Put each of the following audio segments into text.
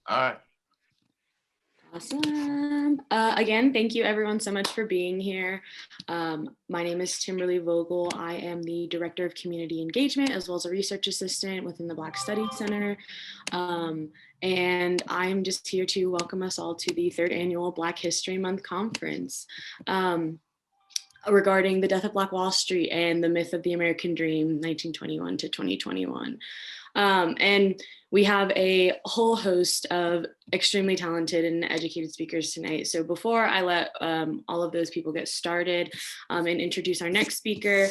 All right. Awesome. Again, thank you everyone so much for being here. My name is Timberly Vogel. I am the Director of Community Engagement as well as a research assistant within the Black Studies Center. And I'm just here to welcome us all to the 3rd annual Black History Month conference. Regarding the death of Black Wall Street and the myth of the American dream, 1921 to 2021. And we have a whole host of extremely talented and educated speakers tonight. So before I let all of those people get started and introduce our next speaker,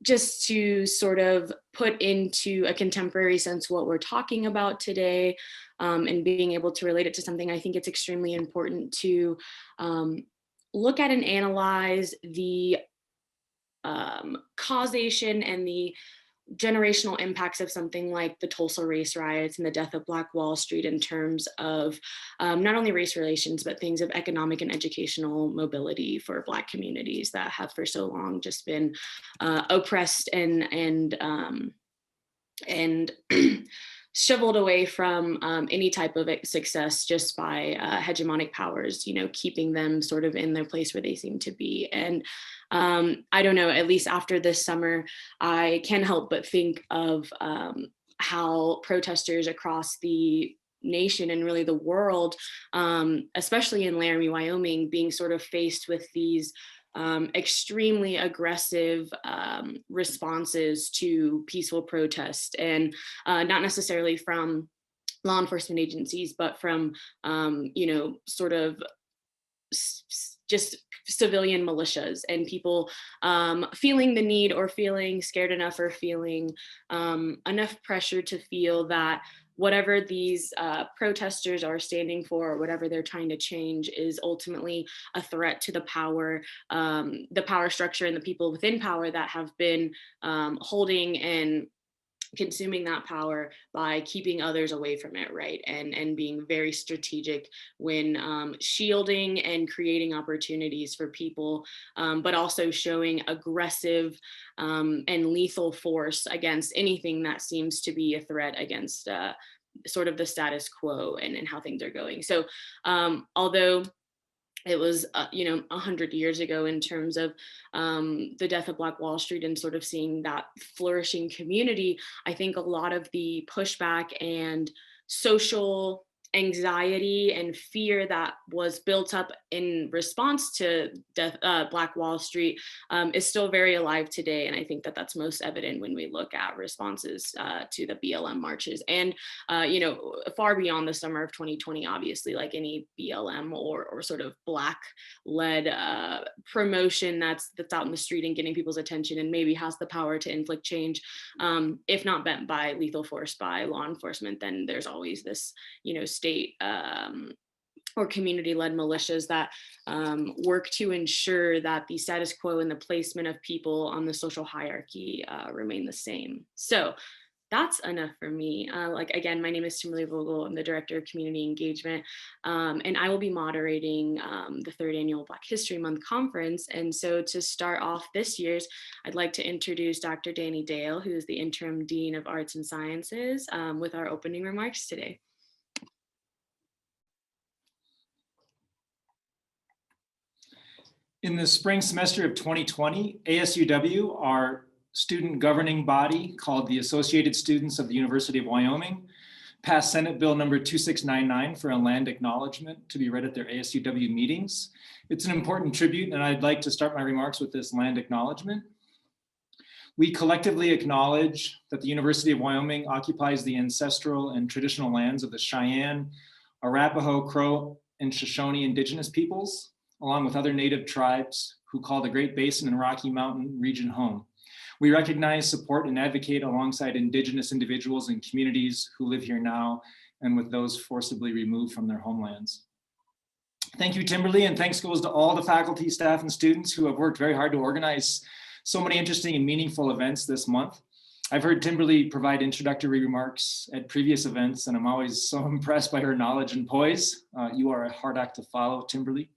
just to sort of put into a contemporary sense what we're talking about today and being able to relate it to something, I think it's extremely important to look at and analyze the causation and the generational impacts of something like the Tulsa race riots and the death of Black Wall Street in terms of not only race relations, but things of economic and educational mobility for Black communities that have for so long just been oppressed and shoveled away from any type of success just by hegemonic powers, keeping them sort of in their place where they seem to be. And I don't know, at least after this summer, I can't help but think of how protesters across the nation and really the world, especially in Laramie, Wyoming, being sort of faced with these extremely aggressive responses to peaceful protest, and not necessarily from law enforcement agencies, but from, sort of just civilian militias and people feeling the need or feeling scared enough or feeling enough pressure to feel that whatever these protesters are standing for, or whatever they're trying to change, is ultimately a threat to the power structure and the people within power that have been holding and consuming that power by keeping others away from it, right? And being very strategic when shielding and creating opportunities for people, but also showing aggressive and lethal force against anything that seems to be a threat against sort of the status quo and how things are going. So although it was, 100 years ago in terms of the death of Black Wall Street and sort of seeing that flourishing community, I think a lot of the pushback and social anxiety and fear that was built up in response to Black Wall Street is still very alive today. And I think that that's most evident when we look at responses to the BLM marches and, far beyond the summer of 2020, obviously, like any BLM or sort of Black-led promotion that's out in the street and getting people's attention and maybe has the power to inflict change, if not bent by lethal force by law enforcement, then there's always this, state or community-led militias that work to ensure that the status quo and the placement of people on the social hierarchy remain the same. So that's enough for me. Again, my name is Timberly Vogel. I'm the Director of Community Engagement, and I will be moderating the 3rd annual Black History Month conference. And so to start off this year's, I'd like to introduce Dr. Danny Dale, who is the Interim Dean of Arts and Sciences, with our opening remarks today. In the spring semester of 2020, ASUW, our student governing body called the Associated Students of the University of Wyoming, passed Senate Bill number 2699 for a land acknowledgement to be read at their ASUW meetings. It's an important tribute, and I'd like to start my remarks with this land acknowledgement. We collectively acknowledge that the University of Wyoming occupies the ancestral and traditional lands of the Cheyenne, Arapaho, Crow, and Shoshone indigenous peoples, along with other native tribes who call the Great Basin and Rocky Mountain region home. We recognize, support, and advocate alongside indigenous individuals and communities who live here now and with those forcibly removed from their homelands. Thank you, Timberly, and thanks goes to all the faculty, staff, and students who have worked very hard to organize so many interesting and meaningful events this month. I've heard Timberly provide introductory remarks at previous events, and I'm always so impressed by her knowledge and poise. You are a hard act to follow, Timberly.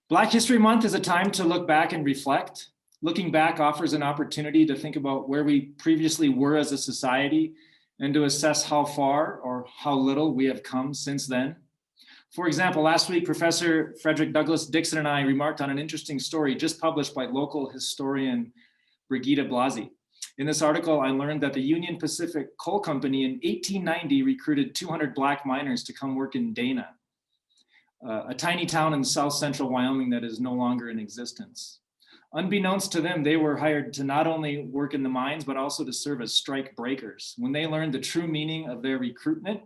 Black History Month is a time to look back and reflect. Looking back offers an opportunity to think about where we previously were as a society and to assess how far or how little we have come since then. For example, last week, Professor Fredrick Douglas Dixon and I remarked on an interesting story just published by local historian Brigida Blasi. In this article, I learned that the Union Pacific Coal Company in 1890 recruited 200 Black miners to come work in Dana, a tiny town in south central Wyoming that is no longer in existence. Unbeknownst to them, they were hired to not only work in the mines, but also to serve as strike breakers. When they learned the true meaning of their recruitment,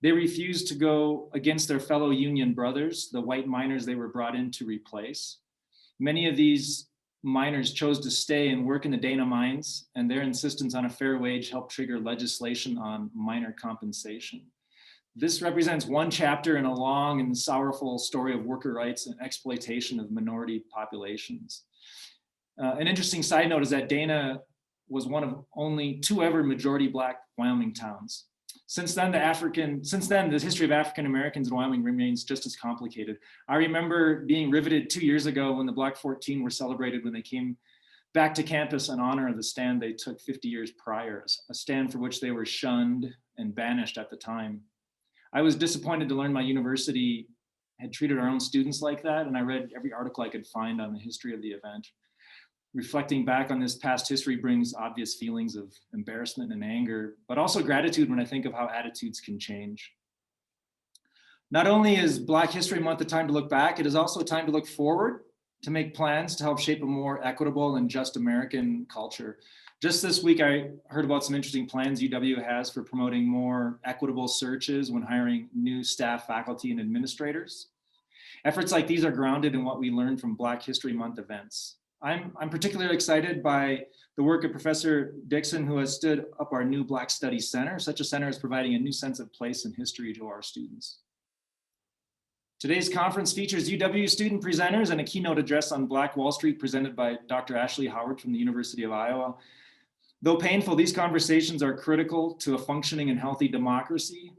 they refused to go against their fellow Union brothers, the white miners they were brought in to replace. Many of these miners chose to stay and work in the Dana mines, and their insistence on a fair wage helped trigger legislation on miner compensation. This represents one chapter in a long and sorrowful story of worker rights and exploitation of minority populations. An interesting side note is that Dana was one of only 2 ever majority Black Wyoming towns. Since then, the history of African Americans in Wyoming remains just as complicated. I remember being riveted 2 years ago when the Black 14 were celebrated when they came back to campus in honor of the stand they took 50 years prior, a stand for which they were shunned and banished at the time. I was disappointed to learn my university had treated our own students like that, and I read every article I could find on the history of the event. Reflecting back on this past history brings obvious feelings of embarrassment and anger, but also gratitude when I think of how attitudes can change. Not only is Black History Month a time to look back, it is also a time to look forward, to make plans to help shape a more equitable and just American culture. Just this week, I heard about some interesting plans UW has for promoting more equitable searches when hiring new staff, faculty, and administrators. Efforts like these are grounded in what we learned from Black History Month events. I'm particularly excited by the work of Professor Dixon, who has stood up our new Black Studies Center. Such a center is providing a new sense of place and history to our students. Today's conference features UW student presenters and a keynote address on Black Wall Street presented by Dr. Ashley Howard from the University of Iowa. Though painful, these conversations are critical to a functioning and healthy democracy.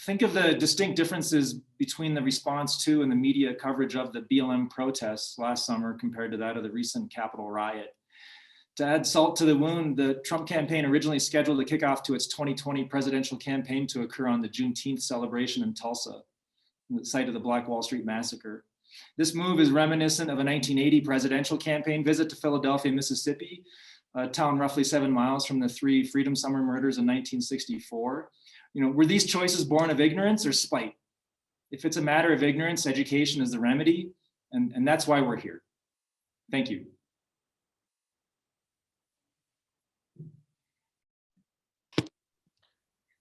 Think of the distinct differences between the response to and the media coverage of the BLM protests last summer compared to that of the recent Capitol riot. To add salt to the wound, the Trump campaign originally scheduled a kickoff to its 2020 presidential campaign to occur on the Juneteenth celebration in Tulsa, the site of the Black Wall Street massacre. This move is reminiscent of a 1980 presidential campaign visit to Philadelphia, Mississippi, a town roughly 7 miles from the 3 Freedom Summer murders in 1964. Were these choices born of ignorance or spite? If it's a matter of ignorance, education is the remedy, and that's why we're here. Thank you.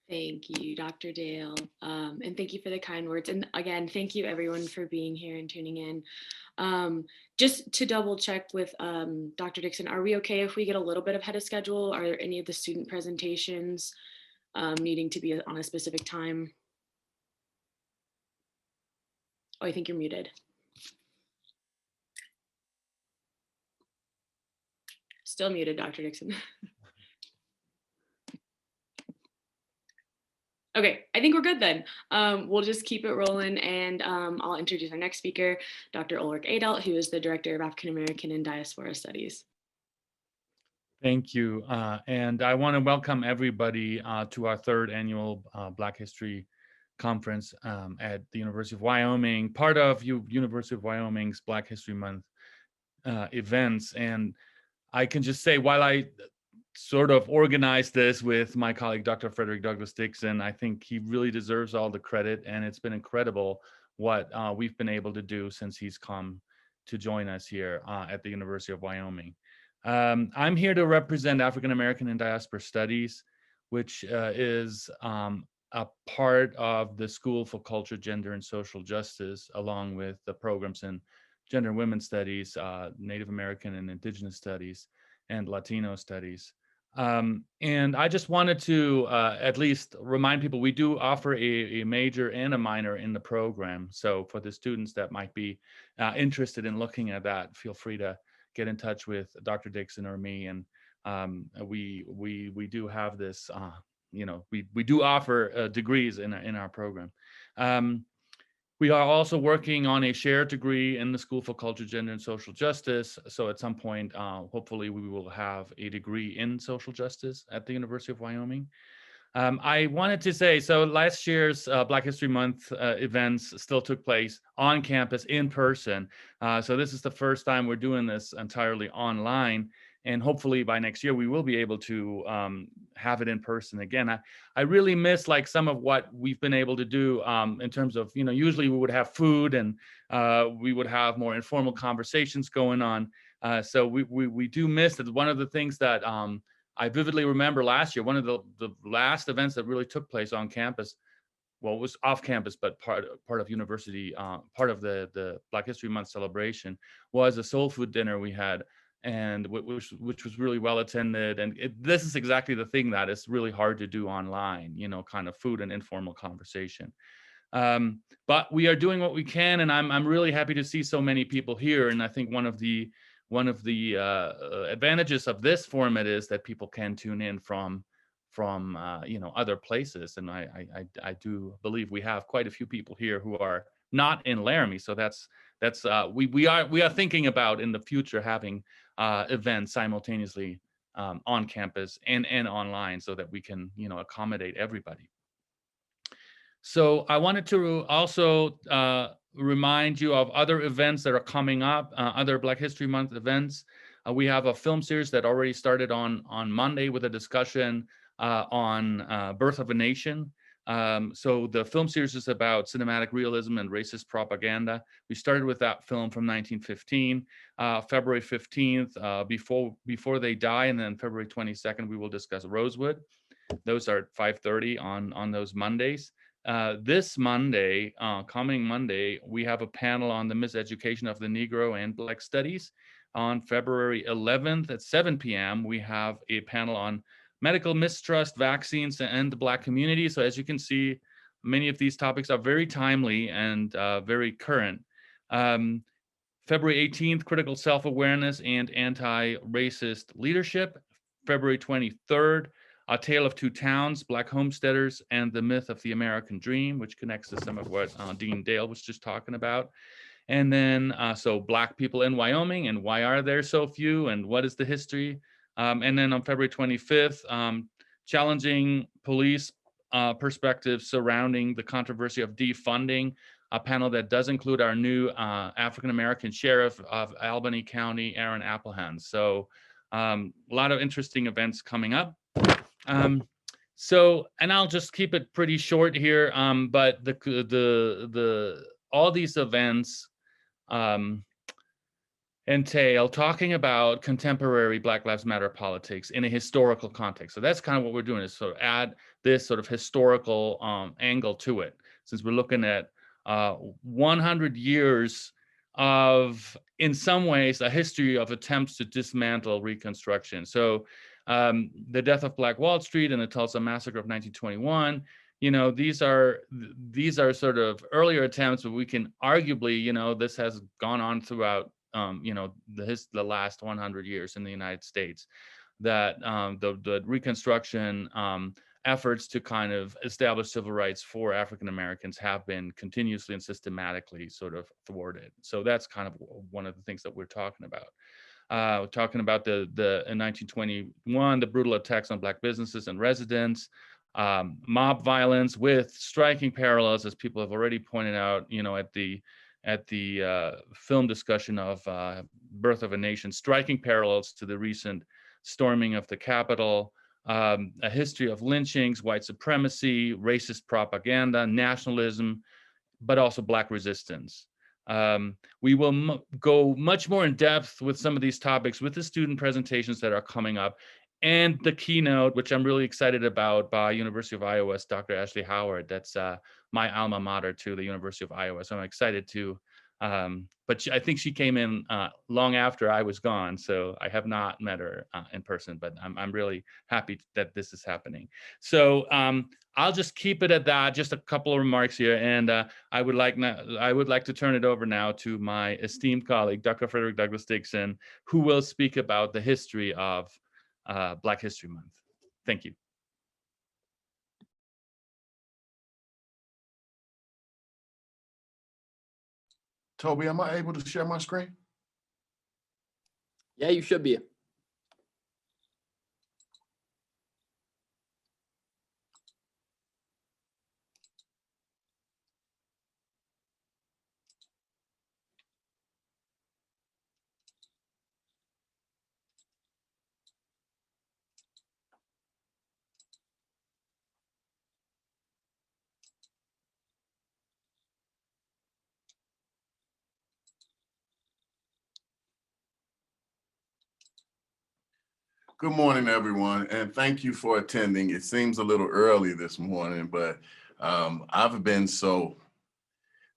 Thank you, Dr. Dale, and thank you for the kind words. And again, thank you everyone for being here and tuning in. Just to double check with Dr. Dixon, are we okay if we get a little bit ahead of schedule? Are there any of the student presentations needing to be on a specific time? Oh, I think you're muted. Still muted, Dr. Dixon. Okay, I think we're good then. We'll just keep it rolling, and I'll introduce our next speaker, Dr. Ulrich Adelt, who is the Director of African American and Diaspora Studies. Thank you, and I want to welcome everybody to our 3rd annual Black History Conference at the University of Wyoming, part of University of Wyoming's Black History Month events. And I can just say, while I sort of organized this with my colleague, Dr. Fredrick Douglas Dixon, I think he really deserves all the credit, and it's been incredible what we've been able to do since he's come to join us here at the University of Wyoming. I'm here to represent African American and Diaspora Studies, which is a part of the School for Culture, Gender, and Social Justice, along with the programs in Gender and Women's Studies, Native American and Indigenous Studies, and Latino Studies. And I just wanted to at least remind people we do offer a major and a minor in the program. So for the students that might be interested in looking at that, feel free to get in touch with Dr. Dixon or me. And we do have this, we do offer degrees in our program. We are also working on a shared degree in the School for Culture, Gender, and Social Justice. So at some point, hopefully we will have a degree in social justice at the University of Wyoming. I wanted to say, so last year's Black History Month events still took place on campus in person. So this is the first time we're doing this entirely online. And hopefully by next year, we will be able to have it in person again. I really miss like some of what we've been able to do in terms of, usually we would have food and we would have more informal conversations going on. So we do miss that. One of the things that I vividly remember last year, one of the last events that really took place on campus, well, it was off campus, but part of university, part of the Black History Month celebration was a soul food dinner we had, and which was really well attended. And this is exactly the thing that is really hard to do online, kind of food and informal conversation. But we are doing what we can, and I'm really happy to see so many people here. And I think one of the advantages of this format is that people can tune in from other places, and I do believe we have quite a few people here who are not in Laramie. So that's we are thinking about in the future having events simultaneously on campus and online, so that we can accommodate everybody. So I wanted to also remind you of other events that are coming up, other Black History Month events. We have a film series that already started on Monday with a discussion on Birth of a Nation. So the film series is about cinematic realism and racist propaganda. We started with that film from 1915, February 15th, Before They Die, and then February 22nd, we will discuss Rosewood. Those are at 5:30 on those Mondays. This Monday, coming Monday, we have a panel on the miseducation of the Negro and Black Studies. On February 11th at 7 p.m., we have a panel on medical mistrust, vaccines, and the Black community. So as you can see, many of these topics are very timely and very current. February 18th, critical self-awareness and anti-racist leadership. February 23rd, A Tale of Two Towns, Black Homesteaders and the Myth of the American Dream, which connects to some of what Dean Dale was just talking about. And then, so Black people in Wyoming, and why are there so few, and what is the history? And then on February 25th, challenging police perspectives surrounding the controversy of defunding, a panel that does include our new African-American sheriff of Albany County, Aaron Applehans. So a lot of interesting events coming up. So, and I'll just keep it pretty short here, but all these events entail talking about contemporary Black Lives Matter politics in a historical context. So that's kind of what we're doing, is sort of add this sort of historical angle to it, since we're looking at 100 years of, in some ways, a history of attempts to dismantle Reconstruction. So the death of Black Wall Street and the Tulsa Massacre of 1921, these are sort of earlier attempts, but we can arguably, this has gone on throughout, the last 100 years in the United States, that the Reconstruction efforts to kind of establish civil rights for African Americans have been continuously and systematically sort of thwarted. So that's kind of one of the things that we're talking about. We're talking about in 1921, the brutal attacks on Black businesses and residents, mob violence with striking parallels, as people have already pointed out, at the film discussion of Birth of a Nation, striking parallels to the recent storming of the Capitol, a history of lynchings, white supremacy, racist propaganda, nationalism, but also Black resistance. We will go much more in depth with some of these topics with the student presentations that are coming up, and the keynote, which I'm really excited about, by University of Iowa's Dr. Ashley Howard. That's my alma mater to the University of Iowa. So I'm excited to, but I think she came in long after I was gone, so I have not met her in person, but I'm really happy that this is happening. So I'll just keep it at that, just a couple of remarks here, and I would like to turn it over now to my esteemed colleague, Dr. Fredrick Douglass Dixon, who will speak about the history of Black History Month. Thank you. Toby, am I able to share my screen? Yeah, you should be. Good morning, everyone, and thank you for attending. It seems a little early this morning, but I've been so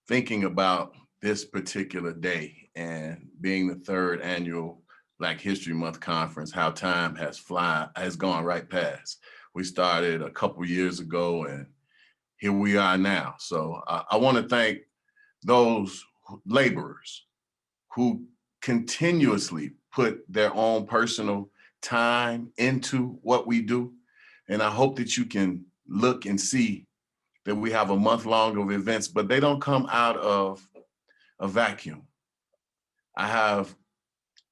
thinking about this particular day and being the third annual Black History Month conference, how time has gone right past. We started a couple years ago, and here we are now. So I want to thank those laborers who continuously put their own personal time into what we do. And I hope that you can look and see that we have a month long of events, but they don't come out of a vacuum. I have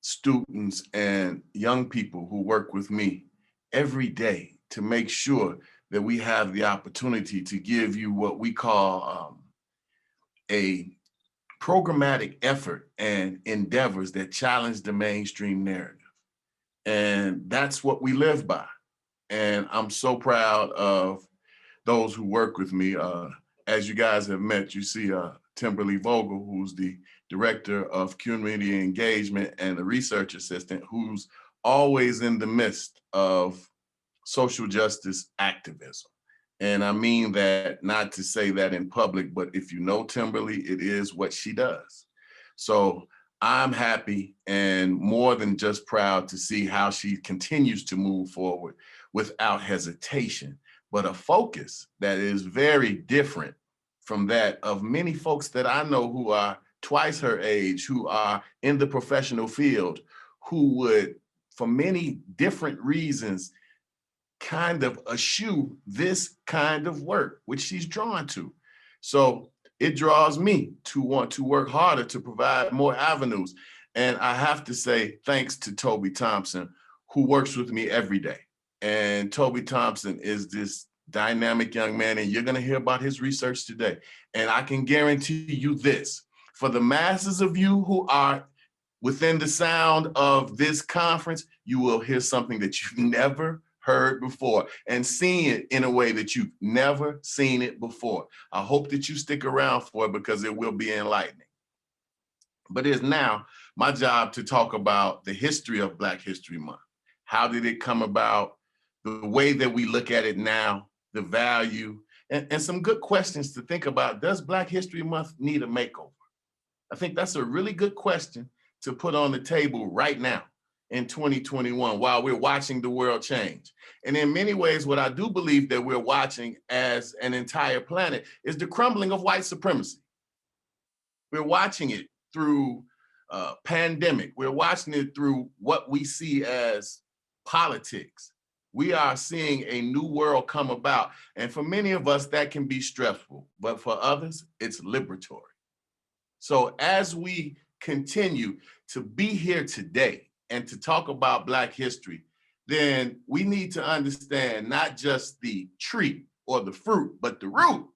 students and young people who work with me every day to make sure that we have the opportunity to give you what we call a programmatic effort and endeavors that challenge the mainstream narrative. And that's what we live by. And I'm so proud of those who work with me. As you guys have met, you see Timberly Vogel, who's the Director of Community Engagement and the Research Assistant, who's always in the midst of social justice activism. And I mean that not to say that in public, but if you know Timberly, it is what she does. So I'm happy and more than just proud to see how she continues to move forward without hesitation, but a focus that is very different from that of many folks that I know who are twice her age, who are in the professional field, who would, for many different reasons, kind of eschew this kind of work, which she's drawn to. So it draws me to want to work harder to provide more avenues. And I have to say, thanks to Toby Thompson, who works with me every day. And Toby Thompson is this dynamic young man, and you're gonna hear about his research today. And I can guarantee you this, for the masses of you who are within the sound of this conference, you will hear something that you've never heard before and seen it in a way that you've never seen it before. I hope that you stick around for it because it will be enlightening. But it's now my job to talk about the history of Black History Month. How did it come about? The way that we look at it now, the value, and some good questions to think about. Does Black History Month need a makeover? I think that's a really good question to put on the table right now in 2021 while we're watching the world change. And in many ways, what I do believe that we're watching as an entire planet is the crumbling of white supremacy. We're watching it through pandemic. We're watching it through what we see as politics. We are seeing a new world come about. And for many of us, that can be stressful, but for others, it's liberatory. So as we continue to be here today and to talk about Black history, then we need to understand not just the tree or the fruit, but the root.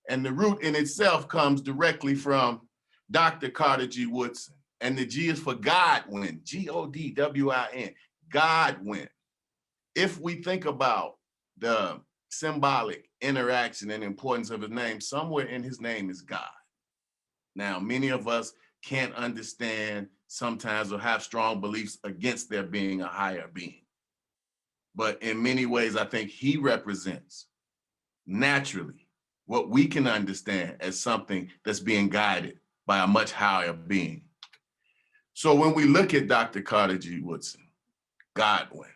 And the root in itself comes directly from Dr. Carter G. Woodson. And the G is for Godwin, Godwin, Godwin. If we think about the symbolic interaction and importance of his name, somewhere in his name is God. Now, many of us can't understand sometimes or have strong beliefs against there being a higher being. But in many ways, I think he represents naturally what we can understand as something that's being guided by a much higher being. So when we look at Dr. Carter G. Woodson, Godwin,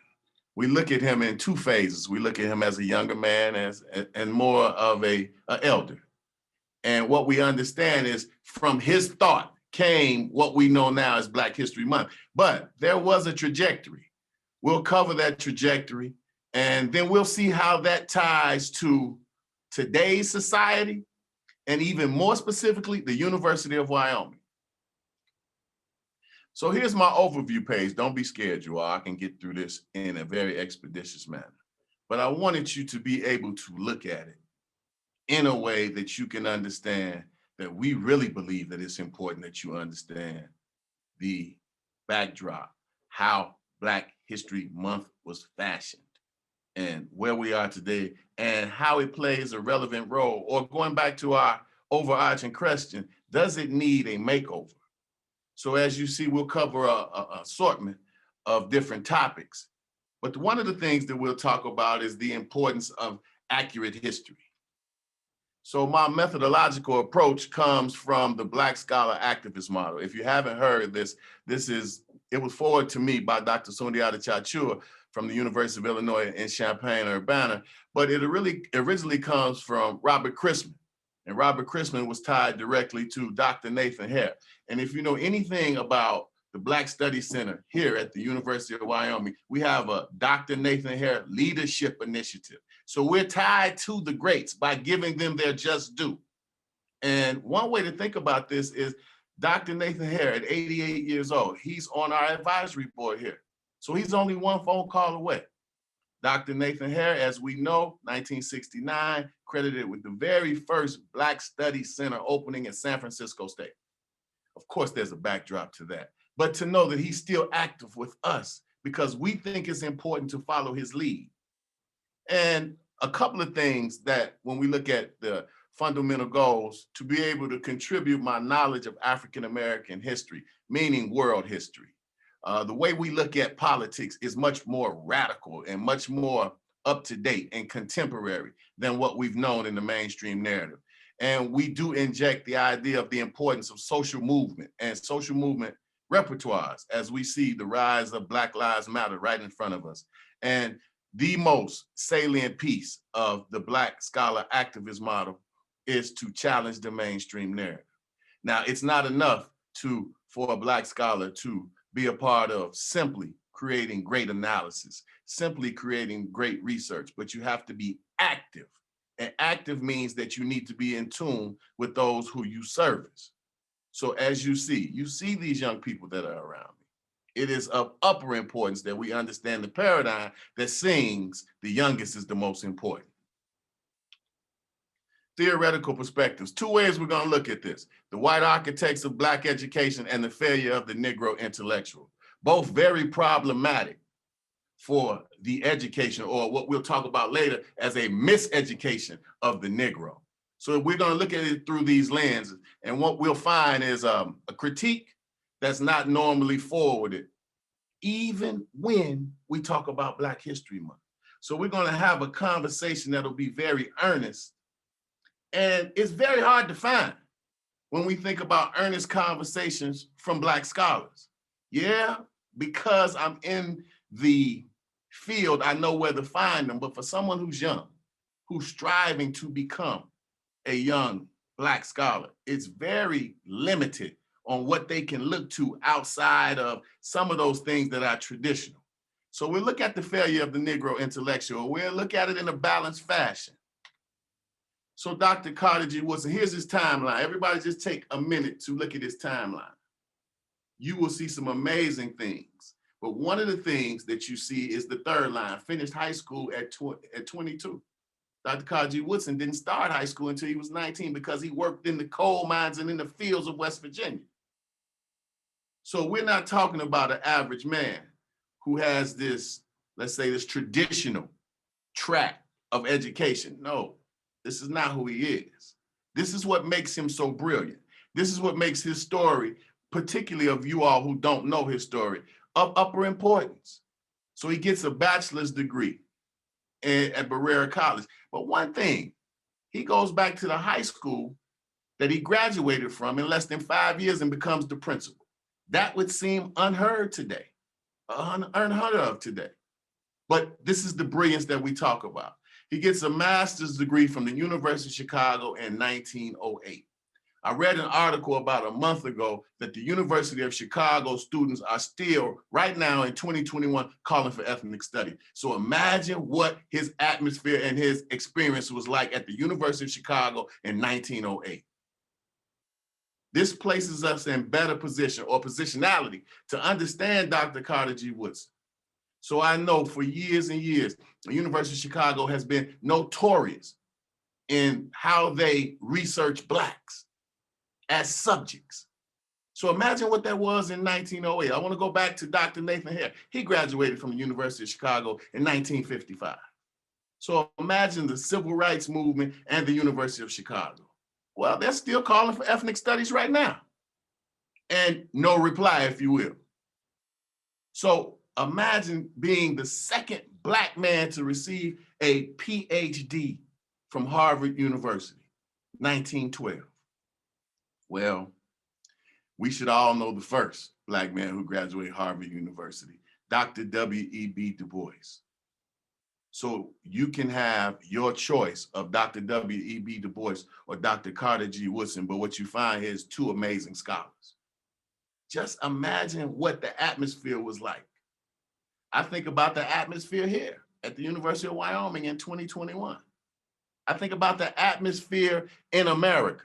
we look at him in two phases. We look at him as a younger man and more of an elder. And what we understand is from his thought came what we know now as Black History Month. But there was a trajectory. We'll cover that trajectory, and then we'll see how that ties to today's society, and even more specifically, the University of Wyoming. So here's my overview page. Don't be scared, you all. I can get through this in a very expeditious manner. But I wanted you to be able to look at it in a way that you can understand that we really believe that it's important that you understand the backdrop, how Black History Month was fashioned and where we are today and how it plays a relevant role. Or going back to our overarching question, does it need a makeover? So as you see, we'll cover an assortment of different topics. But one of the things that we'll talk about is the importance of accurate history. So my methodological approach comes from the Black Scholar Activist model. If you haven't heard this, it was forwarded to me by Dr. Sundiata Chachua from the University of Illinois in Champaign-Urbana, but it really originally comes from Robert Christman. And Robert Christman was tied directly to Dr. Nathan Hare. And if you know anything about the Black Studies Center here at the University of Wyoming, we have a Dr. Nathan Hare Leadership Initiative. So we're tied to the greats by giving them their just due. And one way to think about this is Dr. Nathan Hare at 88 years old, he's on our advisory board here. So he's only one phone call away. Dr. Nathan Hare, as we know, 1969, credited with the very first Black Studies Center opening in San Francisco State. Of course, there's a backdrop to that. But to know that he's still active with us because we think it's important to follow his lead. And a couple of things that when we look at the fundamental goals, to be able to contribute my knowledge of African-American history, meaning world history. The way we look at politics is much more radical and much more up to date and contemporary than what we've known in the mainstream narrative. And we do inject the idea of the importance of social movement and social movement repertoires as we see the rise of Black Lives Matter right in front of us. And the most salient piece of the Black Scholar Activist model is to challenge the mainstream narrative. Now, it's not enough for a Black scholar to be a part of simply creating great analysis, simply creating great research, but you have to be active. And active means that you need to be in tune with those who you service. So as you see these young people that are around me. It is of upper importance that we understand the paradigm that sings the youngest is the most important. Theoretical perspectives. Two ways we're going to look at this. The white architects of Black education and the failure of the Negro intellectual. Both very problematic for the education, or what we'll talk about later as a miseducation of the Negro. So we're going to look at it through these lenses. And what we'll find is a critique that's not normally forwarded, even when we talk about Black History Month. So we're going to have a conversation that'll be very earnest. And it's very hard to find when we think about earnest conversations from Black scholars. Yeah, because I'm in the field, I know where to find them. But for someone who's young, who's striving to become a young Black scholar, it's very limited on what they can look to outside of some of those things that are traditional. So we'll look at the failure of the Negro intellectual. We'll look at it in a balanced fashion. So Dr. Carter G. Woodson, here's his timeline. Everybody just take a minute to look at his timeline. You will see some amazing things. But one of the things that you see is the third line, finished high school at 22. Dr. Carter G. Woodson didn't start high school until he was 19 because he worked in the coal mines and in the fields of West Virginia. So we're not talking about an average man who has this, let's say, this traditional track of education. No, this is not who he is. This is what makes him so brilliant. This is what makes his story, particularly of you all who don't know his story, of upper importance. So he gets a bachelor's degree at Barrera College. But one thing, he goes back to the high school that he graduated from in less than 5 years and becomes the principal. That would seem unheard today, unheard of today. But this is the brilliance that we talk about. He gets a master's degree from the University of Chicago in 1908. I read an article about a month ago that the University of Chicago students are still, right now in 2021, calling for ethnic study. So imagine what his atmosphere and his experience was like at the University of Chicago in 1908. This places us in better position or positionality to understand Dr. Carter G. Woodson. So I know for years and years, the University of Chicago has been notorious in how they research Blacks as subjects. So imagine what that was in 1908. I want to go back to Dr. Nathan Hare. He graduated from the University of Chicago in 1955. So imagine the civil rights movement and the University of Chicago. Well, they're still calling for ethnic studies right now. And no reply, if you will. So imagine being the second Black man to receive a PhD from Harvard University, 1912. Well, we should all know the first Black man who graduated Harvard University, Dr. W.E.B. Du Bois. So you can have your choice of Dr. W.E.B. Du Bois or Dr. Carter G. Woodson, but what you find here is two amazing scholars. Just imagine what the atmosphere was like. I think about the atmosphere here at the University of Wyoming in 2021. I think about the atmosphere in America,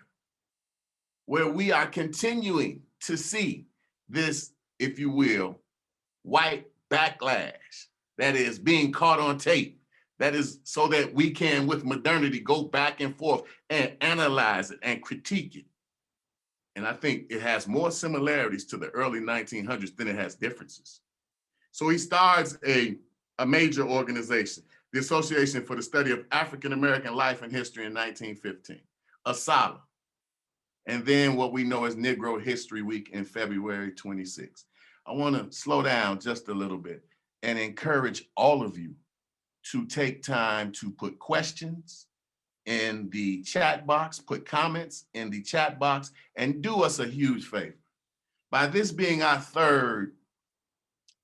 where we are continuing to see this, if you will, white backlash that is being caught on tape. That is so that we can, with modernity, go back and forth and analyze it and critique it. And I think it has more similarities to the early 1900s than it has differences. So he starts a major organization, the Association for the Study of African American Life and History in 1915, ASALH. And then what we know as Negro History Week in February 26. I want to slow down just a little bit and encourage all of you to take time to put questions in the chat box, put comments in the chat box, and do us a huge favor. By this being our third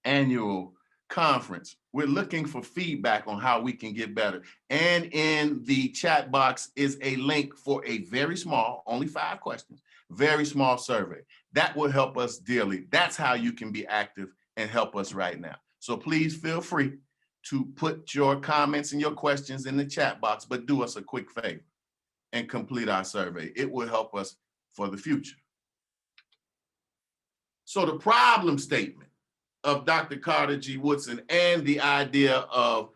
annual conference, we're looking for feedback on how we can get better. And in the chat box is a link for a very small, only 5 questions, very small survey. That will help us dearly. That's how you can be active and help us right now. So please feel free to put your comments and your questions in the chat box, but do us a quick favor and complete our survey. It will help us for the future. So the problem statement of Dr. Carter G. Woodson and the idea of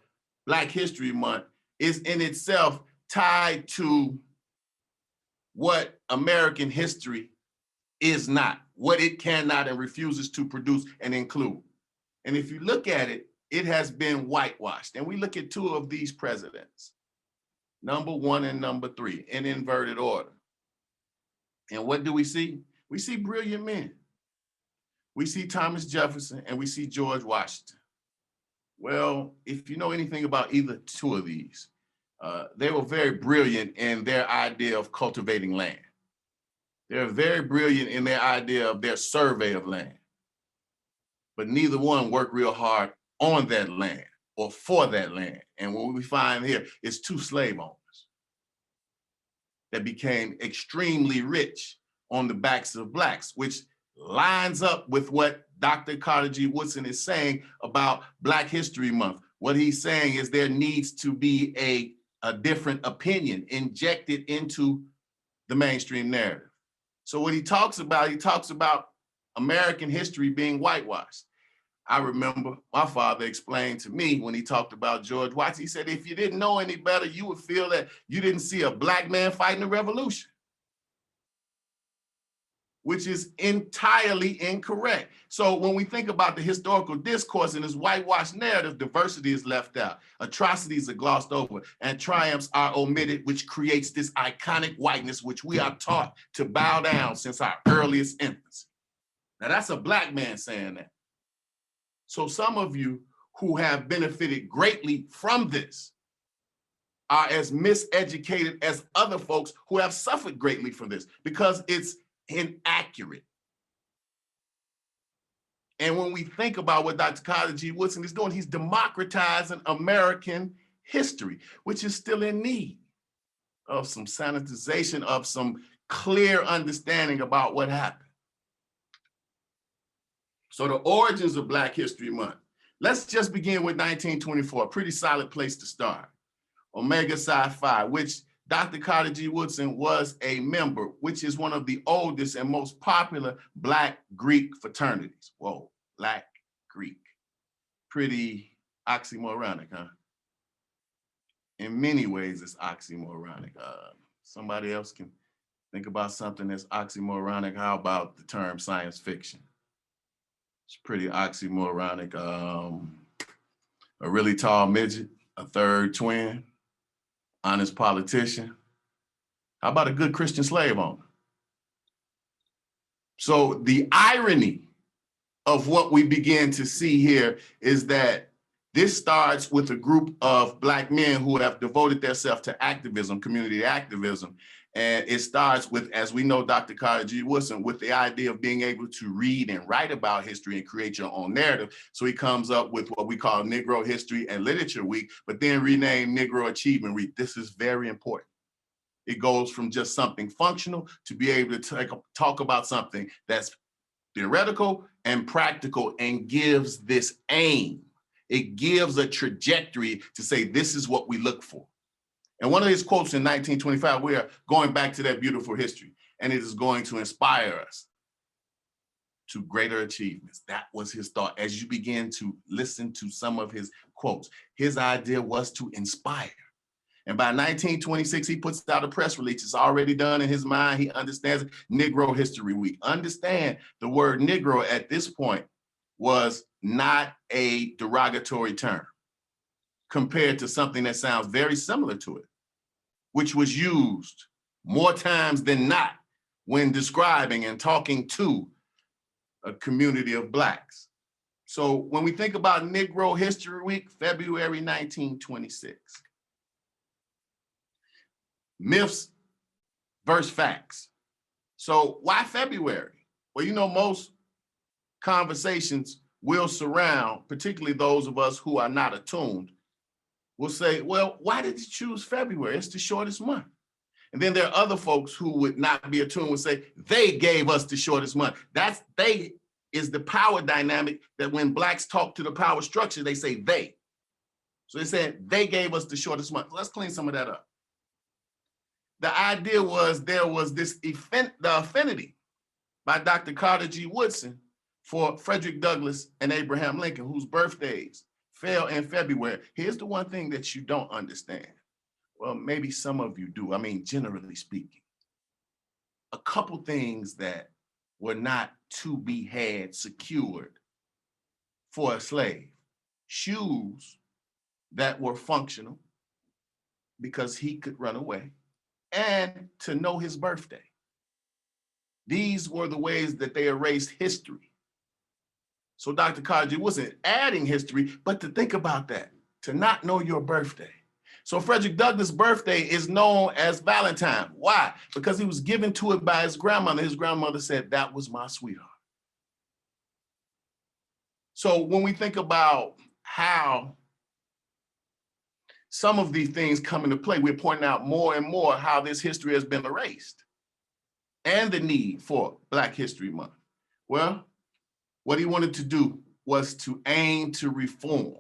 Black History Month is in itself tied to what American history is not, what it cannot and refuses to produce and include. And if you look at it, it has been whitewashed. And we look at 2 of these presidents, number 1 and number 3, in inverted order. And what do we see? We see brilliant men. We see Thomas Jefferson and we see George Washington. Well, if you know anything about either 2 of these, they were very brilliant in their idea of cultivating land. They're very brilliant in their idea of their survey of land. But neither one worked real hard on that land or for that land. And what we find here is 2 slave owners that became extremely rich on the backs of Blacks, which lines up with what Dr. Carter G. Woodson is saying about Black History Month. What he's saying is there needs to be a different opinion injected into the mainstream narrative. So what he talks about American history being whitewashed. I remember my father explained to me when he talked about George Washington, he said, if you didn't know any better, you would feel that you didn't see a Black man fighting the revolution, which is entirely incorrect. So when we think about the historical discourse in this whitewashed narrative, diversity is left out, atrocities are glossed over, and triumphs are omitted, which creates this iconic whiteness, which we are taught to bow down since our earliest infancy. Now that's a Black man saying that. So some of you who have benefited greatly from this are as miseducated as other folks who have suffered greatly from this because it's inaccurate. And when we think about what Dr. Carter G. Woodson is doing, he's democratizing American history, which is still in need of some sanitization, of some clear understanding about what happened. So the origins of Black History Month. Let's just begin with 1924, a pretty solid place to start. Omega Psi Phi, which Dr. Carter G. Woodson was a member, which is one of the oldest and most popular Black Greek fraternities. Whoa, Black Greek. Pretty oxymoronic, huh? In many ways, it's oxymoronic. Somebody else can think about something that's oxymoronic. How about the term science fiction? It's pretty oxymoronic. A really tall midget, a third twin, honest politician. How about a good Christian slave owner? So the irony of what we begin to see here is that this starts with a group of Black men who have devoted themselves to activism, community activism. And it starts with, as we know, Dr. Carter G. Woodson, with the idea of being able to read and write about history and create your own narrative. So he comes up with what we call Negro History and Literature Week, but then renamed Negro Achievement Week. This is very important. It goes from just something functional to be able to talk about something that's theoretical and practical and gives this aim. It gives a trajectory to say, this is what we look for. And one of his quotes in 1925, we are going back to that beautiful history, and it is going to inspire us to greater achievements. That was his thought. As you begin to listen to some of his quotes, his idea was to inspire. And by 1926, he puts out a press release. It's already done in his mind. He understands it. Negro History Week. Understand the word Negro at this point was not a derogatory term compared to something that sounds very similar to it, which was used more times than not when describing and talking to a community of Blacks. So when we think about Negro History Week, February 1926, myths versus facts. So why February? Well, you know, most conversations will surround, particularly those of us who are not attuned, will say, well, why did you choose February? It's the shortest month. And then there are other folks who would not be attuned, would say, they gave us the shortest month. That's they is the power dynamic that when Blacks talk to the power structure, they say they. So they said they gave us the shortest month. Let's clean some of that up. The idea was there was this the affinity by Dr. Carter G. Woodson for Frederick Douglass and Abraham Lincoln, whose birthdays fell in February. Here's the one thing that you don't understand. Well, maybe some of you do. I mean, generally speaking, a couple things that were not to be had secured for a slave. Shoes that were functional because he could run away, and to know his birthday. These were the ways that they erased history. So Dr. Carter wasn't adding history, but to think about that, to not know your birthday. So Frederick Douglass' birthday is known as Valentine. Why? Because he was given to it by his grandmother. His grandmother said, that was my sweetheart. So when we think about how some of these things come into play, we're pointing out more and more how this history has been erased and the need for Black History Month. Well, what he wanted to do was to aim to reform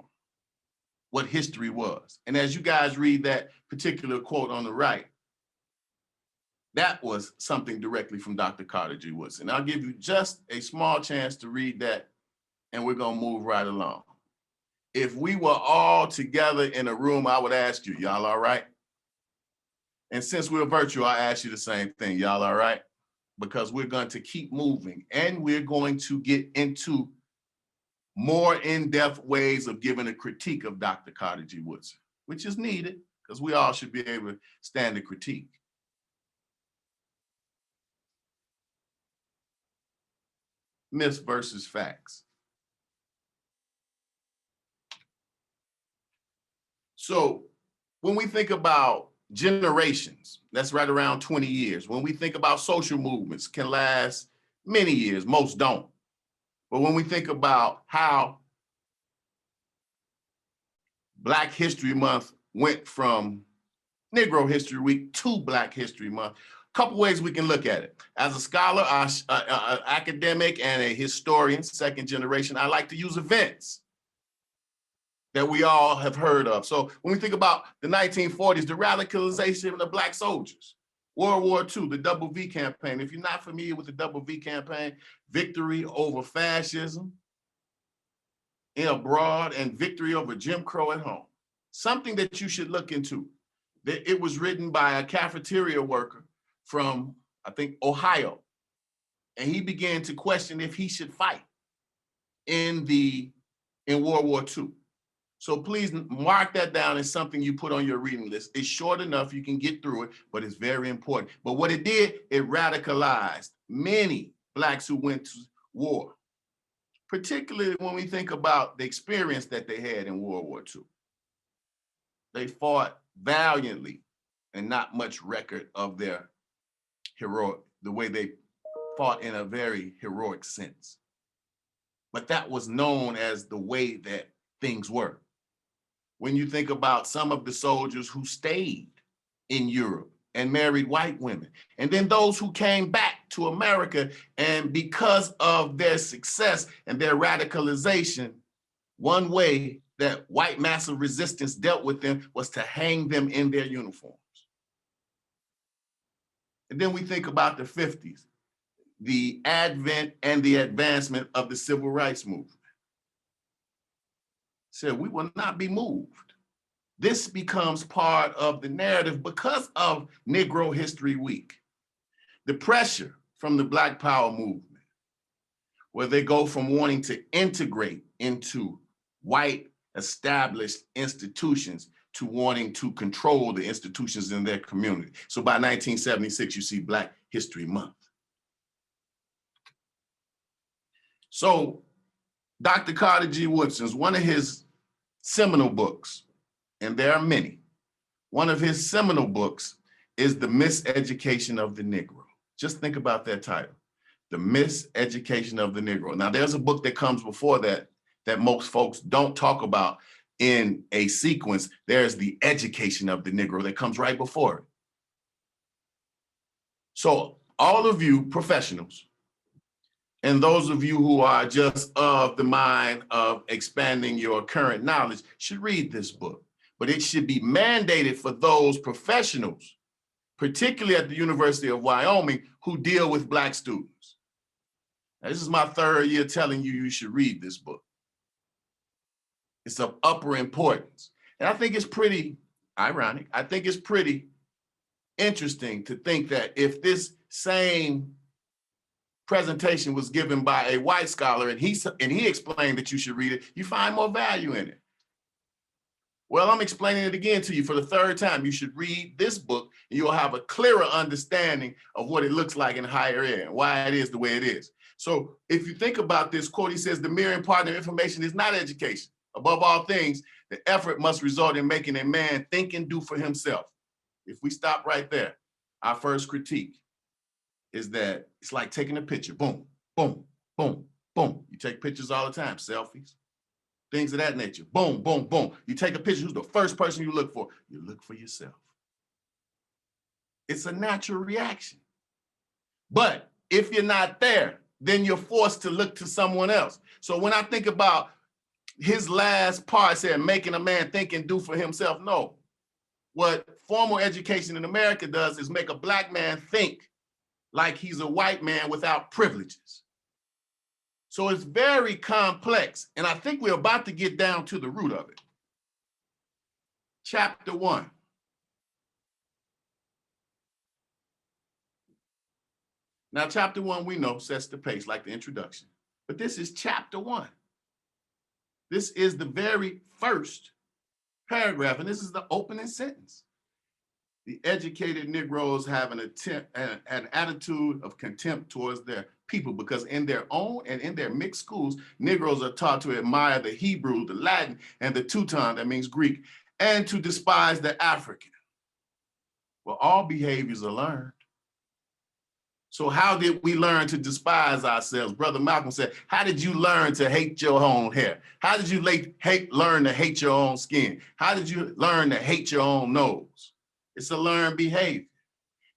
what history was. And as you guys read that particular quote on the right, that was something directly from Dr. Carter G. Woodson. I'll give you just a small chance to read that, and we're gonna move right along. If we were all together in a room, I would ask you, y'all all right? And since we're virtual, I ask you the same thing, y'all all right? Because we're going to keep moving, and we're going to get into more in-depth ways of giving a critique of Dr. Carter G. Woodson, which is needed because we all should be able to stand the critique. Myths versus facts. So when we think about generations, that's right around 20 years. When we think about social movements, can last many years, most don't. But when we think about how Black History Month went from Negro History Week to Black History Month, a couple ways we can look at it. As a scholar, academic, and a historian, second generation, I like to use events that we all have heard of. So when we think about the 1940s, the radicalization of the Black soldiers, World War II, the Double V campaign. If you're not familiar with the Double V campaign, victory over fascism in abroad and victory over Jim Crow at home. Something that you should look into. It was written by a cafeteria worker from, I think, Ohio. And he began to question if he should fight in World War II. So please mark that down as something you put on your reading list. It's short enough, you can get through it, but it's very important. But what it did, it radicalized many Blacks who went to war. particularly when we think about the experience that they had in World War II. They fought valiantly and not much record of their the way they fought in a very heroic sense. But that was known as the way that things were. When you think about some of the soldiers who stayed in Europe and married white women, and then those who came back to America, and because of their success and their radicalization, one way that white massive resistance dealt with them was to hang them in their uniforms. And then we think about the 50s, the advent and the advancement of the civil rights movement. Said, we will not be moved. This becomes part of the narrative because of Negro History Week. The pressure from the Black Power movement, where they go from wanting to integrate into white established institutions to wanting to control the institutions in their community. So by 1976, you see Black History Month. So Dr. Carter G. Woodson's, one of his seminal books, and there are many, one of his seminal books is The Miseducation of the Negro. Just think about that title, The Miseducation of the Negro. Now there's a book that comes before that that most folks don't talk about in a sequence. There's The Education of the Negro that comes right before it. So all of you professionals, and those of you who are just of the mind of expanding your current knowledge should read this book. But it should be mandated for those professionals, particularly at the University of Wyoming, who deal with Black students. Now, this is my third year telling you you should read this book. It's of upper importance. And I think it's pretty ironic. I think it's pretty interesting to think that if this same presentation was given by a white scholar and he explained that you should read it, you find more value in it. Well, I'm explaining it again to you for the third time. You should read this book and you'll have a clearer understanding of what it looks like in higher ed and why it is the way it is. So if you think about this quote, he says, the mere imparting of information is not education. Above all things, the effort must result in making a man think and do for himself. If we stop right there, our first critique is that it's like taking a picture, boom, boom, boom, boom. You take pictures all the time, selfies, things of that nature, boom, boom, boom. You take a picture, who's the first person you look for? You look for yourself. It's a natural reaction. But if you're not there, then you're forced to look to someone else. So when I think about his last part, said making a man think and do for himself, no. What formal education in America does is make a Black man think like he's a white man without privileges. So it's very complex. And I think we're about to get down to the root of it. Chapter 1. Now, chapter 1, we know, sets the pace like the introduction. But this is chapter 1. This is the very first paragraph, and this is the opening sentence. The educated Negroes have an attitude of contempt towards their people because in their own and in their mixed schools, Negroes are taught to admire the Hebrew, the Latin, and the Teuton, that means Greek, and to despise the African. Well, all behaviors are learned. So how did we learn to despise ourselves? Brother Malcolm said, how did you learn to hate your own hair? How did you learn to hate your own skin? How did you learn to hate your own nose? It's a learned behavior.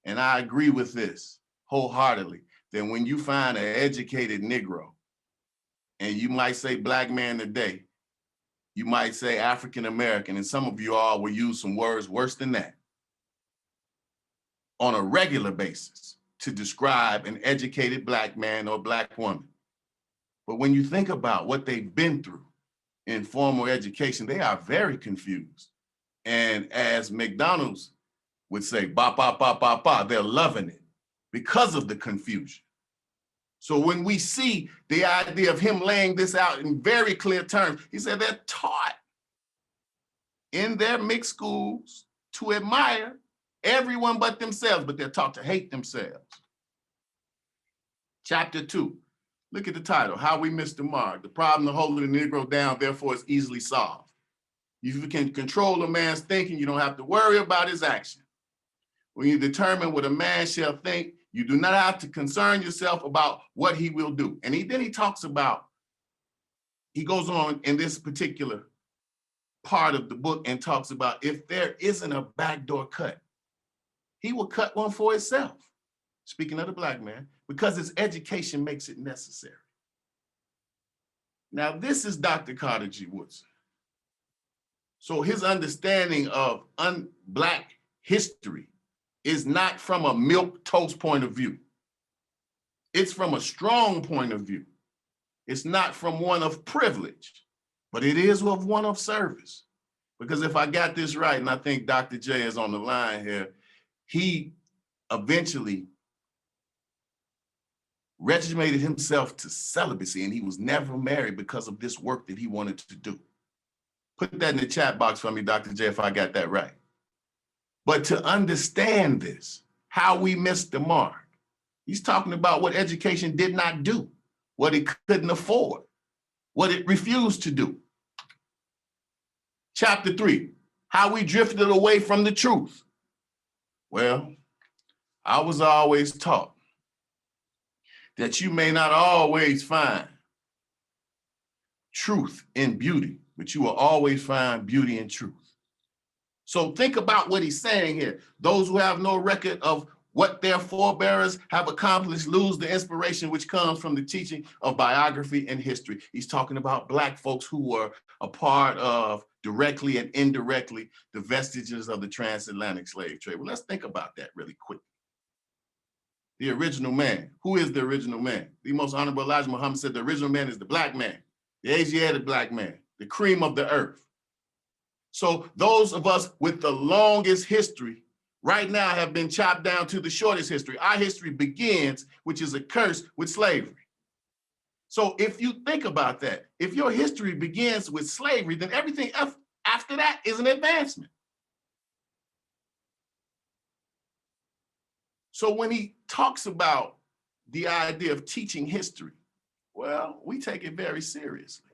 And I agree with this wholeheartedly, that when you find an educated Negro, and you might say Black man today, you might say African-American, and some of you all will use some words worse than that, on a regular basis to describe an educated Black man or Black woman. But when you think about what they've been through in formal education, they are very confused. And as McDonald's would say, ba, ba, ba, ba, ba, they're loving it because of the confusion. So when we see the idea of him laying this out in very clear terms, he said they're taught in their mixed schools to admire everyone but themselves, but they're taught to hate themselves. Chapter 2, Look at the title, How We Missed the Mark. The problem of holding the Negro down, therefore, is easily solved. If you can control a man's thinking, you don't have to worry about his action. When you determine what a man shall think, you do not have to concern yourself about what he will do. And then he talks about, he goes on in this particular part of the book and talks about if there isn't a backdoor cut, he will cut one for himself. Speaking of the black man, because his education makes it necessary. Now, this is Dr. Carter G. Woodson. So his understanding of Black history is not from a milquetoast point of view. It's from a strong point of view. It's not from one of privilege, but it is of one of service. Because if I got this right, and I think Dr. J is on the line here, he eventually regimented himself to celibacy, and he was never married because of this work that he wanted to do. Put that in the chat box for me, Dr. J, if I got that right. But to understand this, how we missed the mark, he's talking about what education did not do, what it couldn't afford, what it refused to do. Chapter 3, how we drifted away from the truth. Well, I was always taught that you may not always find truth in beauty, but you will always find beauty in truth. So think about what he's saying here. Those who have no record of what their forebears have accomplished lose the inspiration which comes from the teaching of biography and history. He's talking about Black folks who were a part of, directly and indirectly, the vestiges of the transatlantic slave trade. Well, let's think about that really quickly. The original man. Who is the original man? The most honorable Elijah Muhammad said the original man is the Black man, the Asiatic Black man, the cream of the earth. So those of us with the longest history right now have been chopped down to the shortest history. Our history begins, which is a curse, with slavery. So if you think about that, if your history begins with slavery, then everything after that is an advancement. So when he talks about the idea of teaching history, well, we take it very seriously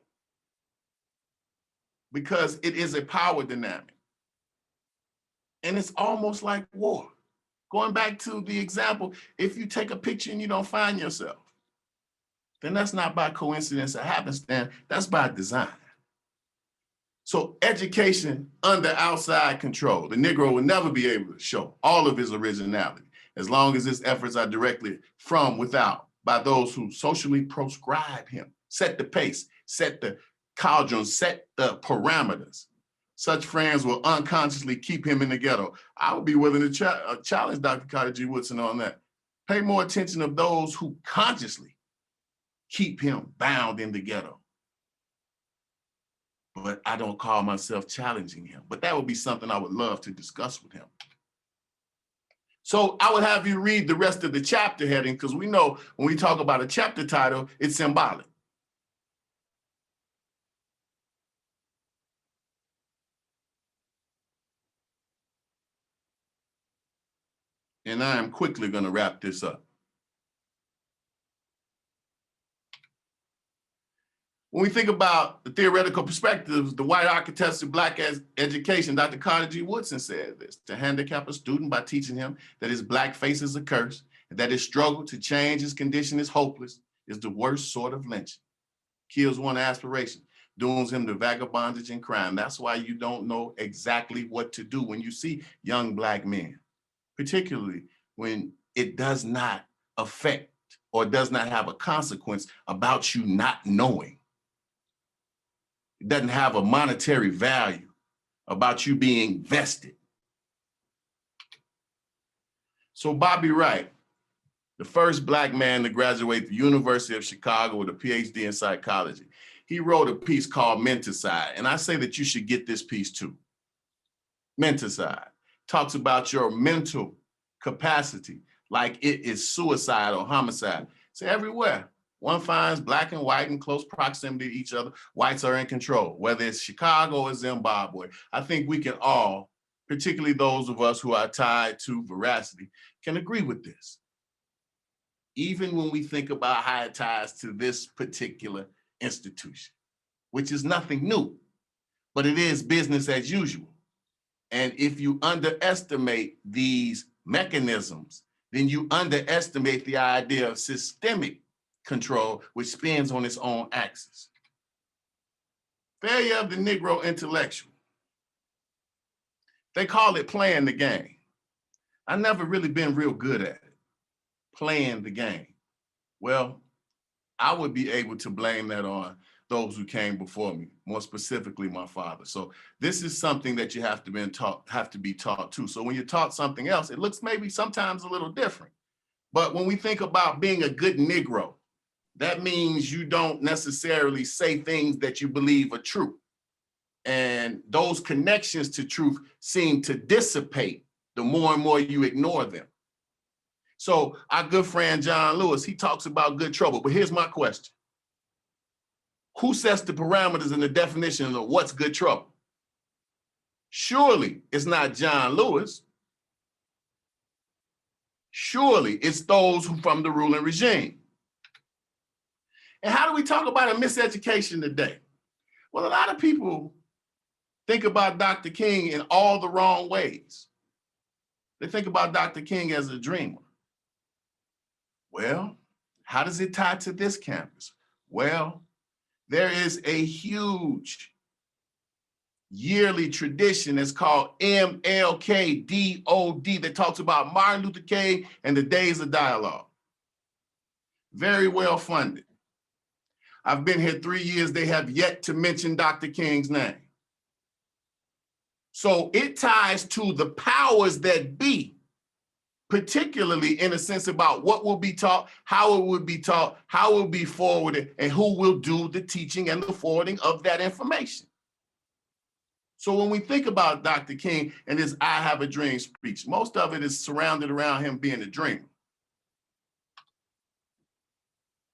because it is a power dynamic. And it's almost like war. Going back to the example, if you take a picture and you don't find yourself, then that's not by coincidence or happenstance, that's by design. So education under outside control, the Negro will never be able to show all of his originality as long as his efforts are directly from without by those who socially proscribe him, set the pace, set the cauldron, set the parameters. Such friends will unconsciously keep him in the ghetto. I would be willing to challenge Dr. Carter G. Woodson on that. Pay more attention of those who consciously keep him bound in the ghetto. But I don't call myself challenging him. But that would be something I would love to discuss with him. So I would have you read the rest of the chapter heading, because we know when we talk about a chapter title, it's symbolic. And I am quickly going to wrap this up. When we think about the theoretical perspectives, the white architects of Black education, Dr. Carter G. Woodson said this: to handicap a student by teaching him that his Black face is a curse, and that his struggle to change his condition is hopeless, is the worst sort of lynching. Kills one aspiration, dooms him to vagabondage and crime. That's why you don't know exactly what to do when you see young Black men, particularly when it does not affect or does not have a consequence about you not knowing. It doesn't have a monetary value about you being vested. So Bobby Wright, the first Black man to graduate the University of Chicago with a PhD in psychology, he wrote a piece called Menticide. And I say that you should get this piece too. Menticide talks about your mental capacity like it is suicide or homicide. It's everywhere. One finds Black and white in close proximity to each other. Whites are in control, whether it's Chicago or Zimbabwe. I think we can all, particularly those of us who are tied to veracity, can agree with this. even when we think about how it ties to this particular institution, which is nothing new, but it is business as usual. And if you underestimate these mechanisms, then you underestimate the idea of systemic control, which spins on its own axis. Failure of the Negro intellectual. They call it playing the game. I've never really been real good at it, playing the game. Well, I would be able to blame that on those who came before me, more specifically my father. So this is something that you have to be taught too. So when you're taught something else, it looks maybe sometimes a little different. But when we think about being a good Negro, that means you don't necessarily say things that you believe are true. And those connections to truth seem to dissipate the more and more you ignore them. So our good friend John Lewis, he talks about good trouble, but here's my question. Who sets the parameters and the definition of what's good trouble? Surely it's not John Lewis. Surely it's those who from the ruling regime. And how do we talk about a miseducation today? Well, a lot of people think about Dr. King in all the wrong ways. They think about Dr. King as a dreamer. Well, how does it tie to this campus? Well, there is a huge yearly tradition that's called MLKDOD that talks about Martin Luther King and the Days of Dialogue. Very well funded. I've been here 3 years. They have yet to mention Dr. King's name. So it ties to the powers that be, particularly in a sense about what will be taught, how it would be taught, how it will be forwarded, and who will do the teaching and the forwarding of that information. So when we think about Dr. King and his I Have a Dream speech, most of it is surrounded around him being a dreamer.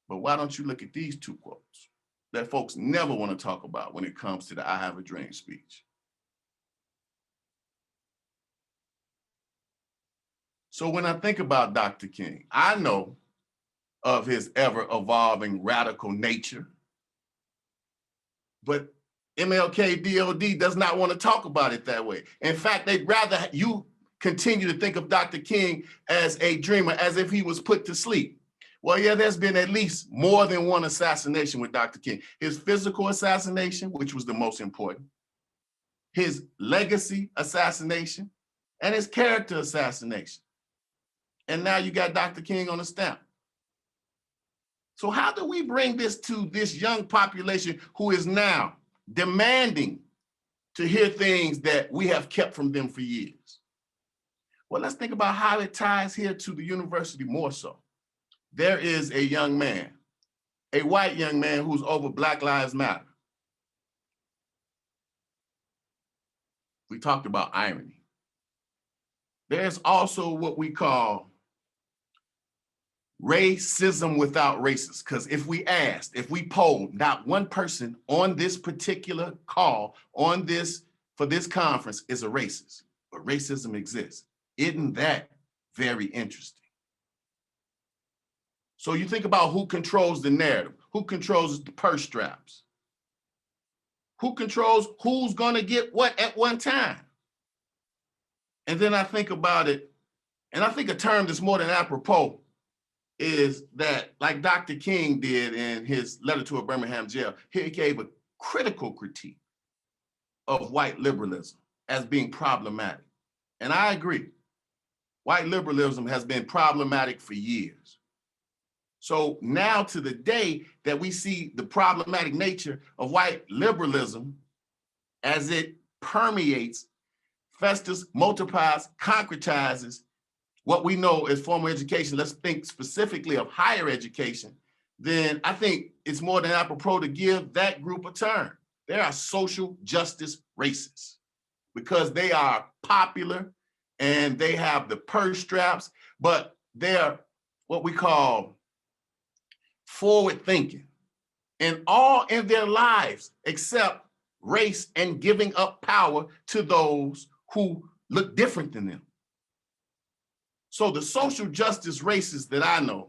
But why don't you look at these two quotes that folks never want to talk about when it comes to the I Have a Dream speech? So when I think about Dr. King, I know of his ever-evolving radical nature, but MLK-DOD does not want to talk about it that way. In fact, they'd rather you continue to think of Dr. King as a dreamer, as if he was put to sleep. Well, yeah, there's been at least more than one assassination with Dr. King. His physical assassination, which was the most important, his legacy assassination, and his character assassination. And now you got Dr. King on the stamp. So how do we bring this to this young population who is now demanding to hear things that we have kept from them for years? Well, let's think about how it ties here to the university more so. There is a young man, a white young man who's over Black Lives Matter. We talked about irony. There's also what we call racism without racists. Because if we polled, not one person on this particular call, for this conference is a racist, but racism exists. Isn't that very interesting? So you think about who controls the narrative, who controls the purse strings, who controls who's gonna get what at one time. And then I think about it, and I think a term that's more than apropos is that, like Dr. King did in his letter to a Birmingham jail, he gave a critical critique of white liberalism as being problematic. And I agree. White liberalism has been problematic for years. So now to the day that we see the problematic nature of white liberalism as it permeates, festers, multiplies, concretizes what we know as formal education, let's think specifically of higher education, then I think it's more than apropos to give that group a term. They are social justice racists because they are popular and they have the purse straps, but they're what we call forward thinking and all in their lives except race and giving up power to those who look different than them. So the social justice racists that I know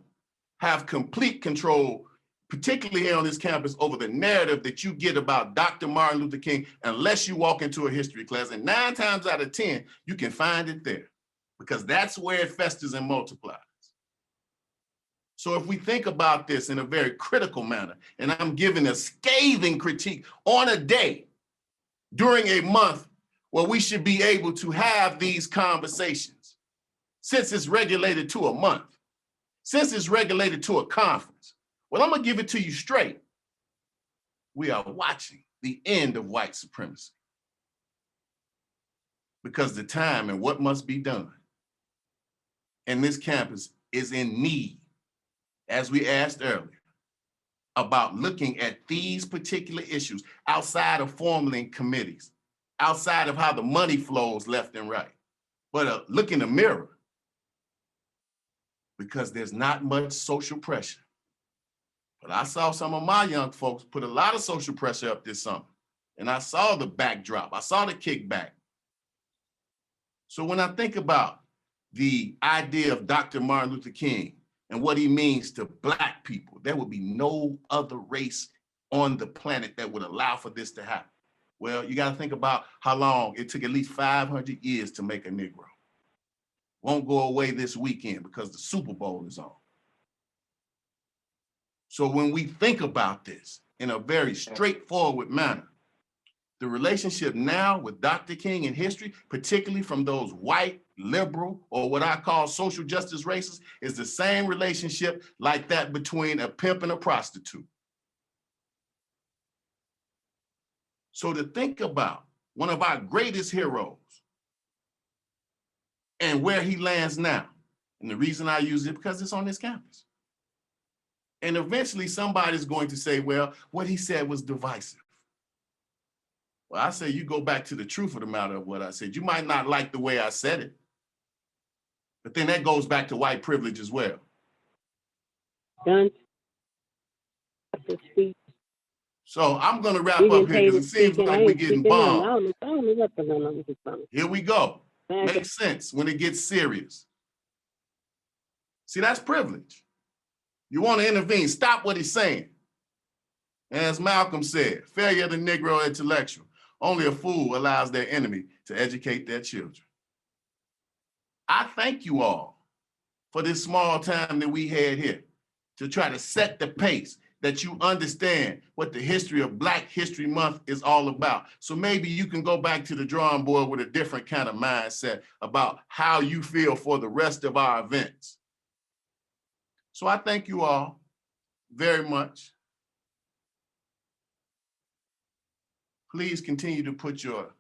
have complete control, particularly here on this campus, over the narrative that you get about Dr. Martin Luther King, unless you walk into a history class. And 9 times out of 10, you can find it there, because that's where it festers and multiplies. So if we think about this in a very critical manner, and I'm giving a scathing critique on a day during a month where we should be able to have these conversations, since it's regulated to a month, since it's regulated to a conference, well, I'm gonna give it to you straight. We are watching the end of white supremacy, because the time and what must be done in this campus is in need, as we asked earlier, about looking at these particular issues outside of forming committees, outside of how the money flows left and right, but look in the mirror, because there's not much social pressure. But I saw some of my young folks put a lot of social pressure up this summer, and I saw the backdrop, I saw the kickback. So when I think about the idea of Dr. Martin Luther King and what he means to Black people, there would be no other race on the planet that would allow for this to happen. Well, you got to think about how long it took, at least 500 years to make a Negro. Won't go away this weekend because the Super Bowl is on. So when we think about this in a very straightforward manner, the relationship now with Dr. King in history, particularly from those white, liberal, or what I call social justice racists, is the same relationship like that between a pimp and a prostitute. So to think about one of our greatest heroes and where he lands now, and the reason I use it because it's on this campus. And eventually somebody's going to say, well, what he said was divisive. Well, I say you go back to the truth of the matter of what I said. You might not like the way I said it, but then that goes back to white privilege as well. Done. So I'm going to wrap up here because it seems like we're getting bombed. Here we go. Makes sense when it gets serious. See, that's privilege. You want to intervene, stop what he's saying. And as Malcolm said, failure of the Negro intellectual. Only a fool allows their enemy to educate their children. I thank you all for this small time that we had here to try to set the pace that you understand what the history of Black History Month is all about. So maybe you can go back to the drawing board with a different kind of mindset about how you feel for the rest of our events. So I thank you all very much. Please continue to put your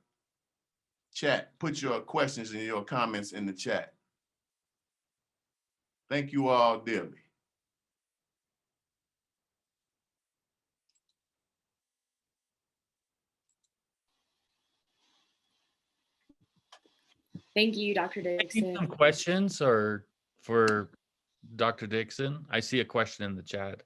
questions and your comments in the chat. Thank you all dearly. Thank you, Dr. Dixon. Some questions or for Dr. Dixon? I see a question in the chat.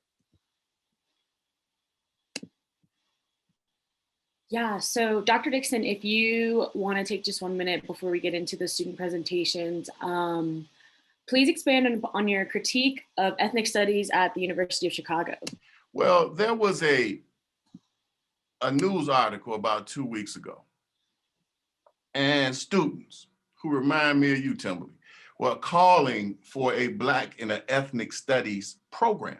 Yeah, so Dr. Dixon, if you want to take just 1 minute before we get into the student presentations, please expand on your critique of ethnic studies at the University of Chicago. Well, there was a news article about 2 weeks ago, and students who remind me of you, Timberly, were calling for a Black and an ethnic studies program,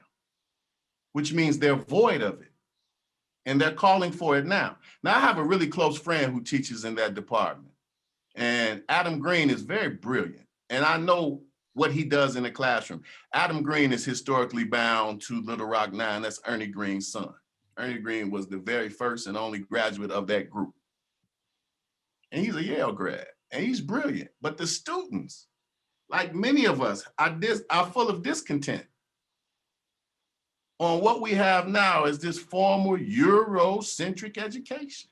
which means they're void of it. And they're calling for it now. Now, I have a really close friend who teaches in that department. And Adam Green is very brilliant. And I know what he does in the classroom. Adam Green is historically bound to Little Rock 9. That's Ernie Green's son. Ernie Green was the very first and only graduate of that group. And he's a Yale grad. And he's brilliant. But the students, like many of us, are full of discontent on what we have now is this formal Eurocentric education.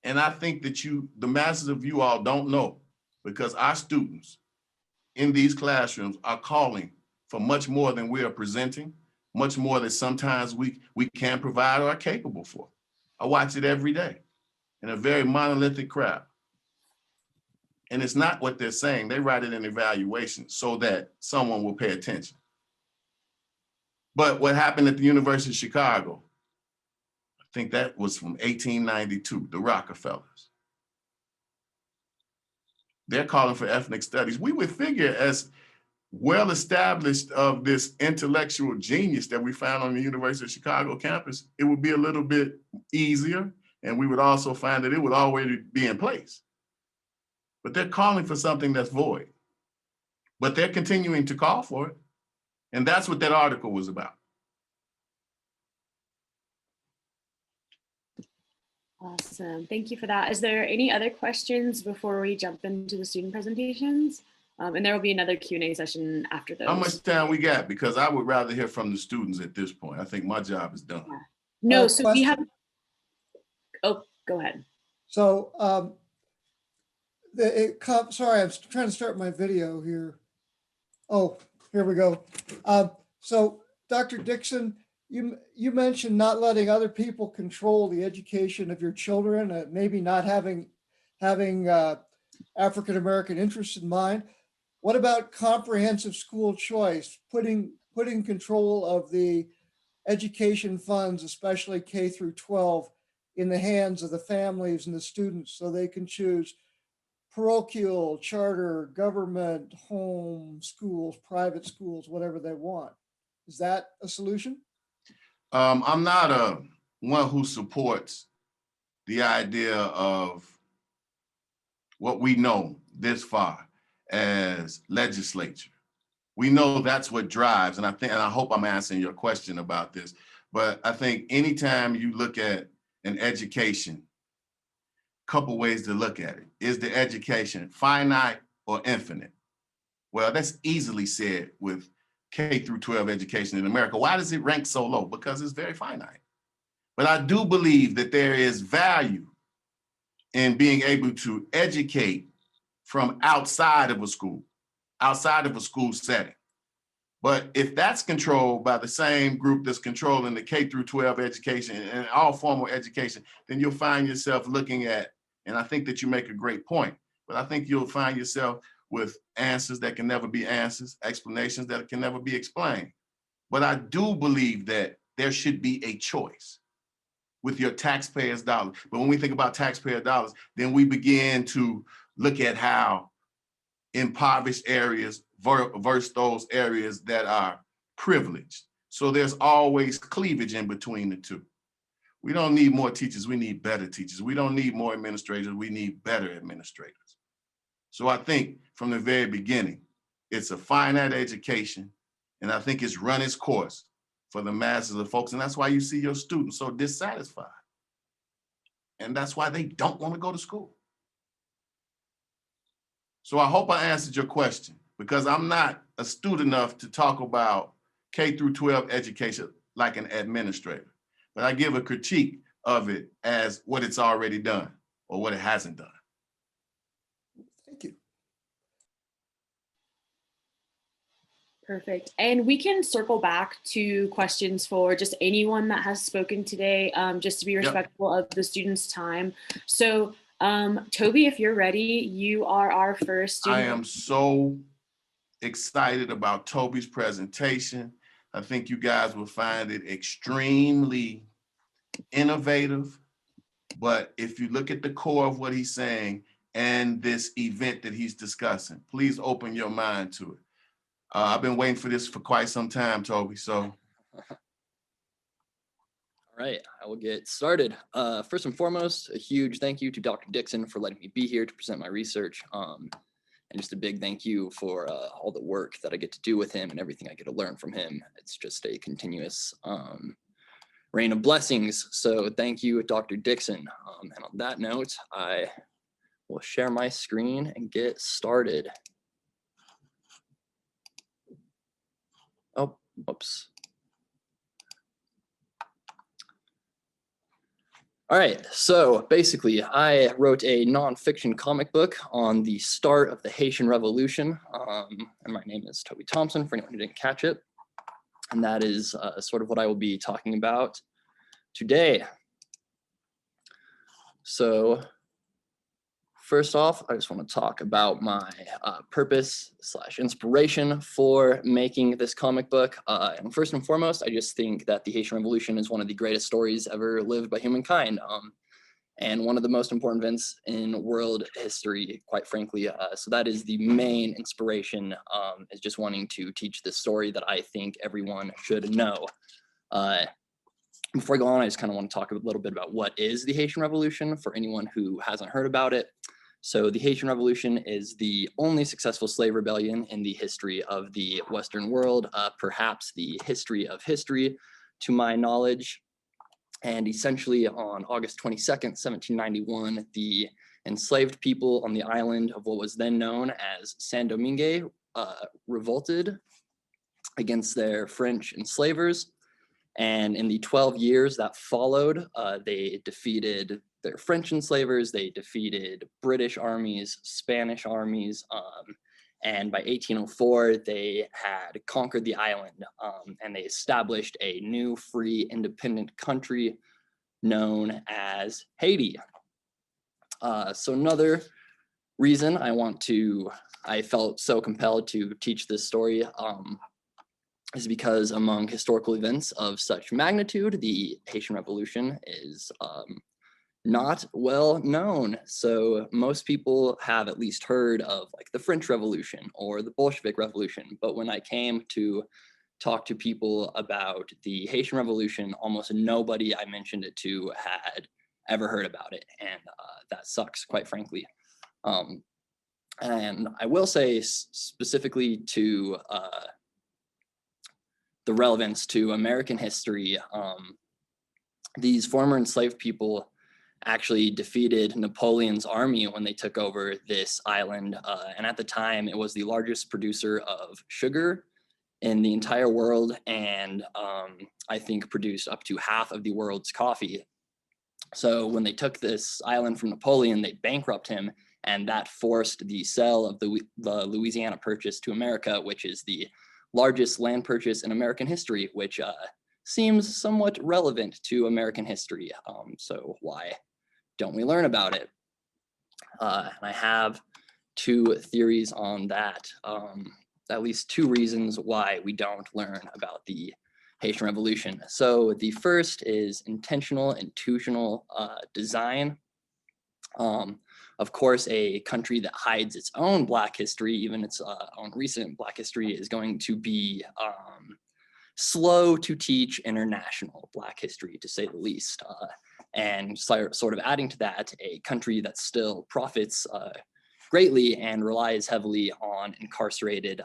And I think that the masses of you all don't know, because our students in these classrooms are calling for much more than we are presenting, much more than sometimes we can provide or are capable for. I watch it every day in a very monolithic crowd. And it's not what they're saying. They write it in evaluation so that someone will pay attention. But what happened at the University of Chicago, I think that was from 1892, the Rockefellers. They're calling for ethnic studies. We would figure as well established of this intellectual genius that we found on the University of Chicago campus, it would be a little bit easier. And we would also find that it would already be in place. But they're calling for something that's void. But they're continuing to call for it. And that's what that article was about. Awesome. Thank you for that. Is there any other questions before we jump into the student presentations? And there will be another Q&A session after those. How much time we got? Because I would rather hear from the students at this point. I think my job is done. Yeah. No, so we have, Question. oh, go ahead. So, sorry, I'm trying to start my video here. Oh, here we go. So, Dr. Dixon, you mentioned not letting other people control the education of your children, maybe not having African-American interests in mind. What about comprehensive school choice, putting control of the education funds, especially K through 12, in the hands of the families and the students so they can choose parochial, charter, government, home schools, private schools, whatever they want? Is that a solution? I'm not one who supports the idea of what we know this far as legislature. We know that's what drives, and I hope I'm answering your question about this, but I think anytime you look at an education, couple ways to look at it. Is the education finite or infinite? Well, that's easily said with K through 12 education in America. Why does it rank so low? Because it's very finite. But I do believe that there is value in being able to educate from outside of a school setting. But if that's controlled by the same group that's controlling the K through 12 education and all formal education, then you'll find yourself looking at, and I think that you make a great point, but I think you'll find yourself with answers that can never be answers, explanations that can never be explained. But I do believe that there should be a choice with your taxpayers' dollars. But when we think about taxpayer dollars, then we begin to look at how impoverished areas versus those areas that are privileged. So there's always cleavage in between the two. We don't need more teachers, we need better teachers. We don't need more administrators, we need better administrators. So I think from the very beginning, it's a finite education, and I think it's run its course for the masses of folks, and that's why you see your students so dissatisfied. And that's why they don't want to go to school. So I hope I answered your question, because I'm not astute enough to talk about K through 12 education like an administrator, but I give a critique of it as what it's already done or what it hasn't done. Thank you. Perfect. And we can circle back to questions for just anyone that has spoken today, just to be respectful of the students' time. So Toby, if you're ready, you are our first student. I am so excited about Toby's presentation. I think you guys will find it extremely innovative. But if you look at the core of what he's saying and this event that he's discussing, please open your mind to it. I've been waiting for this for quite some time, Toby, so. All right, I will get started. First and foremost, a huge thank you to Dr. Dixon for letting me be here to present my research. And just a big thank you for all the work that I get to do with him and everything I get to learn from him. It's just a continuous rain of blessings. So thank you, Dr. Dixon. And on that note, I will share my screen and get started. Oh, whoops. All right, so basically I wrote a nonfiction comic book on the start of the Haitian Revolution. And my name is Toby Thompson, for anyone who didn't catch it. And that is sort of what I will be talking about today. So first off, I just want to talk about my purpose / inspiration for making this comic book. And first and foremost, I just think that the Haitian Revolution is one of the greatest stories ever lived by humankind. And one of the most important events in world history, quite frankly. So that is the main inspiration, is just wanting to teach this story that I think everyone should know. Before I go on, I just kind of want to talk a little bit about what is the Haitian Revolution for anyone who hasn't heard about it. So the Haitian Revolution is the only successful slave rebellion in the history of the Western world, perhaps the history of history, to my knowledge. And essentially on August 22nd, 1791, the enslaved people on the island of what was then known as Saint-Domingue revolted against their French enslavers. And in the 12 years that followed, they defeated their French enslavers, they defeated British armies, Spanish armies, and by 1804, they had conquered the island, and they established a new, free, independent country known as Haiti. So another reason I felt so compelled to teach this story is because among historical events of such magnitude, the Haitian Revolution is not well known. So most people have at least heard of like the French Revolution or the Bolshevik Revolution. But when I came to talk to people about the Haitian Revolution, almost nobody I mentioned it to had ever heard about it. And that sucks, quite frankly. And I will say specifically to the relevance to American history, these former enslaved people actually defeated Napoleon's army when they took over this island. And at the time, it was the largest producer of sugar in the entire world, and I think produced up to half of the world's coffee. So when they took this island from Napoleon, they bankrupted him, and that forced the sale of the Louisiana Purchase to America, which is the largest land purchase in American history, which seems somewhat relevant to American history. So why don't we learn about it? And I have two theories on that, at least two reasons why we don't learn about the Haitian Revolution. So the first is intentional, institutional design. Of course, a country that hides its own Black history, even its own recent Black history, is going to be slow to teach international Black history, to say the least. And sort of adding to that, a country that still profits greatly and relies heavily on incarcerated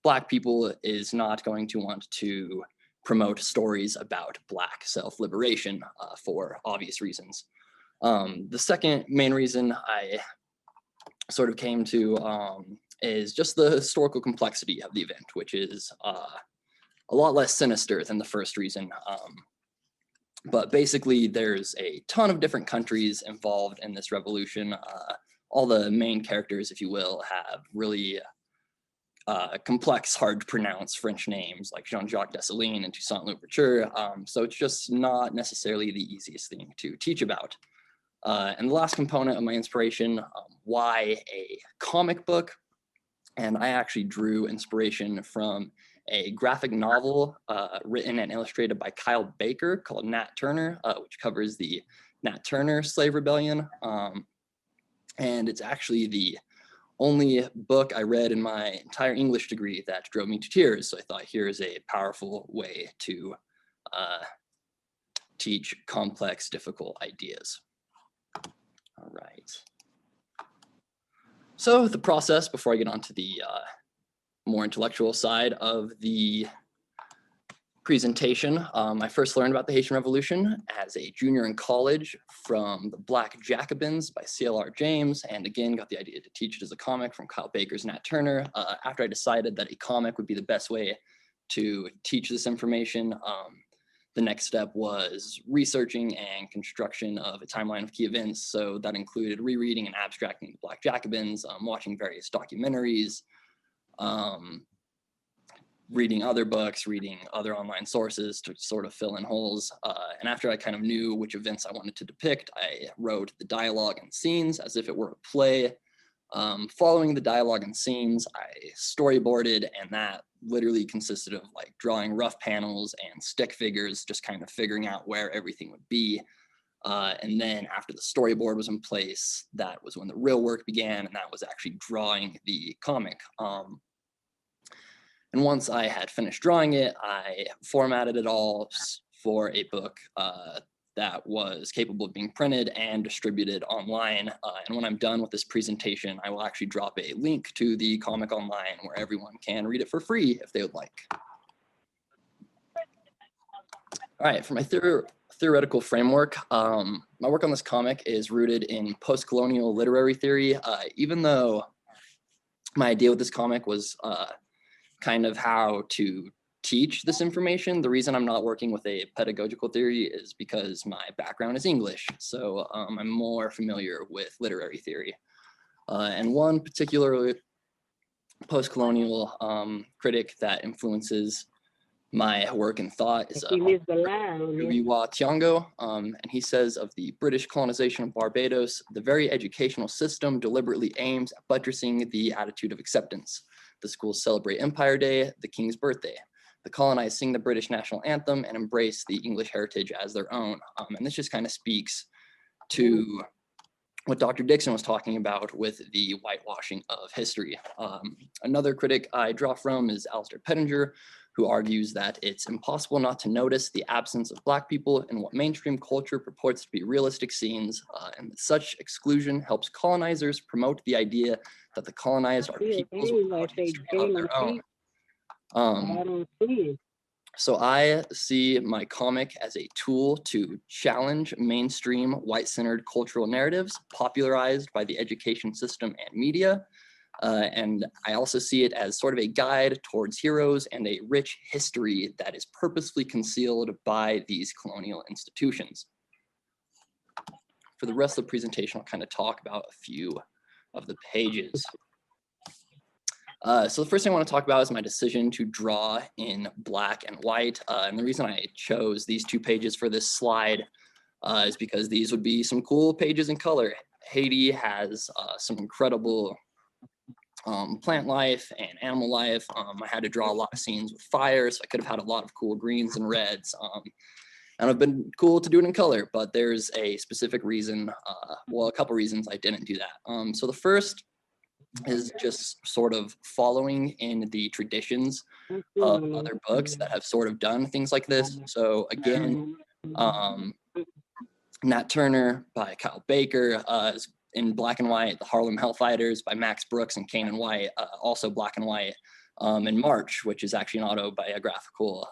Black people is not going to want to promote stories about Black self-liberation for obvious reasons. The second main reason I sort of came to is just the historical complexity of the event, which is a lot less sinister than the first reason. But basically, there's a ton of different countries involved in this revolution. All the main characters, if you will, have really complex, hard to pronounce French names like Jean-Jacques Dessalines and Toussaint Louverture. So it's just not necessarily the easiest thing to teach about. And the last component of my inspiration, why a comic book? And I actually drew inspiration from a graphic novel written and illustrated by Kyle Baker called Nat Turner, which covers the Nat Turner slave rebellion. And it's actually the only book I read in my entire English degree that drove me to tears. So I thought here's a powerful way to teach complex, difficult ideas. All right. So the process, before I get on to the more intellectual side of the presentation, I first learned about the Haitian Revolution as a junior in college from The Black Jacobins by C.L.R. James, and again got the idea to teach it as a comic from Kyle Baker's Nat Turner. After I decided that a comic would be the best way to teach this information, the next step was researching and construction of a timeline of key events. So that included rereading and abstracting The Black Jacobins, watching various documentaries, reading other books, reading other online sources to sort of fill in holes. And after I kind of knew which events I wanted to depict, I wrote the dialogue and scenes as if it were a play. Following the dialogue and scenes, I storyboarded, and that literally consisted of like drawing rough panels and stick figures, just kind of figuring out where everything would be. And then after the storyboard was in place, that was when the real work began, and that was actually drawing the comic. And once I had finished drawing it, I formatted it all for a book that was capable of being printed and distributed online. And when I'm done with this presentation, I will actually drop a link to the comic online where everyone can read it for free if they would like. All right, for my theoretical framework, my work on this comic is rooted in post-colonial literary theory, even though my idea with this comic was kind of how to teach this information. The reason I'm not working with a pedagogical theory is because my background is English. So I'm more familiar with literary theory. And one particular post-colonial critic that influences my work and thought is Toby Tiango, and he says of the British colonization of Barbados, the very educational system deliberately aims at buttressing the attitude of acceptance. The schools celebrate Empire Day, the King's birthday. The colonized sing the British national anthem and embrace the English heritage as their own. And this just kind of speaks to what Dr. Dixon was talking about with the whitewashing of history. Another critic I draw from is Alistair Pettinger, who argues that it's impossible not to notice the absence of Black people in what mainstream culture purports to be realistic scenes, and that such exclusion helps colonizers promote the idea that the colonized are peoples without history of their own. So I see my comic as a tool to challenge mainstream white-centered cultural narratives popularized by the education system and media. And I also see it as sort of a guide towards heroes and a rich history that is purposefully concealed by these colonial institutions. For the rest of the presentation, I'll kind of talk about a few of the pages. So the first thing I want to talk about is my decision to draw in black and white. And the reason I chose these 2 pages for this slide is because these would be some cool pages in color. Haiti has some incredible plant life and animal life. I had to draw a lot of scenes with fire, so I could have had a lot of cool greens and reds. And it'd been cool to do it in color, but there's a specific reason, well, a couple reasons I didn't do that. So the first is just sort of following in the traditions of other books that have sort of done things like this. So again, Nat Turner by Kyle Baker is in black and white. The Harlem Hellfighters by Max Brooks and Kanan White, also black and white. And March, which is actually an autobiographical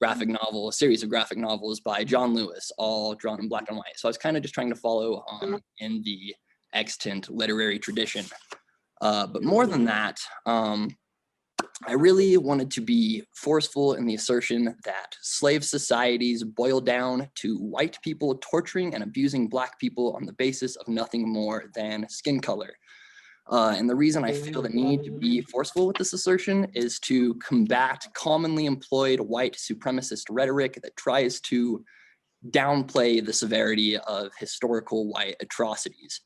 graphic novel, a series of graphic novels by John Lewis, all drawn in black and white. So I was kind of just trying to follow in the extant literary tradition. But more than that, I really wanted to be forceful in the assertion that slave societies boil down to white people torturing and abusing Black people on the basis of nothing more than skin color. And the reason I feel the need to be forceful with this assertion is to combat commonly employed white supremacist rhetoric that tries to downplay the severity of historical white atrocities.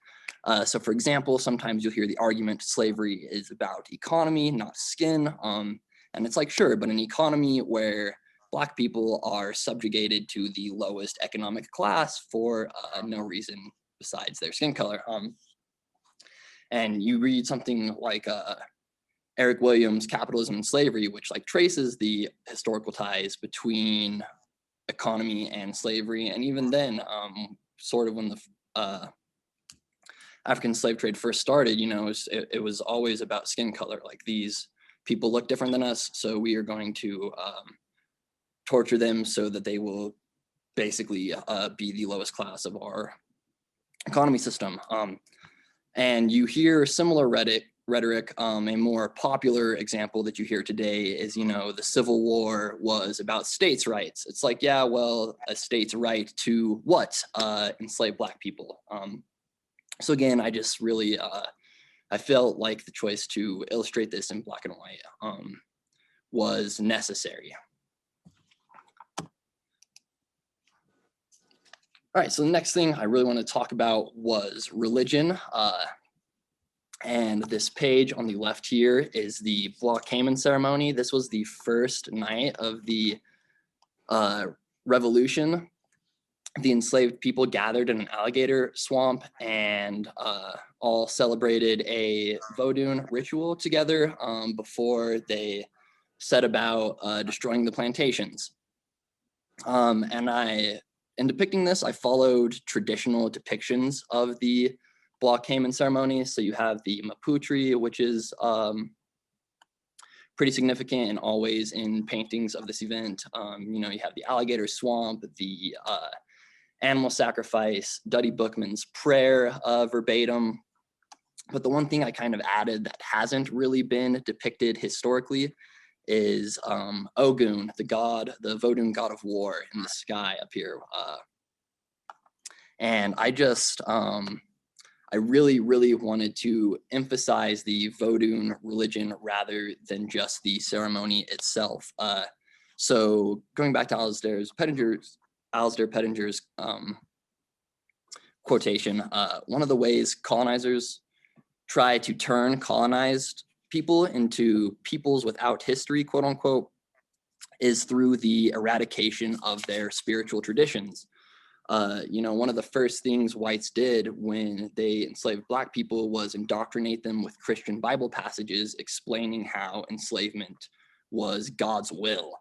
So for example, sometimes you'll hear the argument slavery is about economy, not skin. And it's like, sure, but an economy where Black people are subjugated to the lowest economic class for no reason besides their skin color. And you read something like Eric Williams' Capitalism and Slavery, which like traces the historical ties between economy and slavery. And even then, sort of when the African slave trade first started, you know, it was always about skin color. Like, these people look different than us, so we are going to torture them so that they will basically be the lowest class of our economy system. And you hear similar rhetoric. A more popular example that you hear today is, you know, the Civil War was about states' rights. It's like, yeah, well, a state's right to what? Enslave Black people. So again, I just really, I felt like the choice to illustrate this in black and white was necessary. All right, so the next thing I really want to talk about was religion. And this page on the left here is the Block-Kamen ceremony. This was the first night of the revolution. The enslaved people gathered in an alligator swamp and all celebrated a Vodun ritual together before they set about destroying the plantations. In depicting this, I followed traditional depictions of the Block-Kamen ceremony. So you have the Mapu tree, which is pretty significant and always in paintings of this event. You know, you have the alligator swamp, the animal sacrifice, Duddy Bookman's prayer verbatim. But the one thing I kind of added that hasn't really been depicted historically is Ogun, the Vodun god of war in the sky up here. And I really, really wanted to emphasize the Vodun religion rather than just the ceremony itself. So going back to Alasdair Pettinger's quotation, one of the ways colonizers try to turn colonized people into peoples without history, quote unquote, is through the eradication of their spiritual traditions. You know, one of the first things whites did when they enslaved Black people was indoctrinate them with Christian Bible passages explaining how enslavement was God's will.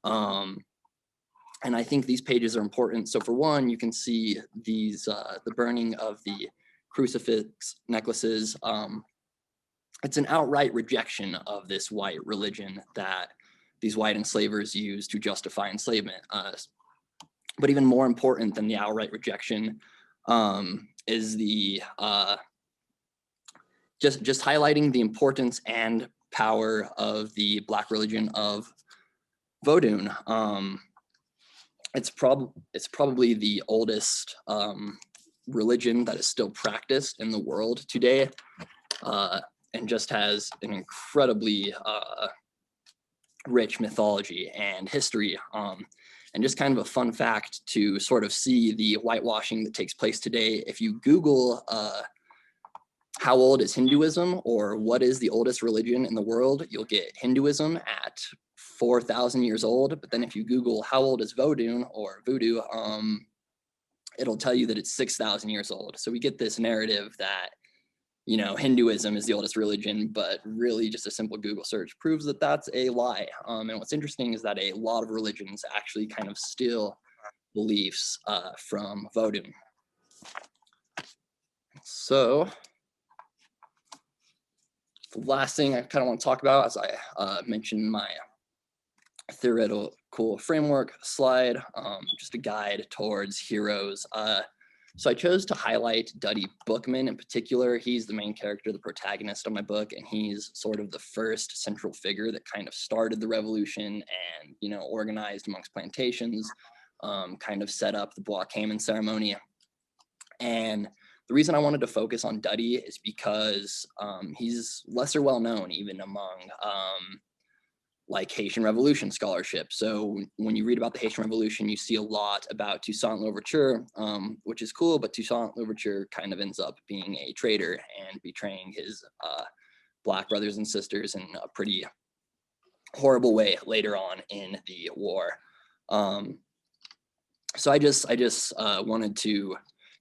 And I think these pages are important. So for one, you can see these, the burning of the crucifix necklaces. It's an outright rejection of this white religion that these white enslavers used to justify enslavement. But even more important than the outright rejection is the just highlighting the importance and power of the Black religion of Vodun. It's probably the oldest religion that is still practiced in the world today, and just has an incredibly rich mythology and history. And just kind of a fun fact to sort of see the whitewashing that takes place today. If you Google how old is Hinduism or what is the oldest religion in the world, you'll get Hinduism at 4,000 years old. But then if you Google how old is Vodun or voodoo, it'll tell you that it's 6,000 years old. So we get this narrative that, you know, Hinduism is the oldest religion, but really just a simple Google search proves that that's a lie. And what's interesting is that a lot of religions actually kind of steal beliefs from Vodun. So the last thing I kind of want to talk about, as I mentioned my theoretical framework slide, just a guide towards heroes. So I chose to highlight Duddy Bookman in particular. He's the main character, the protagonist of my book, and he's sort of the first central figure that kind of started the revolution and, you know, organized amongst plantations, kind of set up the Block-Kamen ceremony. And the reason I wanted to focus on Duddy is because he's lesser well known even among like Haitian Revolution scholarship. So when you read about the Haitian Revolution, you see a lot about Toussaint Louverture, which is cool, but Toussaint Louverture kind of ends up being a traitor and betraying his Black brothers and sisters in a pretty horrible way later on in the war. So I just wanted to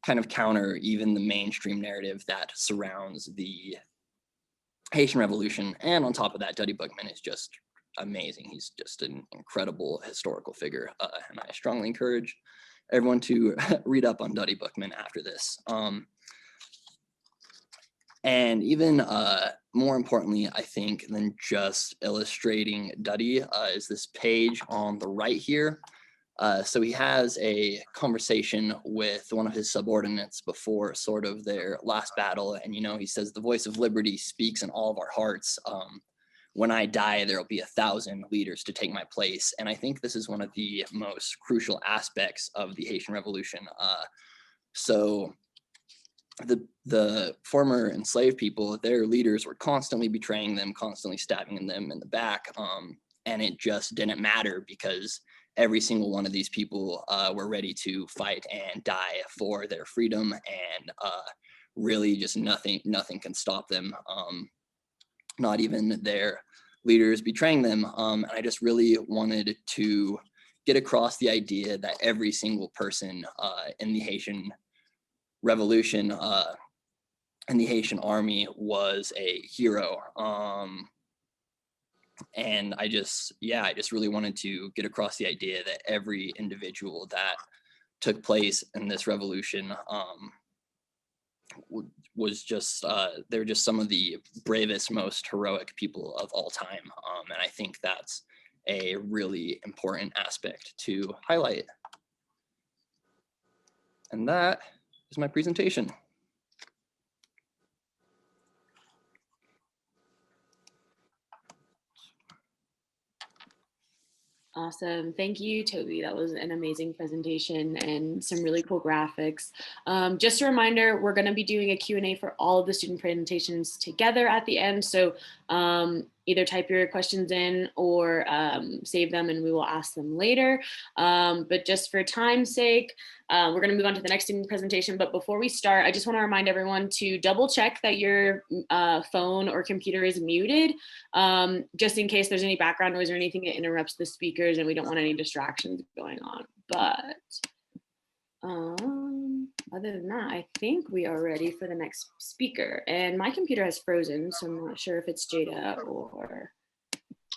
kind of counter even the mainstream narrative that surrounds the Haitian Revolution. And on top of that, Duddy Bookman is just amazing. He's just an incredible historical figure. And I strongly encourage everyone to read up on Duddy Bookman after this. And even more importantly, I think, than just illustrating Duddy is this page on the right here. So he has a conversation with one of his subordinates before sort of their last battle. And, you know, he says, "The voice of liberty speaks in all of our hearts. When I die, there'll be 1,000 leaders to take my place." And I think this is one of the most crucial aspects of the Haitian Revolution. So the former enslaved people, their leaders were constantly betraying them, constantly stabbing them in the back. and it just didn't matter because every single one of these people were ready to fight and die for their freedom, and really just nothing can stop them, not even their leaders betraying them. And I just really wanted to get across the idea that every single person in the Haitian Revolution and the Haitian army was a hero. And I just really wanted to get across the idea that every individual that took place in this revolution was just, they're just some of the bravest, most heroic people of all time. And I think that's a really important aspect to highlight. And that is my presentation. Awesome. Thank you, Toby. That was an amazing presentation and some really cool graphics. Just a reminder, we're going to be doing a Q&A for all of the student presentations together at the end. So either type your questions in or save them and we will ask them later. But just for time's sake, we're going to move on to the next student presentation. But before we start, I just want to remind everyone to double check that your phone or computer is muted, just in case there's any background noise or anything that interrupts the speakers and we don't want any distractions going on. But other than that, I think we are ready for the next speaker. And my computer has frozen, so I'm not sure if it's Jaida or...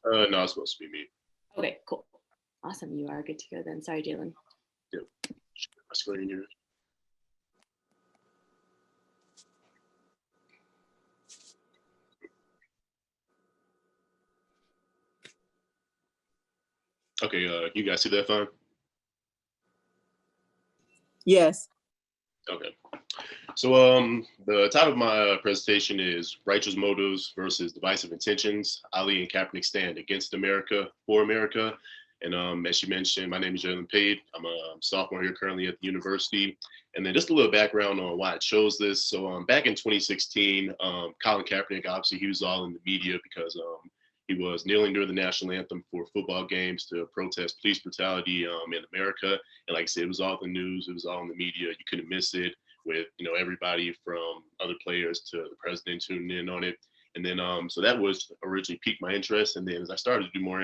No, it's supposed to be me. Okay, cool. Awesome, you are good to go then. Sorry, Jaylen. Yep. My screen here. Okay, you guys see that fine? Yes. Okay. So the title of my presentation is Righteous Motives versus Divisive Intentions. Ali and Kaepernick stand against America, for America. And as you mentioned, my name is Jaylen Pate. I'm a sophomore here currently at the university. And then just a little background on why I chose this. So back in 2016, Colin Kaepernick, obviously he was all in the media because he was kneeling during the national anthem for football games to protest police brutality in America. And like I said, it was all in the news, it was all in the media. You couldn't miss it with, you know, everybody from other players to the president tuning in on it. And then, so that was originally piqued my interest. And then as I started to do more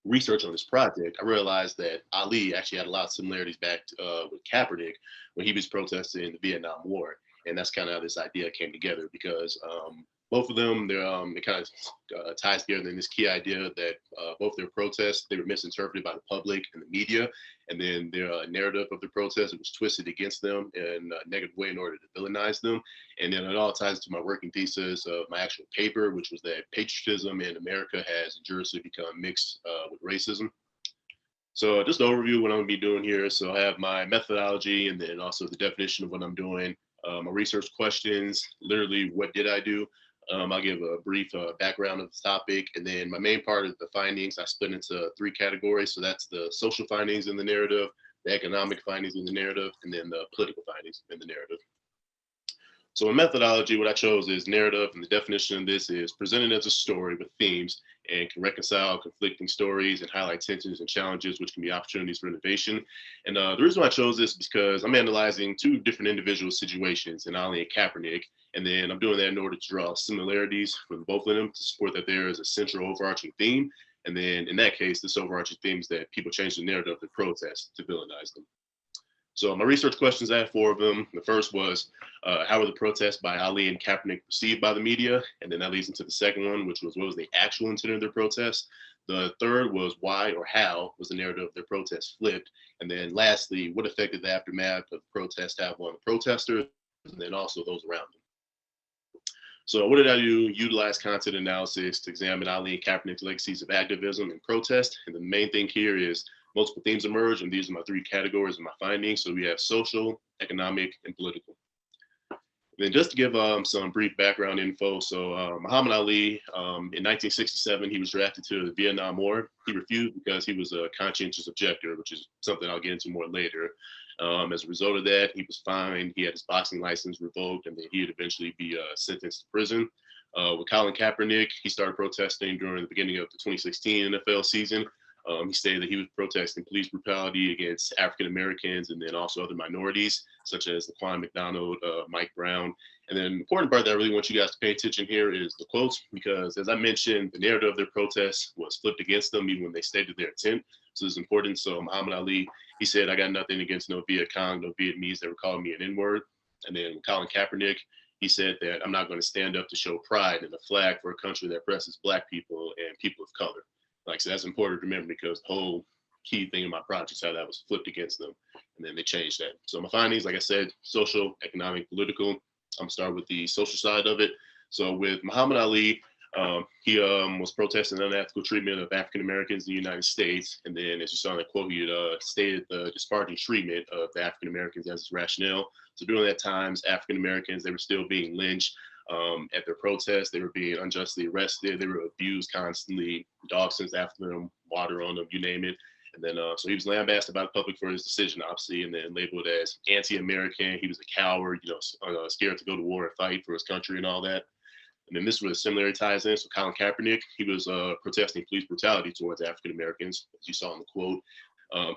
research on this project, I realized that Ali actually had a lot of similarities back with Kaepernick when he was protesting the Vietnam War. And that's kind of how this idea came together because both of them, it kind of ties together in this key idea that both their protests, they were misinterpreted by the public and the media. And then their narrative of the protest, it was twisted against them in a negative way in order to villainize them. And then it all ties to my working thesis of my actual paper, which was that patriotism in America has injuriously become mixed with racism. So just an overview of what I'm gonna be doing here. So I have my methodology and then also the definition of what I'm doing, my research questions, literally what did I do? I'll give a brief background of the topic, and then my main part of the findings I split into 3 categories. So that's the social findings in the narrative, the economic findings in the narrative, and then the political findings in the narrative. So in methodology, what I chose is narrative, and the definition of this is presented as a story with themes and can reconcile conflicting stories and highlight tensions and challenges, which can be opportunities for innovation. And the reason why I chose this is because I'm analyzing 2 different individual situations in Ali and Kaepernick. And then I'm doing that in order to draw similarities from both of them to support that there is a central overarching theme. And then in that case, this overarching theme is that people change the narrative of the protest to villainize them. So my research questions, I had 4 of them. The first was, how were the protests by Ali and Kaepernick perceived by the media? And then that leads into the second one, which was, what was the actual intent of their protest? The third was, why or how was the narrative of their protest flipped? And then lastly, what effect did the aftermath of the protest have on the protesters and then also those around them? So what did I do? Utilize content analysis to examine Ali and Kaepernick's legacies of activism and protest. And the main thing here is multiple themes emerge, and these are my 3 categories of my findings. So we have social, economic, and political. And then just to give some brief background info, so Muhammad Ali, in 1967, he was drafted to the Vietnam War. He refused because he was a conscientious objector, which is something I'll get into more later. As a result of that, he was fined, he had his boxing license revoked, and then he'd eventually be sentenced to prison. With Colin Kaepernick, he started protesting during the beginning of the 2016 NFL season. He stated that he was protesting police brutality against African Americans and then also other minorities, such as Laquan McDonald, Mike Brown. And then the important part that I really want you guys to pay attention here is the quotes, because as I mentioned, the narrative of their protests was flipped against them even when they stated their intent. So it's important. So Muhammad Ali, he said, "I got nothing against no Viet Cong, no Vietnamese that were calling me an N-word." And then Colin Kaepernick, he said that I'm not going to stand up to show pride in the flag for a country that oppresses Black people and people of color. Like I said, that's important to remember because the whole key thing in my project is how that was flipped against them. And then they changed that. So my findings, like I said, social, economic, political. I'm gonna start with the social side of it. So with Muhammad Ali, he was protesting unethical treatment of African Americans in the United States. And then as you saw in that quote, he had stated the disparaging treatment of the African Americans as his rationale. So during that times, African Americans, they were still being lynched at their protests. They were being unjustly arrested. They were abused constantly, dog sends after them, water on them, you name it. And then, so he was lambasted by the public for his decision, obviously, and then labeled as anti-American. He was a coward, scared to go to war and fight for his country and all that. And then this is where the similarity ties in. So Colin Kaepernick, he was protesting police brutality towards African Americans, as you saw in the quote.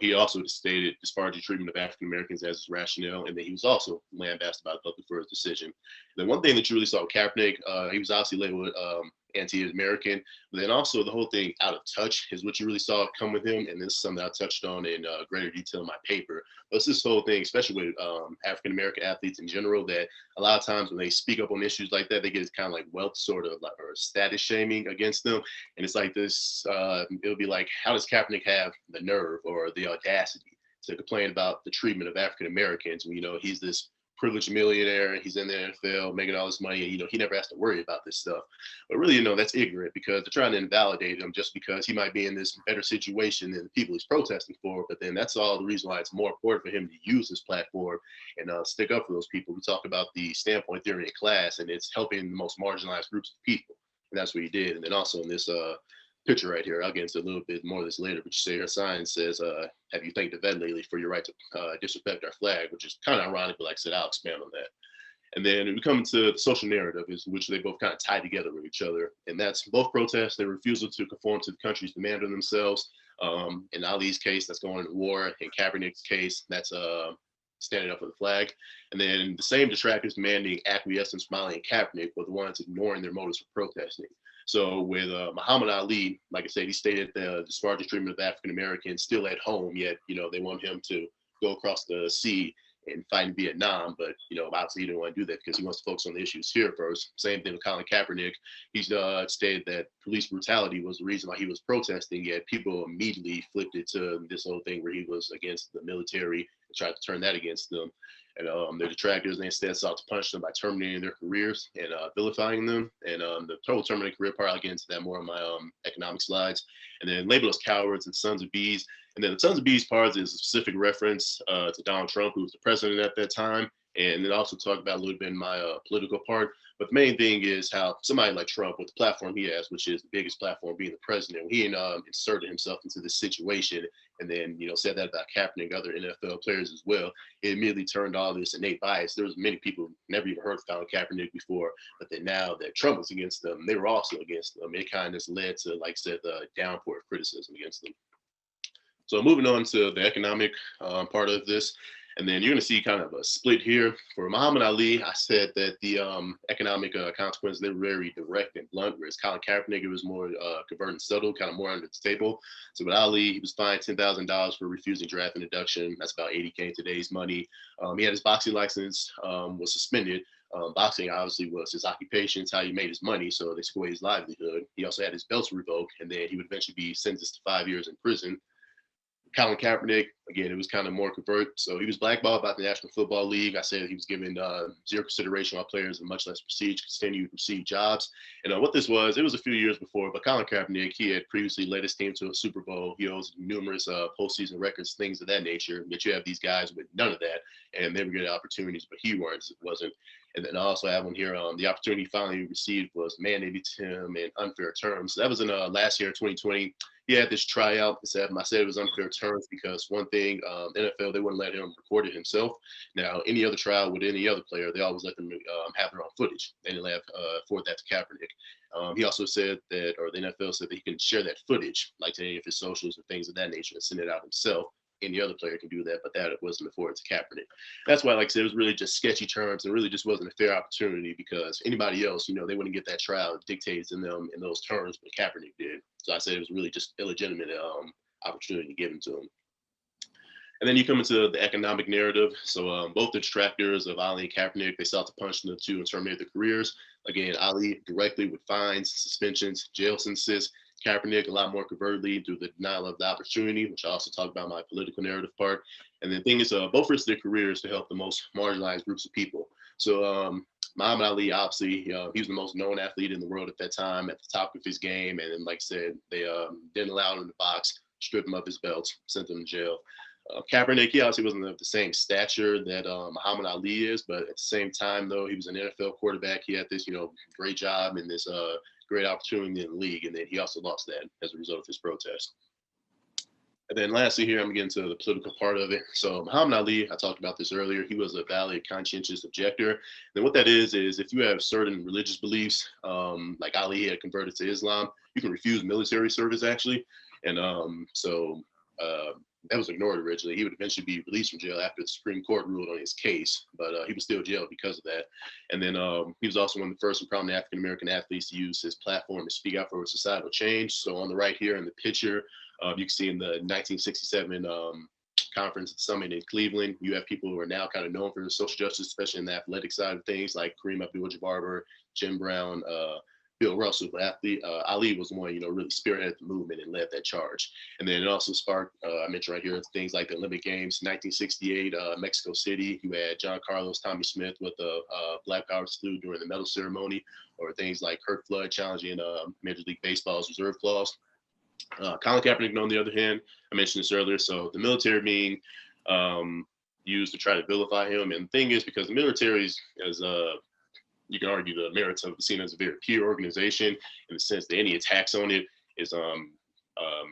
He also stated disparaging treatment of African Americans as his rationale, and then he was also lambasted by the public for his decision. Then one thing that you really saw with Kaepernick, he was obviously labeled anti-American, but then also the whole thing out of touch is what you really saw come with him, and this is something that I touched on in greater detail in my paper. But it's this whole thing, especially with African American athletes in general, that a lot of times when they speak up on issues like that, they get kind of like wealth sort of like or status shaming against them, and it's like this. It'll be like, how does Kaepernick have the nerve or the audacity to complain about the treatment of African Americans when he's this privileged millionaire and he's in the NFL making all this money and he never has to worry about this stuff. But really, that's ignorant because they're trying to invalidate him just because he might be in this better situation than the people he's protesting for. But then that's all the reason why it's more important for him to use his platform and stick up for those people. We talk about the standpoint theory in class, and it's helping the most marginalized groups of people, and that's what he did. And then also in this picture right here, I'll get into a little bit more of this later, but you say her sign says, "Have you thanked the vet lately for your right to disrespect our flag," which is kind of ironic, but like I said, I'll expand on that. And then we come into the social narrative, which they both kind of tie together with each other. And that's both protests, their refusal to conform to the country's demand of themselves. In Ali's case, that's going to war. In Kaepernick's case, that's standing up for the flag. And then the same detractors demanding acquiescence from Ali and Kaepernick were the ones ignoring their motives for protesting. So with Muhammad Ali, like I said, he stated the disparaging treatment of African Americans still at home, yet, they want him to go across the sea and fight in Vietnam. But, obviously he didn't want to do that because he wants to focus on the issues here first. Same thing with Colin Kaepernick. He's stated that police brutality was the reason why he was protesting, yet people immediately flipped it to this whole thing where he was against the military and tried to turn that against them. And their detractors, they instead sought to punish them by terminating their careers and vilifying them. And the total terminating career part, I'll get into that more on my economic slides. And then label as cowards and sons of bees. And then the sons of bees part is a specific reference to Donald Trump, who was the president at that time. And then also talk about a little bit in my political part. But the main thing is how somebody like Trump, with the platform he has, which is the biggest platform being the president, he inserted himself into this situation and then, said that about Kaepernick, other NFL players as well. It immediately turned all this innate bias. There was many people who never even heard of Colin Kaepernick before, but then now that Trump was against them, they were also against them. It kind of just led to, like I said, the downpour of criticism against them. So moving on to the economic part of this. And then you're going to see kind of a split here. For Muhammad Ali, I said that the economic consequences, they were very direct and blunt, whereas Colin Kaepernick, it was more covert and subtle, kind of more under the table. So with Ali, he was fined $10,000 for refusing draft introduction. That's about $80K in today's money. He had his boxing license was suspended. Boxing obviously was his occupation. It's how he made his money, so they took away his livelihood. He also had his belts revoked, and then he would eventually be sentenced to 5 years in prison. Colin Kaepernick, again, it was kind of more covert. So he was blackballed by the National Football League. I said he was given zero consideration while players and much less prestige continue to receive jobs. And what this was, it was a few years before, but Colin Kaepernick, he had previously led his team to a Super Bowl. He owns numerous postseason records, things of that nature. But you have these guys with none of that, and they were getting opportunities, but he wasn't. And then I also have one here. The opportunity he finally received was mandated to him in unfair terms. So that was in last year, 2020. he had this tryout. I said it was unfair terms because one thing, NFL, they wouldn't let him record it himself. Now, any other trial with any other player, they always let them have their own footage. They didn't afford that to Kaepernick. He also said that, or the NFL said that he can share that footage, like to any of his socials and things of that nature, and send it out himself. Any other player can do that, but that wasn't afforded to Kaepernick. That's why, like I said, it was really just sketchy terms and really just wasn't a fair opportunity because anybody else, they wouldn't get that trial dictated in them in those terms, but Kaepernick did. So I said it was really just illegitimate opportunity given to him. And then you come into the economic narrative. So both the detractors of Ali and Kaepernick, they sought to punish the two and terminate their careers. Again, Ali directly with fines, suspensions, jail sentences. Kaepernick a lot more covertly through the denial of the opportunity, which I also talk about my political narrative part. And the thing is, both risked their careers to help the most marginalized groups of people. So Muhammad Ali, obviously, he was the most known athlete in the world at that time, at the top of his game. And then, like I said, they didn't allow him to box, stripped him of his belts, sent him to jail. Kaepernick, he obviously wasn't of the same stature that Muhammad Ali is, but at the same time, though, he was an NFL quarterback. He had this, great job and this great opportunity in the league, and then he also lost that as a result of his protest. And then lastly here, I'm getting to the political part of it. So Muhammad Ali, I talked about this earlier, he was a valid conscientious objector. And what that is if you have certain religious beliefs, like Ali had converted to Islam, you can refuse military service actually. And that was ignored originally. He would eventually be released from jail after the Supreme Court ruled on his case, but he was still jailed because of that. And then he was also one of the first and prominent African-American athletes to use his platform to speak out for societal change. So on the right here in the picture, you can see in the 1967 conference summit in Cleveland, you have people who are now kind of known for social justice, especially in the athletic side of things, like Kareem Abdul-Jabbar, Jim Brown, Bill Russell, but Ali was the one, really spearheaded the movement and led that charge. And then it also sparked, I mentioned right here, things like the Olympic Games, 1968, Mexico City. You had John Carlos, Tommy Smith with the Black Power salute during the medal ceremony, or things like Kirk Flood challenging Major League Baseball's reserve clause. Colin Kaepernick, on the other hand, I mentioned this earlier, so the military being used to try to vilify him. And the thing is, because the military is you can argue the merits of seen as a very pure organization in the sense that any attacks on it is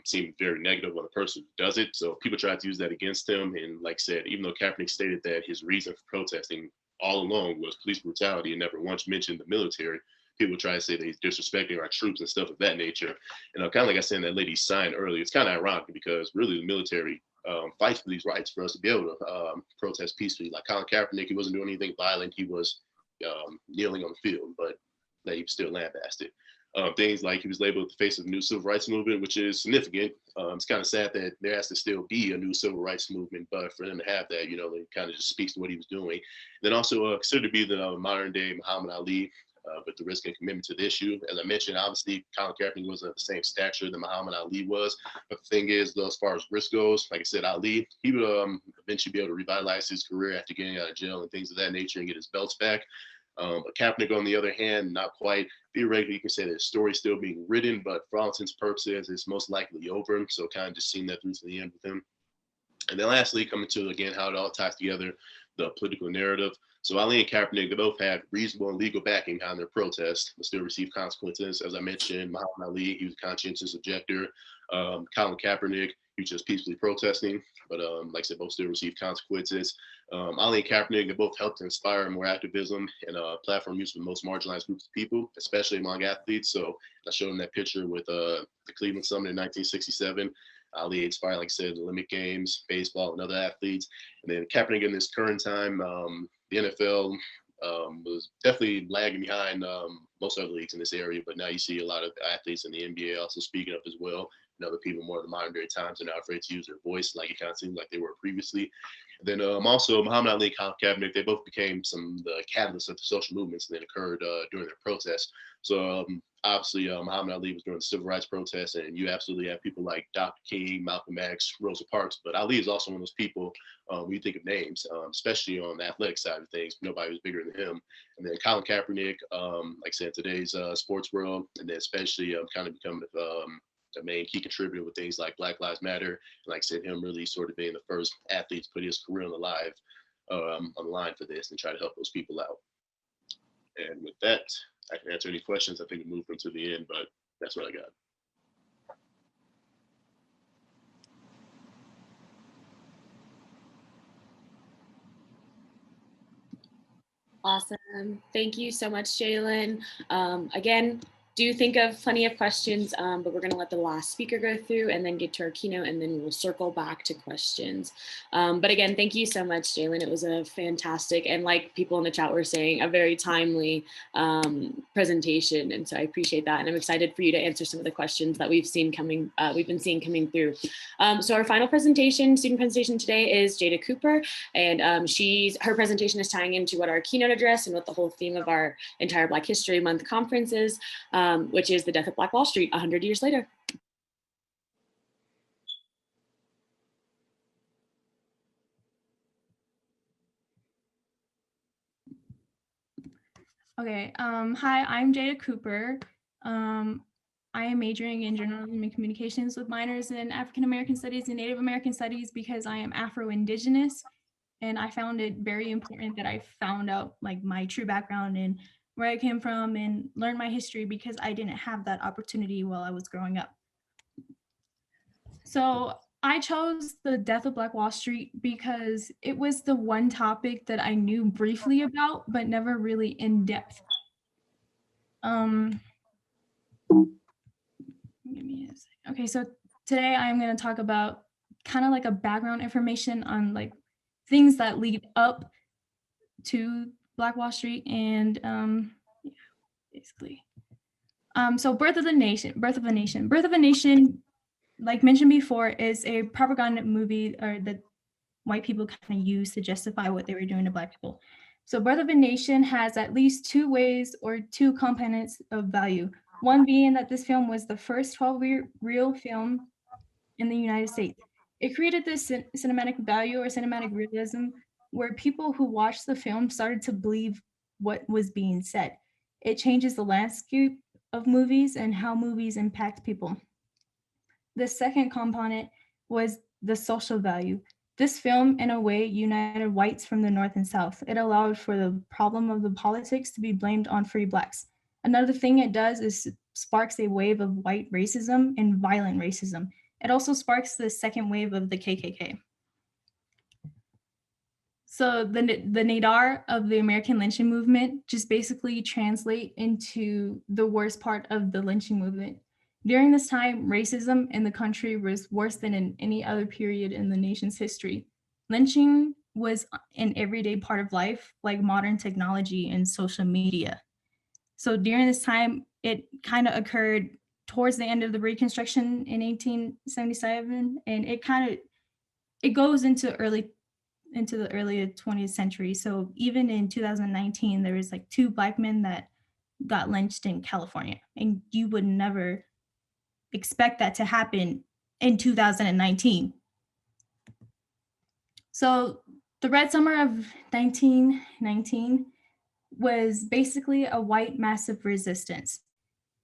seem very negative on the person who does it. So people try to use that against him. And like I said, even though Kaepernick stated that his reason for protesting all along was police brutality and never once mentioned the military, people try to say that he's disrespecting our troops and stuff of that nature. And kind of like I said in that lady's sign earlier, it's kind of ironic because really the military fights for these rights for us to be able to protest peacefully. Like Colin Kaepernick, he wasn't doing anything violent. He was kneeling on the field, but that he was still lambasted. Things like he was labeled the face of the new civil rights movement, which is significant. It's kind of sad that there has to still be a new civil rights movement, but for them to have that, it kind of just speaks to what he was doing. Then also considered to be the modern day Muhammad Ali, with the risk and commitment to the issue. As I mentioned, obviously, Colin Kaepernick wasn't of the same stature that Muhammad Ali was. But the thing is, though, as far as risk goes, like I said, Ali, he would eventually be able to revitalize his career after getting out of jail and things of that nature and get his belts back. But Kaepernick, on the other hand, not quite. Theoretically, you can say that his story's still being written, but for all intents and purposes, it's most likely over. So kind of just seeing that through to the end with him. And then lastly, coming to, again, how it all ties together, the political narrative. So Ali and Kaepernick, they both had reasonable and legal backing behind their protest, but still received consequences. As I mentioned, Muhammad Ali, he was a conscientious objector. Colin Kaepernick, he was just peacefully protesting, but like I said, both still received consequences. Ali and Kaepernick, they both helped to inspire more activism and platform use for the most marginalized groups of people, especially among athletes. So I showed him that picture with the Cleveland Summit in 1967. Ali inspired, like I said, the Olympic Games, baseball, and other athletes. And then Kaepernick in this current time, the NFL was definitely lagging behind most other leagues in this area, but now you see a lot of athletes in the NBA also speaking up as well. And other people more of the modern day times are not afraid to use their voice like it kind of seemed like they were previously. And then also Muhammad Ali and Colin Kaepernick, they both became the catalysts of the social movements that occurred during their protests. So obviously Muhammad Ali was during the civil rights protests, and you absolutely have people like Dr. King, Malcolm X, Rosa Parks, but Ali is also one of those people when you think of names, especially on the athletic side of things, nobody was bigger than him. And then Colin Kaepernick, like I said, today's sports world, and then especially kind of becoming the main key contributor with things like Black Lives Matter. And like I said, him really sort of being the first athlete to put his career on the line for this and try to help those people out. And with that, I can answer any questions. I think we moved them to the end, but that's what I got. Awesome. Thank you so much, Jaylen. Again, do think of plenty of questions, but we're going to let the last speaker go through and then get to our keynote, and then we'll circle back to questions. But again, thank you so much, Jaylen. It was a fantastic, and like people in the chat were saying, a very timely presentation. And so I appreciate that. And I'm excited for you to answer some of the questions that we've been seeing coming through. So our final student presentation today is Jaida Cooper. And her presentation is tying into what our keynote address and what the whole theme of our entire Black History Month conference is. Which is the death of Black Wall Street 100 years later. Okay, hi, I'm Jaida Cooper. I am majoring in journalism and communications with minors in African American studies and Native American studies because I am Afro-Indigenous, and I found it very important that I found out like my true background and where I came from and learn my history, because I didn't have that opportunity while I was growing up. So I chose the death of Black Wall Street because it was the one topic that I knew briefly about, but never really in depth. Okay, so today I'm going to talk about kind of like a background information on like things that lead up to Black Wall Street and yeah, basically. So Birth of a Nation, like mentioned before, is a propaganda movie or that white people kind of use to justify what they were doing to Black people. So Birth of a Nation has at least two ways or two components of value. One being that this film was the first 12-reel film in the United States. It created this cinematic value or cinematic realism where people who watched the film started to believe what was being said. It changes the landscape of movies and how movies impact people. The second component was the social value. This film, in a way, united whites from the North and South. It allowed for the problem of the politics to be blamed on free Blacks. Another thing it does is sparks a wave of white racism and violent racism. It also sparks the second wave of the KKK. So the nadir of the American lynching movement just basically translate into the worst part of the lynching movement. During this time, racism in the country was worse than in any other period in the nation's history. Lynching was an everyday part of life, like modern technology and social media. So during this time, it kind of occurred towards the end of the Reconstruction in 1877, and it goes into the early 20th century. So even in 2019, there was like 2 Black men that got lynched in California, and you would never expect that to happen in 2019. So the Red Summer of 1919 was basically a white massive resistance.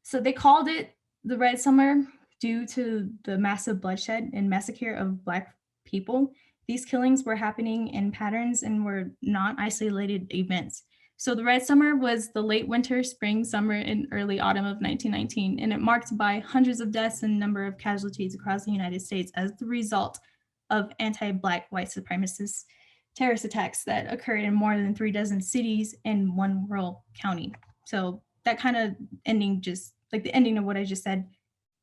So they called it the Red Summer due to the massive bloodshed and massacre of Black people. These killings were happening in patterns and were not isolated events. So the Red Summer was the late winter, spring, summer, and early autumn of 1919, and it marked by hundreds of deaths and number of casualties across the United States as the result of anti-Black white supremacist terrorist attacks that occurred in more than 36 cities in one rural county. So that kind of ending, just like the ending of what I just said,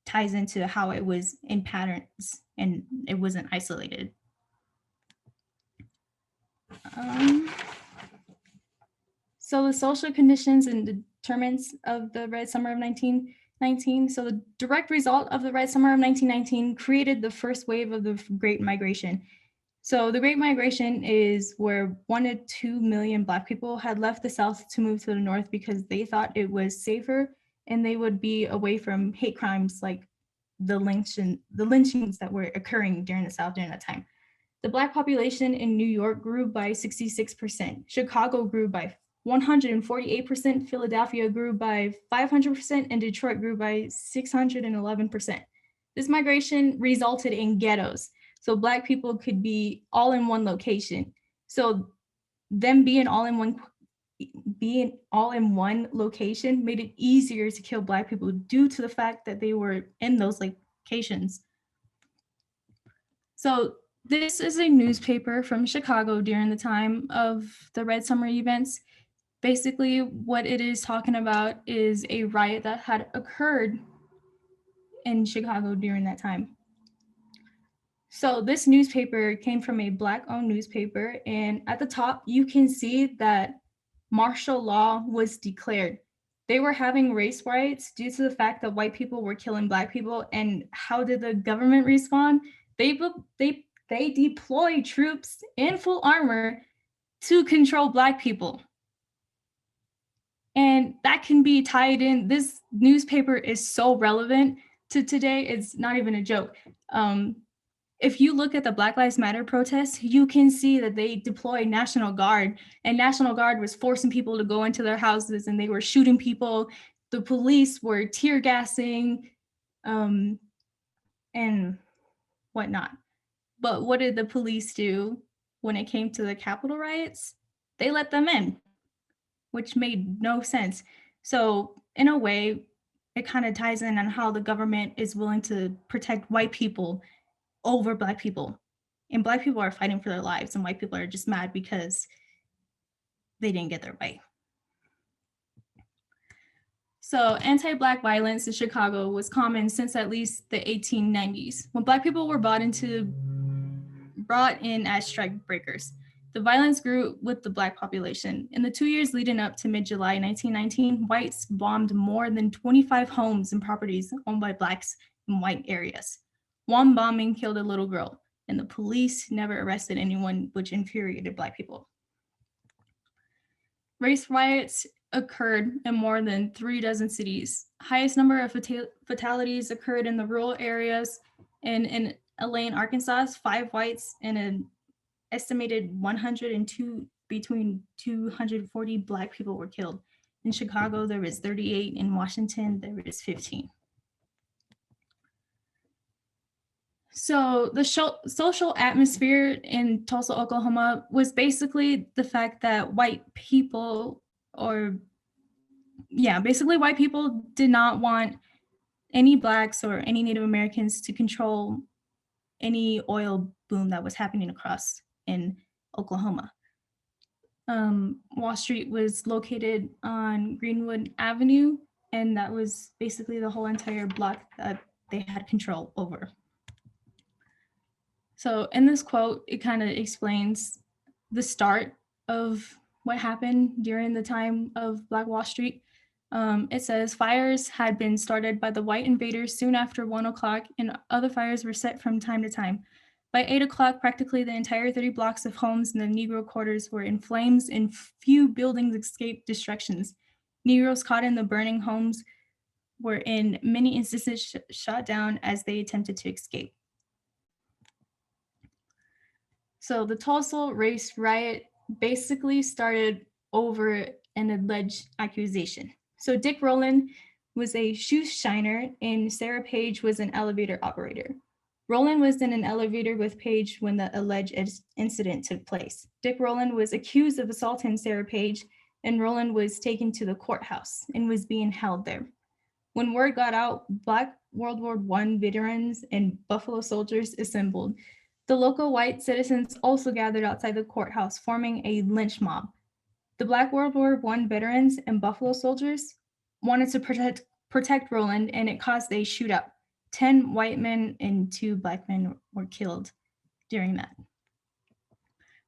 ties into how it was in patterns and it wasn't isolated. So the social conditions and determinants of the Red Summer of 1919. So the direct result of the Red Summer of 1919 created the first wave of the Great Migration. So the Great Migration is where 1 to 2 million Black people had left the South to move to the North because they thought it was safer and they would be away from hate crimes like the lynchings that were occurring during the South during that time. The Black population in New York grew by 66%. Chicago grew by 148%, Philadelphia grew by 500%, and Detroit grew by 611%. This migration resulted in ghettos, so Black people could be all in one location. So them being all in one location made it easier to kill Black people due to the fact that they were in those locations. So this is a newspaper from Chicago during the time of the Red Summer events. Basically, what it is talking about is a riot that had occurred in Chicago during that time. So this newspaper came from a Black-owned newspaper, and at the top, you can see that martial law was declared. They were having race riots due to the fact that white people were killing Black people. And how did the government respond? They deployed troops in full armor to control Black people. And that can be tied in. This newspaper is so relevant to today, it's not even a joke. If you look at the Black Lives Matter protests, you can see that they deployed National Guard, and National Guard was forcing people to go into their houses, and they were shooting people. The police were tear gassing and whatnot. But what did the police do when it came to the Capitol riots? They let them in, which made no sense. So in a way, it kind of ties in on how the government is willing to protect white people over Black people. And Black people are fighting for their lives, and white people are just mad because they didn't get their way. So anti-Black violence in Chicago was common since at least the 1890s, when Black people were brought in as strike breakers. The violence grew with the Black population. In the 2 years leading up to mid-July 1919, whites bombed more than 25 homes and properties owned by Blacks in white areas. One bombing killed a little girl, and the police never arrested anyone, which infuriated Black people. Race riots occurred in more than 36 cities. Highest number of fatalities occurred in the rural areas, and in Elaine, Arkansas, 5 whites and an estimated 102, between 240 Black people were killed. In Chicago, there was 38. In Washington, there was 15. So the social atmosphere in Tulsa, Oklahoma was basically the fact that white people did not want any Blacks or any Native Americans to control any oil boom that was happening across in Oklahoma. Wall Street was located on Greenwood Avenue, and that was basically the whole entire block that they had control over. So in this quote, it kind of explains the start of what happened during the time of Black Wall Street. It says fires had been started by the white invaders soon after 1 o'clock, and other fires were set from time to time. By 8 o'clock, practically the entire 30 blocks of homes in the Negro quarters were in flames, and few buildings escaped destructions. Negroes caught in the burning homes were in many instances shot down as they attempted to escape. So the Tulsa race riot basically started over an alleged accusation. So Dick Rowland was a shoe shiner and Sarah Page was an elevator operator. Rowland was in an elevator with Page when the alleged incident took place. Dick Rowland was accused of assaulting Sarah Page, and Rowland was taken to the courthouse and was being held there. When word got out, Black World War I veterans and Buffalo soldiers assembled. The local white citizens also gathered outside the courthouse, forming a lynch mob. The Black World War I veterans and Buffalo soldiers wanted to protect Rowland, and it caused a shootout. 10 white men and 2 Black men were killed during that.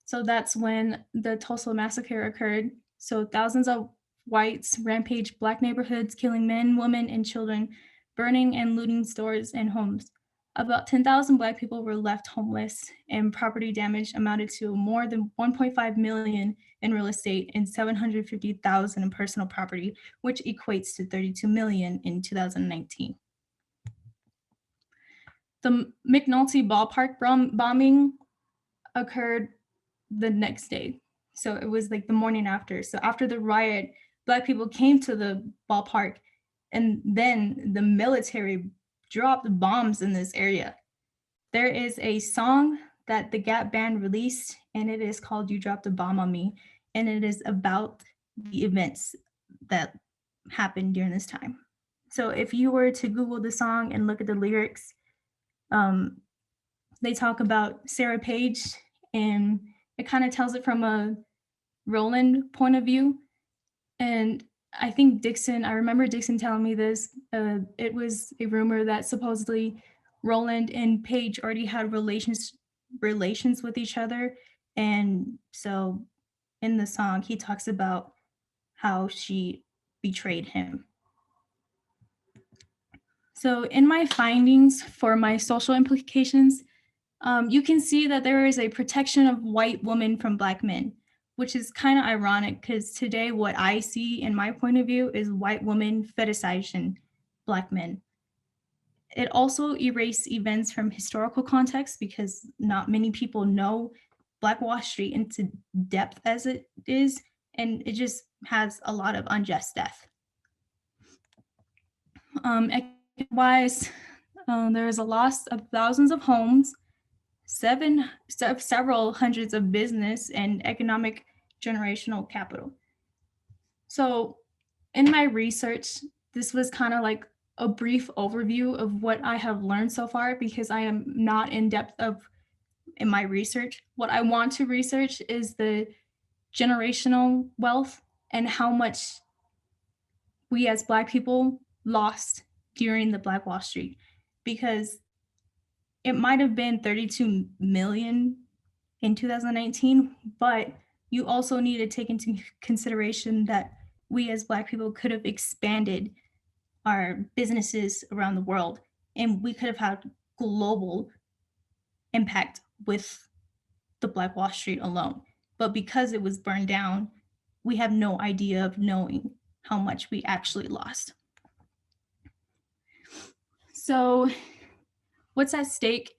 So that's when the Tulsa massacre occurred. So thousands of whites rampaged Black neighborhoods, killing men, women, and children, burning and looting stores and homes. About 10,000 Black people were left homeless, and property damage amounted to more than 1.5 million in real estate and 750,000 in personal property, which equates to 32 million in 2019. The McNulty ballpark bombing occurred the next day. So it was like the morning after. So after the riot, Black people came to the ballpark, and then the military dropped bombs in this area. There is a song that the Gap Band released, and it is called You Dropped a Bomb on Me, and it is about the events that happened during this time. So if you were to Google the song and look at the lyrics, they talk about Sarah Page, and it kind of tells it from a Rowland point of view. And I think Dixon, I remember Dixon telling me this, it was a rumor that supposedly Roland and Paige already had relations with each other. And so in the song, he talks about how she betrayed him. So in my findings for my social implications, you can see that there is a protection of white women from Black men, which is kind of ironic because today what I see in my point of view is white women fetishizing Black men. It also erased events from historical context because not many people know Black Wall Street into depth as it is, and it just has a lot of unjust death. Wise, there is a loss of thousands of homes, several hundreds of business and economic generational capital. So in my research, this was kind of like a brief overview of what I have learned so far because I am not in depth in my research. What I want to research is the generational wealth and how much we as Black people lost during the Black Wall Street, because it might have been 32 million in 2019, but you also need to take into consideration that we as Black people could have expanded our businesses around the world, and we could have had global impact with the Black Wall Street alone. But because it was burned down, we have no idea of knowing how much we actually lost. So what's at stake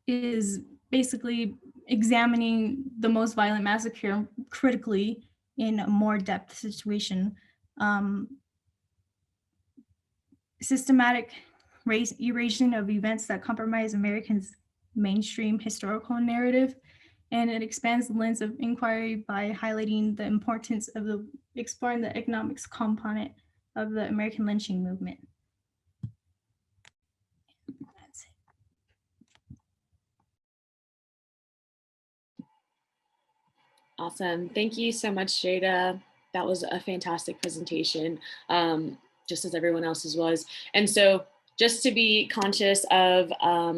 is basically examining the most violent massacre critically in a more depth situation. Systematic erasing of events that compromise Americans' mainstream historical narrative, and it expands the lens of inquiry by highlighting the importance of exploring the economics component of the American lynching movement. That's it. Awesome. Thank you so much, Jaida. That was a fantastic presentation, just as everyone else's was. And so just to be conscious of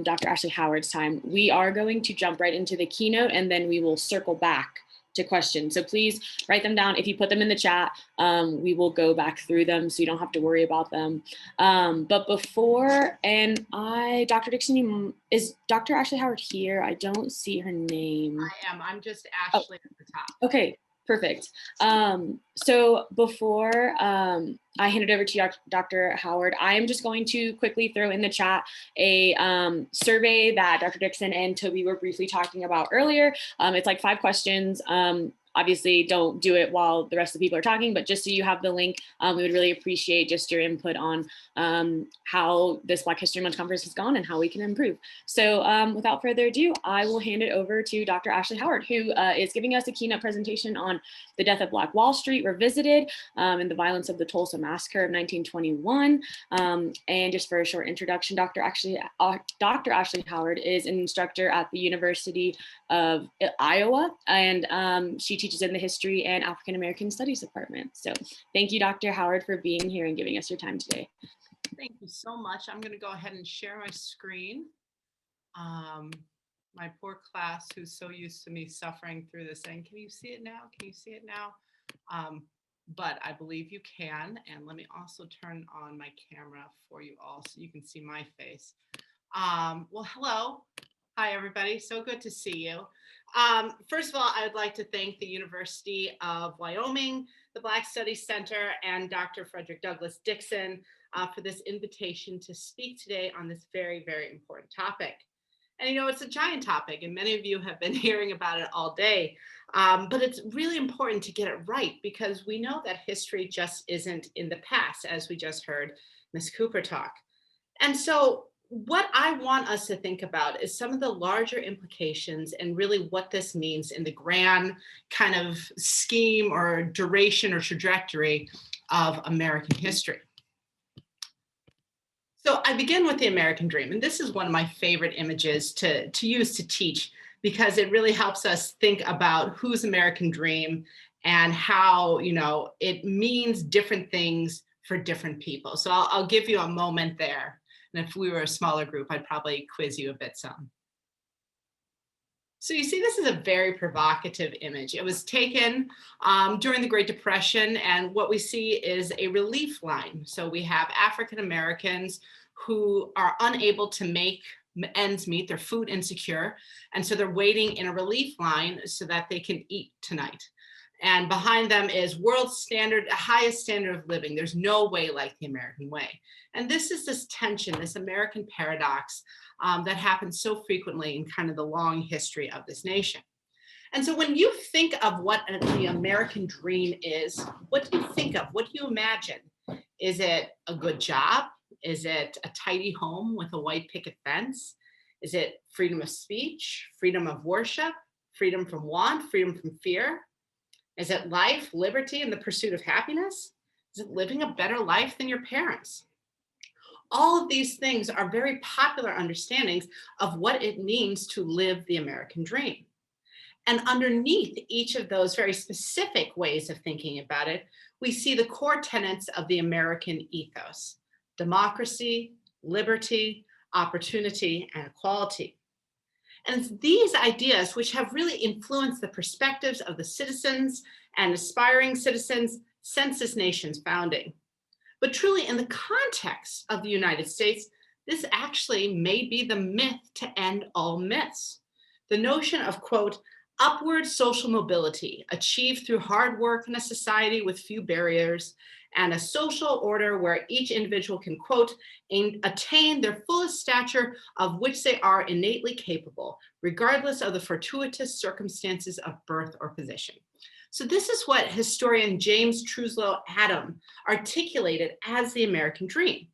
Dr. Ashley Howard's time, we are going to jump right into the keynote and then we will circle back to questions. So please write them down. If you put them in the chat, we will go back through them so you don't have to worry about them. But before, Dr. Dixon, is Dr. Ashley Howard here? I don't see her name. I am. I'm just Ashley at the top. Okay, perfect. So before I hand it over to Dr. Howard, I am just going to quickly throw in the chat a survey that Dr. Dixon and Toby were briefly talking about earlier. It's like 5 questions. Obviously, don't do it while the rest of the people are talking, but just so you have the link, we would really appreciate just your input on how this Black History Month conference has gone and how we can improve. So without further ado, I will hand it over to Dr. Ashley Howard, who is giving us a keynote presentation on the death of Black Wall Street Revisited and the violence of the Tulsa Massacre of 1921. And just for a short introduction, Dr. Ashley Howard is an instructor at the University of Iowa, and she teaches in the History and African American Studies Department. So thank you, Dr. Howard, for being here and giving us your time today. Thank you so much. I'm going to go ahead and share my screen. My poor class, who's so used to me suffering through this thing. Can you see it now? Can you see it now? But I believe you can. And let me also turn on my camera for you all so you can see my face. Well, hello. Hi, everybody. So good to see you. First of all, I would like to thank the University of Wyoming, the Black Studies Center, and Dr. Fredrick Douglass Dixon for this invitation to speak today on this very, very important topic. And you know, it's a giant topic, and many of you have been hearing about it all day. But it's really important to get it right because we know that history just isn't in the past, as we just heard Ms. Cooper talk. And so what I want us to think about is some of the larger implications and really what this means in the grand kind of scheme or duration or trajectory of American history. So I begin with the American dream, and this is one of my favorite images to use to teach because it really helps us think about whose American dream and how, it means different things for different people. So I'll give you a moment there. And if we were a smaller group, I'd probably quiz you a bit some. So you see, this is a very provocative image. It was taken during the Great Depression, and what we see is a relief line. So we have African Americans who are unable to make ends meet, they're food insecure, and so they're waiting in a relief line so that they can eat tonight. And behind them is world standard, highest standard of living. There's no way like the American way. And this is this tension, this American paradox that happens so frequently in kind of the long history of this nation. And so when you think of what the American dream is, what do you think of? What do you imagine? Is it a good job? Is it a tidy home with a white picket fence? Is it freedom of speech, freedom of worship, freedom from want, freedom from fear? Is it life, liberty, and the pursuit of happiness? Is it living a better life than your parents? All of these things are very popular understandings of what it means to live the American dream. And underneath each of those very specific ways of thinking about it, we see the core tenets of the American ethos: democracy, liberty, opportunity, and equality. And it's these ideas which have really influenced the perspectives of the citizens and aspiring citizens since this nation's founding. But truly, in the context of the United States, this actually may be the myth to end all myths. The notion of, quote, upward social mobility achieved through hard work in a society with few barriers, and a social order where each individual can, quote, attain their fullest stature of which they are innately capable, regardless of the fortuitous circumstances of birth or position. So this is what historian James Truslow Adam articulated as the American dream.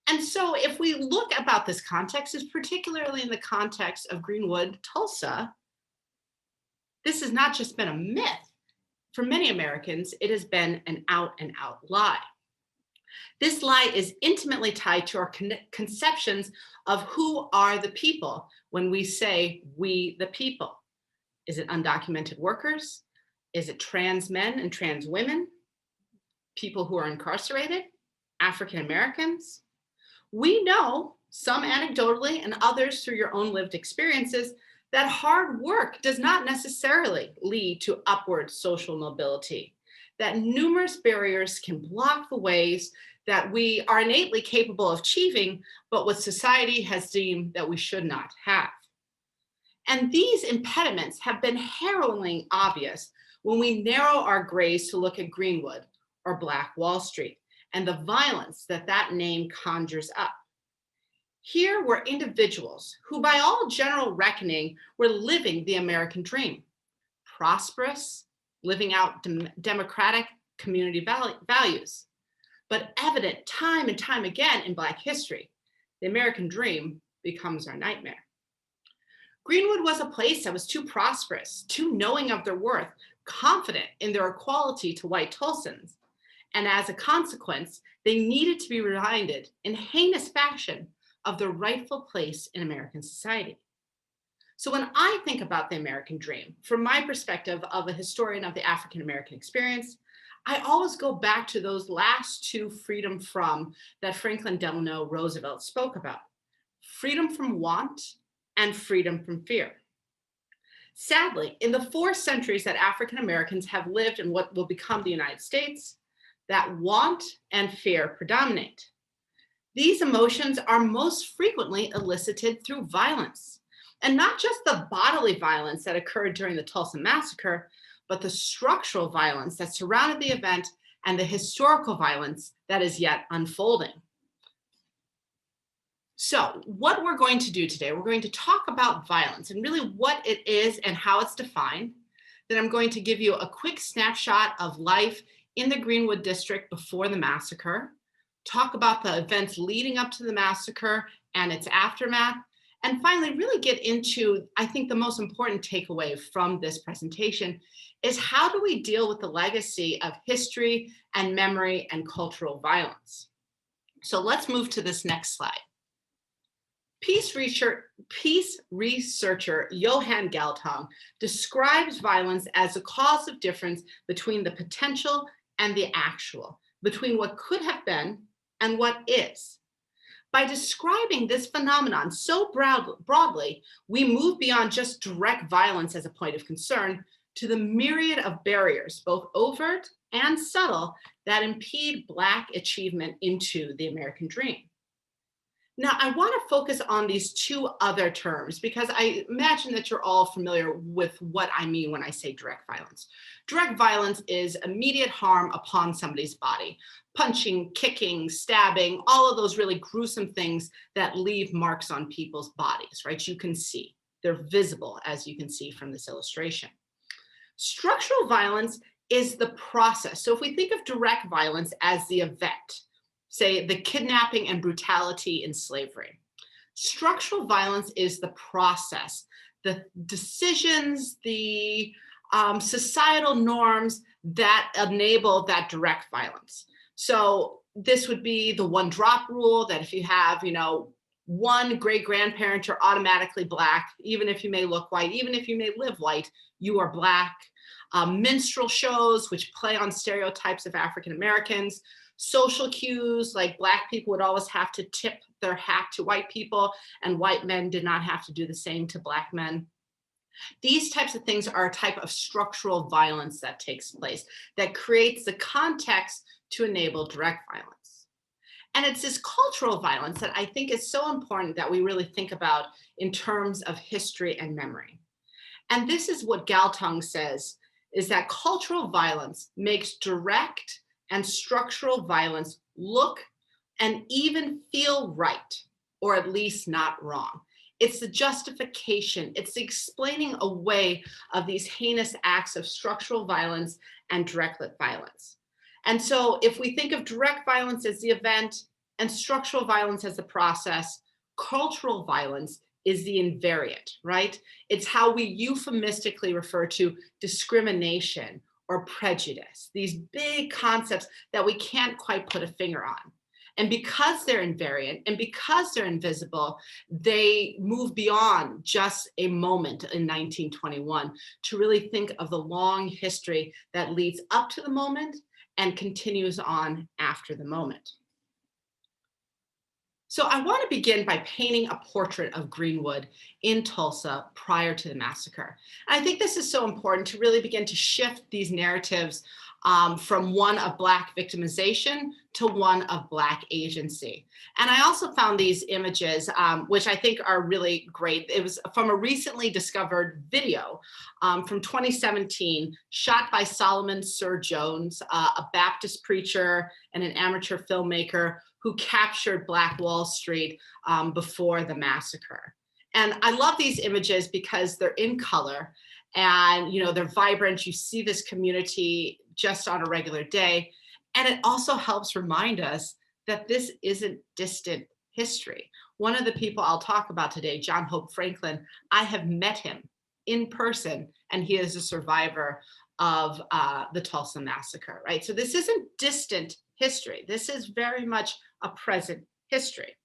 And so if we look about this context, is particularly in the context of Greenwood, Tulsa, this has not just been a myth. For many Americans, it has been an out and out lie. This lie is intimately tied to our conceptions of who are the people when we say we the people. Is it undocumented workers? Is it trans men and trans women? People who are incarcerated? African Americans? We know, some anecdotally and others through your own lived experiences, that hard work does not necessarily lead to upward social mobility, that numerous barriers can block the ways that we are innately capable of achieving, but what society has deemed that we should not have. And these impediments have been harrowingly obvious when we narrow our gaze to look at Greenwood or Black Wall Street and the violence that that name conjures up. Here were individuals who, by all general reckoning, were living the American dream, prosperous, living out democratic community values. But evident time and time again in Black history, the American dream becomes our nightmare. Greenwood was a place that was too prosperous, too knowing of their worth, confident in their equality to white Tulsans. And as a consequence, they needed to be reminded in heinous fashion of their rightful place in American society. So when I think about the American dream, from my perspective of a historian of the African American experience, I always go back to those last two freedom from that Franklin Delano Roosevelt spoke about: freedom from want and freedom from fear. Sadly, in the 4 centuries that African Americans have lived in what will become the United States, that want and fear predominate. These emotions are most frequently elicited through violence, and not just the bodily violence that occurred during the Tulsa massacre, but the structural violence that surrounded the event and the historical violence that is yet unfolding. So what we're going to do today, we're going to talk about violence and really what it is and how it's defined. Then I'm going to give you a quick snapshot of life in the Greenwood district before the massacre, talk about the events leading up to the massacre and its aftermath, and finally really get into, I think, the most important takeaway from this presentation is how do we deal with the legacy of history and memory and cultural violence? So let's move to this next slide. Peace researcher Johan Galtung describes violence as a cause of difference between the potential and the actual, between what could have been and what is. By describing this phenomenon so broadly, we move beyond just direct violence as a point of concern to the myriad of barriers, both overt and subtle, that impede Black achievement into the American dream. Now, I want to focus on these two other terms because I imagine that you're all familiar with what I mean when I say direct violence. Direct violence is immediate harm upon somebody's body, punching, kicking, stabbing, all of those really gruesome things that leave marks on people's bodies, right? You can see, they're visible, as you can see from this illustration. Structural violence is the process. So if we think of direct violence as the event, say the kidnapping and brutality in slavery, structural violence is the process, the decisions, the societal norms that enable that direct violence. So this would be the one drop rule, that if you have, one great grandparent, you're automatically Black, even if you may look white, even if you may live white, you are Black. Minstrel shows, which play on stereotypes of African Americans. Social cues, like Black people would always have to tip their hat to white people, and white men did not have to do the same to Black men. These types of things are a type of structural violence that takes place, that creates the context to enable direct violence. And it's this cultural violence that I think is so important that we really think about in terms of history and memory. And this is what Galtung says, is that cultural violence makes direct and structural violence look and even feel right, or at least not wrong. It's the justification, it's the explaining away of these heinous acts of structural violence and direct violence. And so if we think of direct violence as the event and structural violence as the process, cultural violence is the invariant, right? It's how we euphemistically refer to discrimination or prejudice, these big concepts that we can't quite put a finger on. And because they're invariant and because they're invisible, they move beyond just a moment in 1921 to really think of the long history that leads up to the moment and continues on after the moment. So I want to begin by painting a portrait of Greenwood in Tulsa prior to the massacre. And I think this is so important to really begin to shift these narratives from one of Black victimization to one of Black agency. And I also found these images, which I think are really great. It was from a recently discovered video from 2017, shot by Solomon Sir Jones, a Baptist preacher and an amateur filmmaker who captured Black Wall Street before the massacre. And I love these images because they're in color and they're vibrant. You see this community just on a regular day. And it also helps remind us that this isn't distant history. One of the people I'll talk about today, John Hope Franklin, I have met him in person, and he is a survivor of the Tulsa massacre, right? So this isn't distant history. This is very much a present history.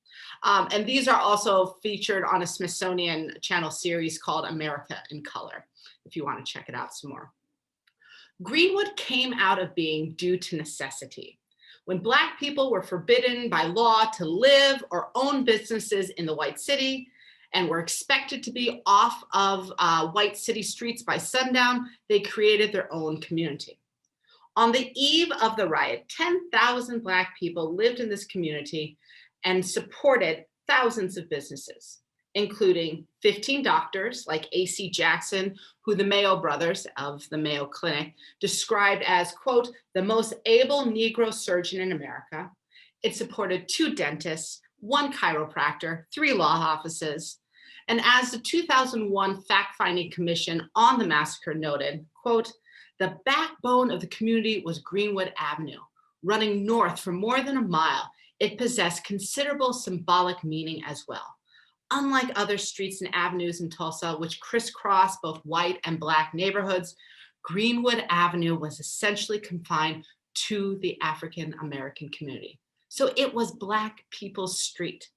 And these are also featured on a Smithsonian Channel series called America in Color, if you want to check it out some more. Greenwood came out of being due to necessity. When Black people were forbidden by law to live or own businesses in the white city and were expected to be off of white city streets by sundown, they created their own community. On the eve of the riot, 10,000 Black people lived in this community and supported thousands of businesses, including 15 doctors like A.C. Jackson, who the Mayo brothers of the Mayo Clinic described as, quote, the most able Negro surgeon in America. It supported 2 dentists, 1 chiropractor, 3 law offices. And as the 2001 fact-finding commission on the massacre noted, quote, the backbone of the community was Greenwood Avenue. Running north for more than a mile, it possessed considerable symbolic meaning as well. Unlike other streets and avenues in Tulsa, which crisscross both white and Black neighborhoods, Greenwood Avenue was essentially confined to the African American community. So it was Black people's street.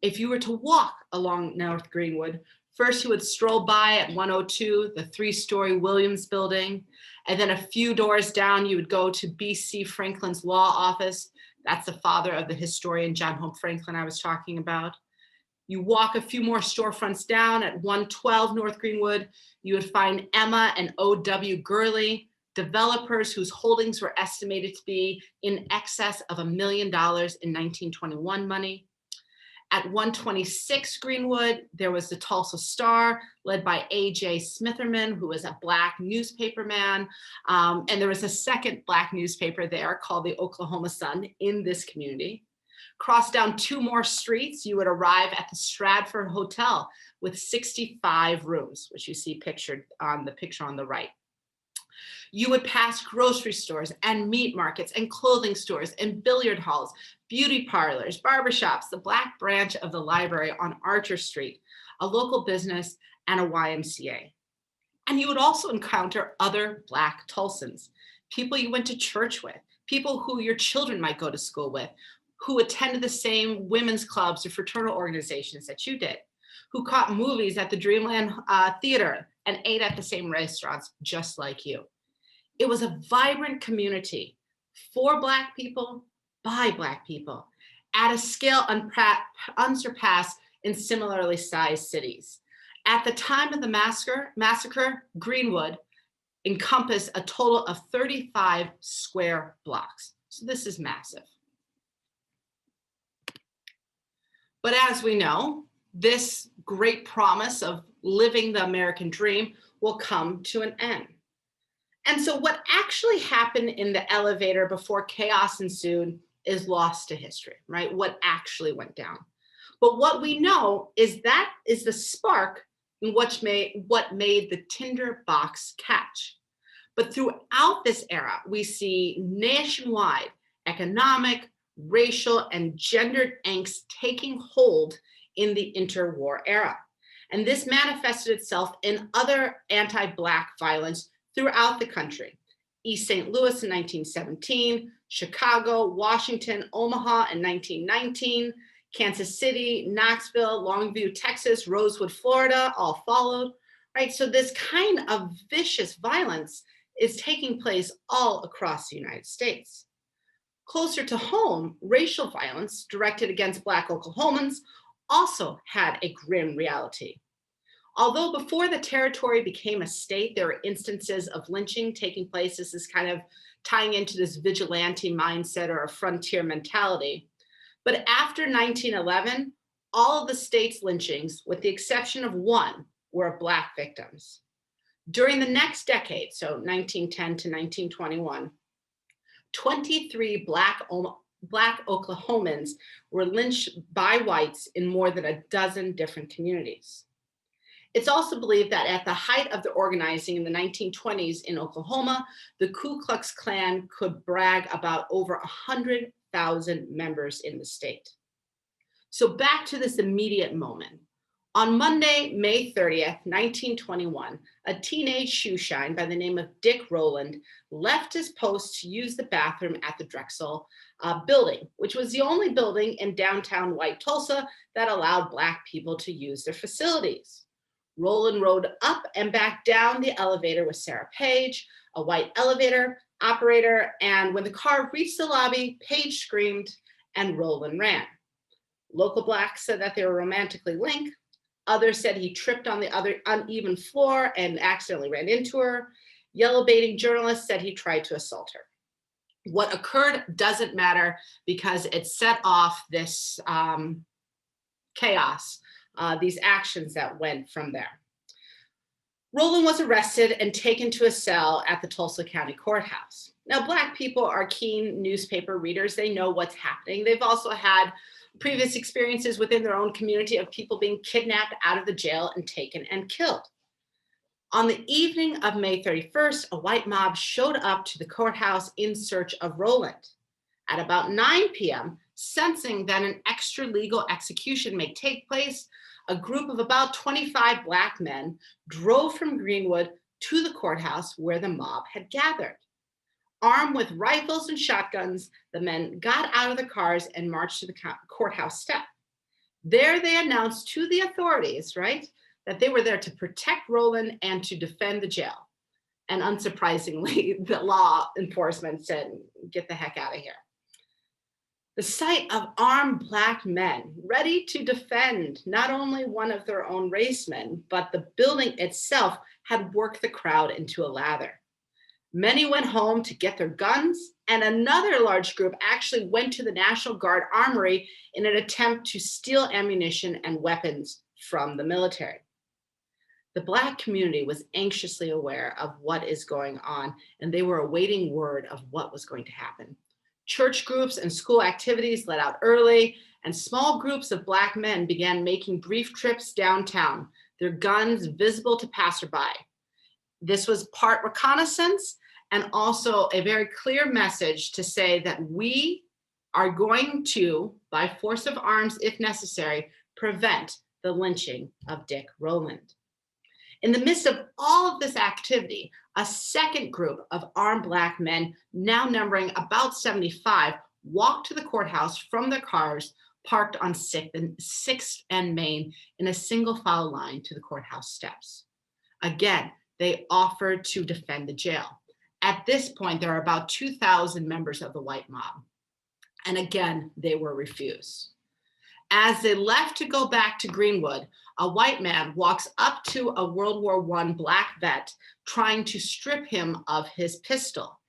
If you were to walk along North Greenwood, first you would stroll by at 102, the 3-story Williams building, and then a few doors down, you would go to B.C. Franklin's law office. That's the father of the historian John Hope Franklin I was talking about. You walk a few more storefronts down at 112 North Greenwood, you would find Emma and O.W. Gurley, developers whose holdings were estimated to be in excess of $1 million in 1921 money. At 126 Greenwood, there was the Tulsa Star, led by A.J. Smitherman, who was a Black newspaper man. And there was a second Black newspaper there called the Oklahoma Sun in this community. Cross down 2 more streets, you would arrive at the Stratford Hotel with 65 rooms, which you see pictured on the picture on the right. You would pass grocery stores and meat markets and clothing stores and billiard halls, beauty parlors, barbershops, the Black branch of the library on Archer Street, a local business, and a YMCA. And you would also encounter other Black Tulsans, people you went to church with, people who your children might go to school with, who attended the same women's clubs or fraternal organizations that you did, who caught movies at the Dreamland Theater and ate at the same restaurants just like you. It was a vibrant community for Black people, by Black people, at a scale unsurpassed in similarly sized cities. At the time of the massacre, Greenwood encompassed a total of 35 square blocks. So this is massive. But as we know, this great promise of living the American dream will come to an end. And so what actually happened in the elevator before chaos ensued is lost to history, right? What actually went down. But what we know is that is the spark in what made the tinder box catch. But throughout this era, we see nationwide economic, racial, and gendered angst taking hold in the interwar era. And this manifested itself in other anti-Black violence throughout the country. East St. Louis in 1917, Chicago, Washington, Omaha in 1919, Kansas City, Knoxville, Longview, Texas, Rosewood, Florida, all followed, right? So this kind of vicious violence is taking place all across the United States. Closer to home, racial violence directed against Black Oklahomans also had a grim reality. Although before the territory became a state, there were instances of lynching taking place. This is kind of tying into this vigilante mindset or a frontier mentality. But after 1911, all of the state's lynchings, with the exception of one, were of Black victims. During the next decade, so 1910 to 1921, 23 Black Oklahomans were lynched by whites in more than a dozen different communities. It's also believed that at the height of the organizing in the 1920s in Oklahoma, the Ku Klux Klan could brag about over 100,000 members in the state. So back to this immediate moment. On Monday, May 30th, 1921, a teenage shoeshine by the name of Dick Rowland left his post to use the bathroom at the Drexel building, which was the only building in downtown White Tulsa that allowed Black people to use their facilities. Rowland rode up and back down the elevator with Sarah Page, a white elevator operator, and when the car reached the lobby, Page screamed and Rowland ran. Local Blacks said that they were romantically linked. Others said he tripped on the other uneven floor and accidentally ran into her. Yellow baiting journalists said he tried to assault her. What occurred doesn't matter because it set off this chaos, these actions that went from there. Rowland was arrested and taken to a cell at the Tulsa County Courthouse. Now, Black people are keen newspaper readers. They know what's happening. They've also had previous experiences within their own community of people being kidnapped out of the jail and taken and killed. On the evening of May 31st, a white mob showed up to the courthouse in search of Rowland. At about 9 p.m., sensing that an extra legal execution may take place, a group of about 25 Black men drove from Greenwood to the courthouse where the mob had gathered. Armed with rifles and shotguns, the men got out of the cars and marched to the courthouse step. There they announced to the authorities, right, that they were there to protect Rowland and to defend the jail. And unsurprisingly, the law enforcement said, get the heck out of here. The sight of armed Black men ready to defend not only one of their own racemen, but the building itself had worked the crowd into a lather. Many went home to get their guns, and another large group actually went to the National Guard Armory in an attempt to steal ammunition and weapons from the military. The Black community was anxiously aware of what is going on, and they were awaiting word of what was going to happen. Church groups and school activities let out early, and small groups of Black men began making brief trips downtown, their guns visible to passerby. This was part reconnaissance and also a very clear message to say that we are going to, by force of arms if necessary, prevent the lynching of Dick Rowland. In the midst of all of this activity, a second group of armed Black men, now numbering about 75, walked to the courthouse from their cars parked on 6th and Main in a single file line to the courthouse steps. Again, they offered to defend the jail. At this point, there are about 2,000 members of the white mob. And again, they were refused. As they left to go back to Greenwood, a white man walks up to a World War I Black vet trying to strip him of his pistol.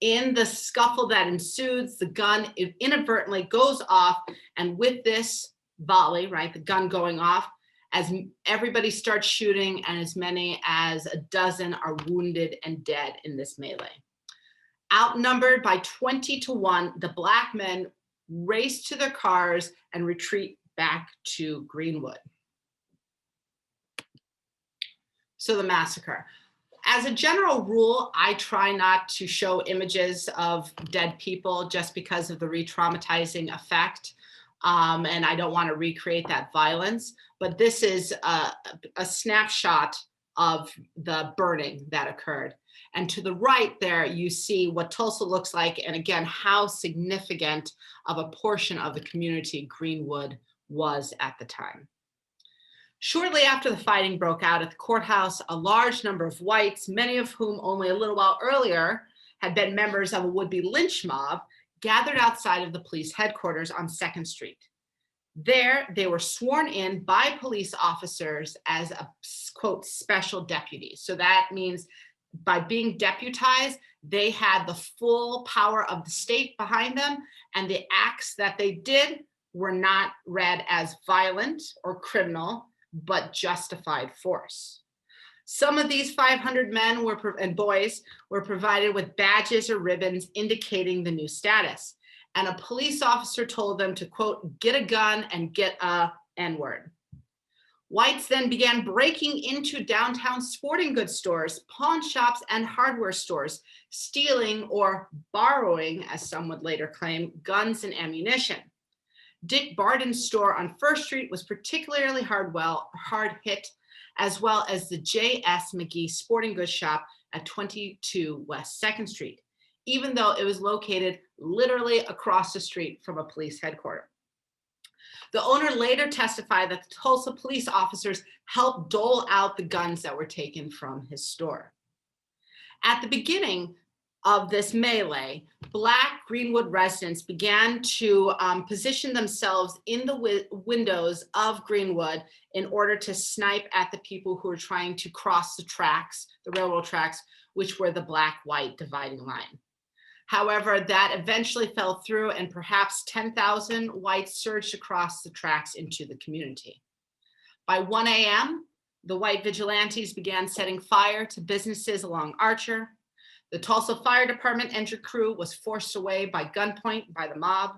In the scuffle that ensues, the gun inadvertently goes off, and with this volley, right, the gun going off, as everybody starts shooting and as many as a dozen are wounded and dead in this melee. Outnumbered by 20 to 1, the Black men race to their cars and retreat back to Greenwood. So the massacre. As a general rule, I try not to show images of dead people just because of the re-traumatizing effect. And I don't want to recreate that violence, but this is a snapshot of the burning that occurred. And to the right there, you see what Tulsa looks like, and again, how significant of a portion of the community Greenwood was at the time. Shortly after the fighting broke out at the courthouse, a large number of whites, many of whom only a little while earlier had been members of a would-be lynch mob, gathered outside of the police headquarters on 2nd Street. There, they were sworn in by police officers as a, quote, special deputies. So that means by being deputized, they had the full power of the state behind them, and the acts that they did were not read as violent or criminal, but justified force. Some of these 500 men and boys were provided with badges or ribbons indicating the new status. And a police officer told them to, quote, get a gun and get a N-word. Whites then began breaking into downtown sporting goods stores, pawn shops, and hardware stores, stealing or borrowing, as some would later claim, guns and ammunition. Dick Barden's store on 1st Street was particularly hard hit, as well as the J.S. McGee sporting goods shop at 22 West 2nd Street, even though it was located literally across the street from a police headquarters. The owner later testified that the Tulsa police officers helped dole out the guns that were taken from his store. At the beginning of this melee, Black Greenwood residents began to position themselves in the windows of Greenwood in order to snipe at the people who were trying to cross the tracks, the railroad tracks, which were the Black-white dividing line. However, that eventually fell through, and perhaps 10,000 whites surged across the tracks into the community. By 1 a.m., the white vigilantes began setting fire to businesses along Archer. The Tulsa Fire Department entry crew was forced away by gunpoint by the mob.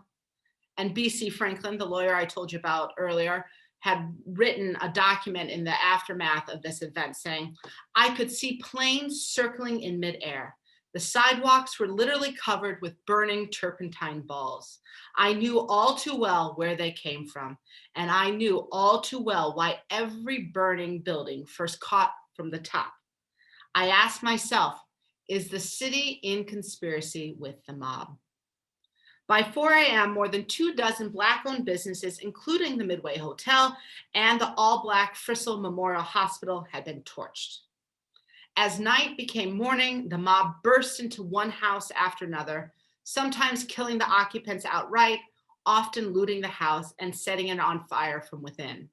And B.C. Franklin, the lawyer I told you about earlier, had written a document in the aftermath of this event saying, I could see planes circling in midair. The sidewalks were literally covered with burning turpentine balls. I knew all too well where they came from, and I knew all too well why every burning building first caught from the top. I asked myself, is the city in conspiracy with the mob? By 4 a.m., more than 24 Black-owned businesses, including the Midway Hotel and the all-Black Frissell Memorial Hospital, had been torched. As night became morning, the mob burst into one house after another, sometimes killing the occupants outright, often looting the house and setting it on fire from within.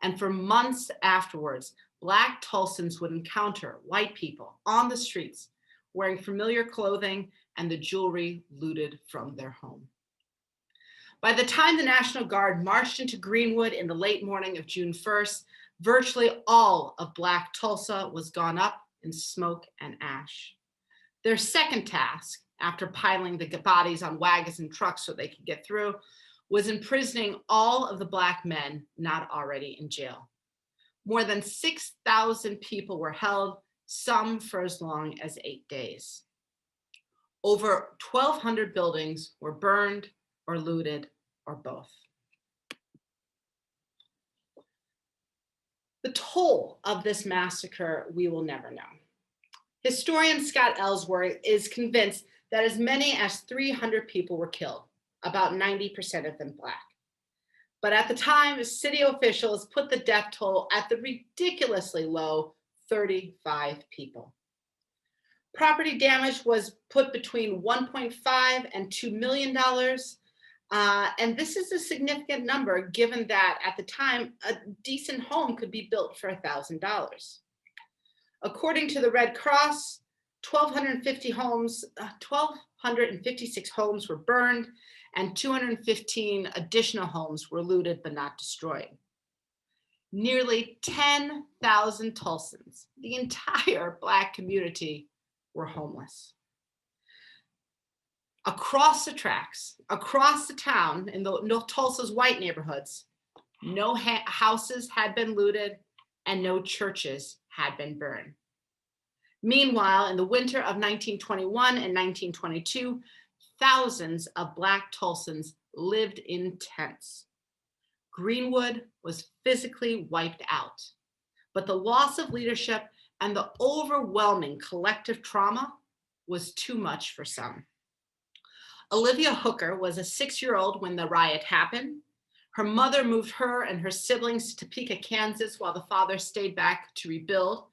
And for months afterwards, Black Tulsans would encounter white people on the streets wearing familiar clothing and the jewelry looted from their home. By the time the National Guard marched into Greenwood in the late morning of June 1st, virtually all of Black Tulsa was gone up in smoke and ash. Their second task, after piling the bodies on wagons and trucks so they could get through, was imprisoning all of the Black men not already in jail. More than 6,000 people were held, some for as long as 8 days. Over 1,200 buildings were burned or looted or both. The toll of this massacre we will never know. Historian Scott Ellsworth is convinced that as many as 300 people were killed, about 90% of them Black. But at the time, city officials put the death toll at the ridiculously low 35 people. Property damage was put between $1.5 and $2 million. And this is a significant number given that at the time, a decent home could be built for $1,000. According to the Red Cross, 1,256 homes were burned and 215 additional homes were looted but not destroyed. Nearly 10,000 Tulsans, the entire Black community, were homeless. Across the tracks, across the town, in Tulsa's white neighborhoods, no houses had been looted and no churches had been burned. Meanwhile, in the winter of 1921 and 1922, thousands of Black Tulsans lived in tents. Greenwood was physically wiped out, but the loss of leadership and the overwhelming collective trauma was too much for some. Olivia Hooker was a 6-year-old when the riot happened. Her mother moved her and her siblings to Topeka, Kansas, while the father stayed back to rebuild.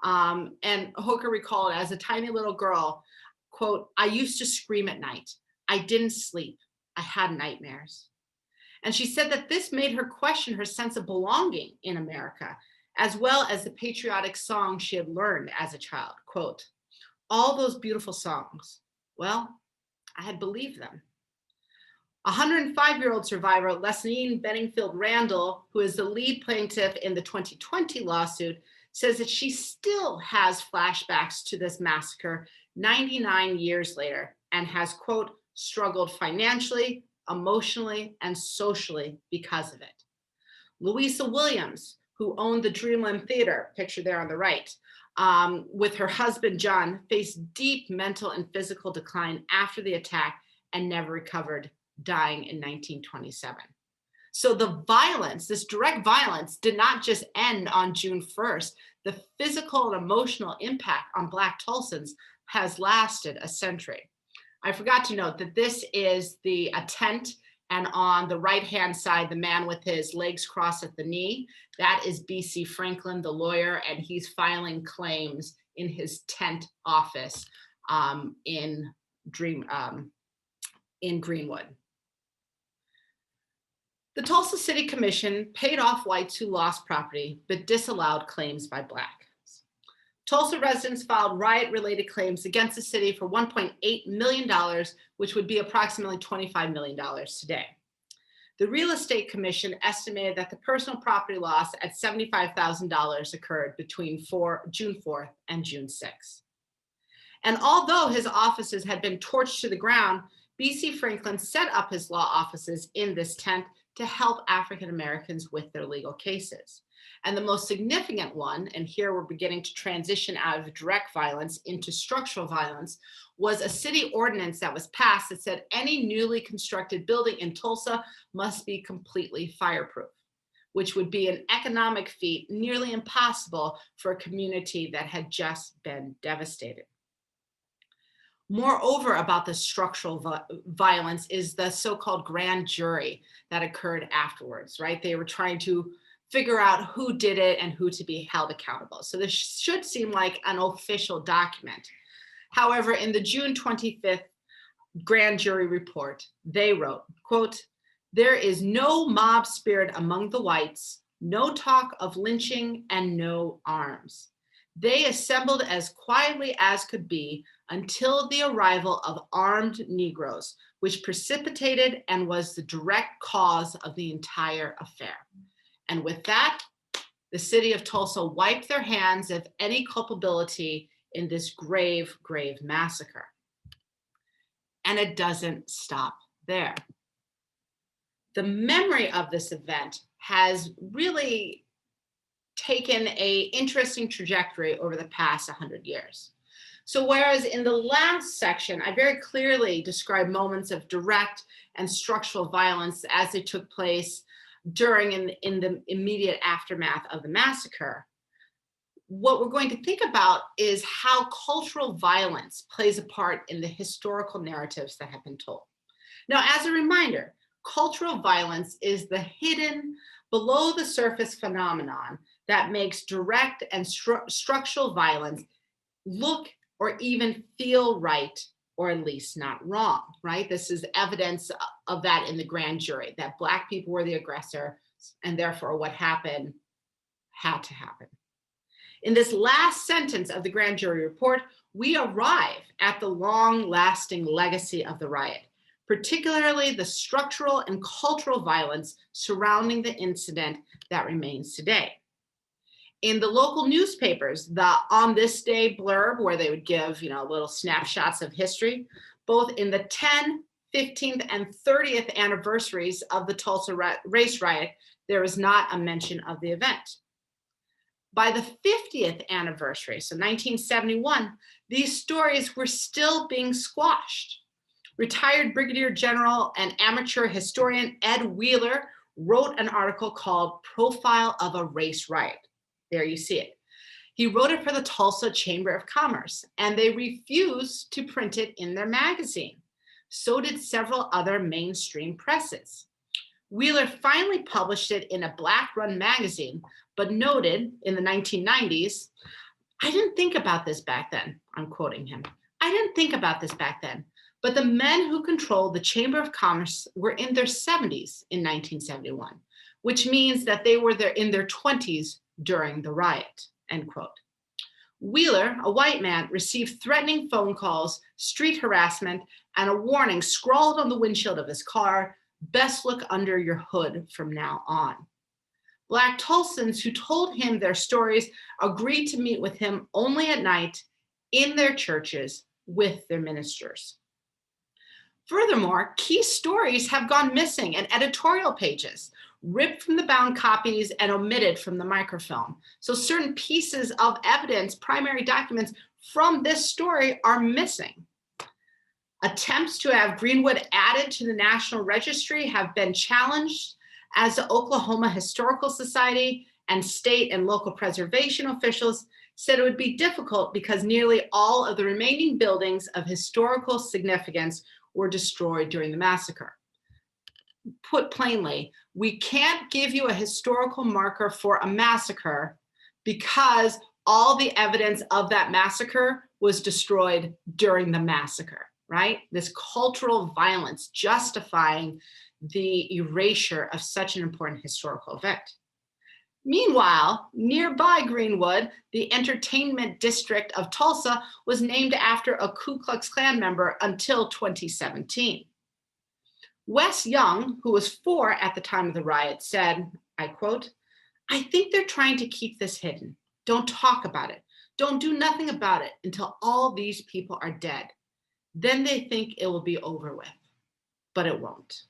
And Hooker recalled, as a tiny little girl, quote, "I used to scream at night. I didn't sleep. I had nightmares." And she said that this made her question her sense of belonging in America, as well as the patriotic songs she had learned as a child. Quote, "All those beautiful songs, well, I had believed them." 105-year-old survivor Lesnine Benningfield Randall, who is the lead plaintiff in the 2020 lawsuit, says that she still has flashbacks to this massacre 99 years later and has, quote, "struggled financially, emotionally, and socially because of it." Louisa Williams, who owned the Dreamland Theater, pictured there on the right, with her husband, John, faced deep mental and physical decline after the attack and never recovered, dying in 1927. So the violence, this direct violence, did not just end on June 1st. The physical and emotional impact on Black Tulsans has lasted a century. I forgot to note that this is a tent, and on the right-hand side, the man with his legs crossed at the knee, that is B.C. Franklin, the lawyer, and he's filing claims in his tent office in Greenwood. The Tulsa City Commission paid off whites who lost property, but disallowed claims by Blacks. Tulsa residents filed riot-related claims against the city for $1.8 million, which would be approximately $25 million today. The Real Estate Commission estimated that the personal property loss at $75,000 occurred between June 4th and June 6th. And although his offices had been torched to the ground, B.C. Franklin set up his law offices in this tent to help African Americans with their legal cases. And the most significant one, and here we're beginning to transition out of direct violence into structural violence, was a city ordinance that was passed that said any newly constructed building in Tulsa must be completely fireproof, which would be an economic feat nearly impossible for a community that had just been devastated. Moreover, about the structural violence is the so-called grand jury that occurred afterwards, right? They were trying to figure out who did it and who to be held accountable. So this should seem like an official document. However, in the June 25th grand jury report, they wrote, quote, "There is no mob spirit among the whites, no talk of lynching, and no arms. They assembled as quietly as could be until the arrival of armed Negroes, which precipitated and was the direct cause of the entire affair." And with that, the city of Tulsa wiped their hands of any culpability in this grave, grave massacre. And it doesn't stop there. The memory of this event has really taken an interesting trajectory over the past 100 years. So whereas in the last section, I very clearly described moments of direct and structural violence as they took place during and in the immediate aftermath of the massacre, what we're going to think about is how cultural violence plays a part in the historical narratives that have been told. Now, as a reminder, cultural violence is the hidden, below the surface phenomenon that makes direct and structural violence look or even feel right, or at least not wrong, right? This is evidence of that in the grand jury, that Black people were the aggressor, and therefore what happened had to happen. In this last sentence of the grand jury report, we arrive at the long-lasting legacy of the riot, particularly the structural and cultural violence surrounding the incident that remains today. In the local newspapers, the On This Day blurb, where they would give, little snapshots of history, both in the 10th, 15th, and 30th anniversaries of the Tulsa race riot, there is not a mention of the event. By the 50th anniversary, so 1971, these stories were still being squashed. Retired Brigadier General and amateur historian Ed Wheeler wrote an article called "Profile of a Race Riot." There you see it. He wrote it for the Tulsa Chamber of Commerce, and they refused to print it in their magazine. So did several other mainstream presses. Wheeler finally published it in a Black-run magazine, but noted in the 1990s, "I didn't think about this back then." I'm quoting him. "I didn't think about this back then, but the men who controlled the Chamber of Commerce were in their 70s in 1971, which means that they were in their 20s during the riot," end quote. Wheeler, a white man, received threatening phone calls, street harassment, and a warning scrawled on the windshield of his car, "Best look under your hood from now on." Black Tulsans who told him their stories agreed to meet with him only at night in their churches with their ministers. Furthermore, key stories have gone missing and editorial pages, ripped from the bound copies and omitted from the microfilm. So certain pieces of evidence, primary documents from this story are missing. Attempts to have Greenwood added to the National Registry have been challenged, as the Oklahoma Historical Society and state and local preservation officials said it would be difficult because nearly all of the remaining buildings of historical significance were destroyed during the massacre. Put plainly, we can't give you a historical marker for a massacre because all the evidence of that massacre was destroyed during the massacre, right? This cultural violence justifying the erasure of such an important historical event. Meanwhile, nearby Greenwood, the entertainment district of Tulsa, was named after a Ku Klux Klan member until 2017. Wes Young, who was 4 at the time of the riot, said, I quote, "I think they're trying to keep this hidden. Don't talk about it. Don't do nothing about it until all these people are dead. Then they think it will be over with, but it won't."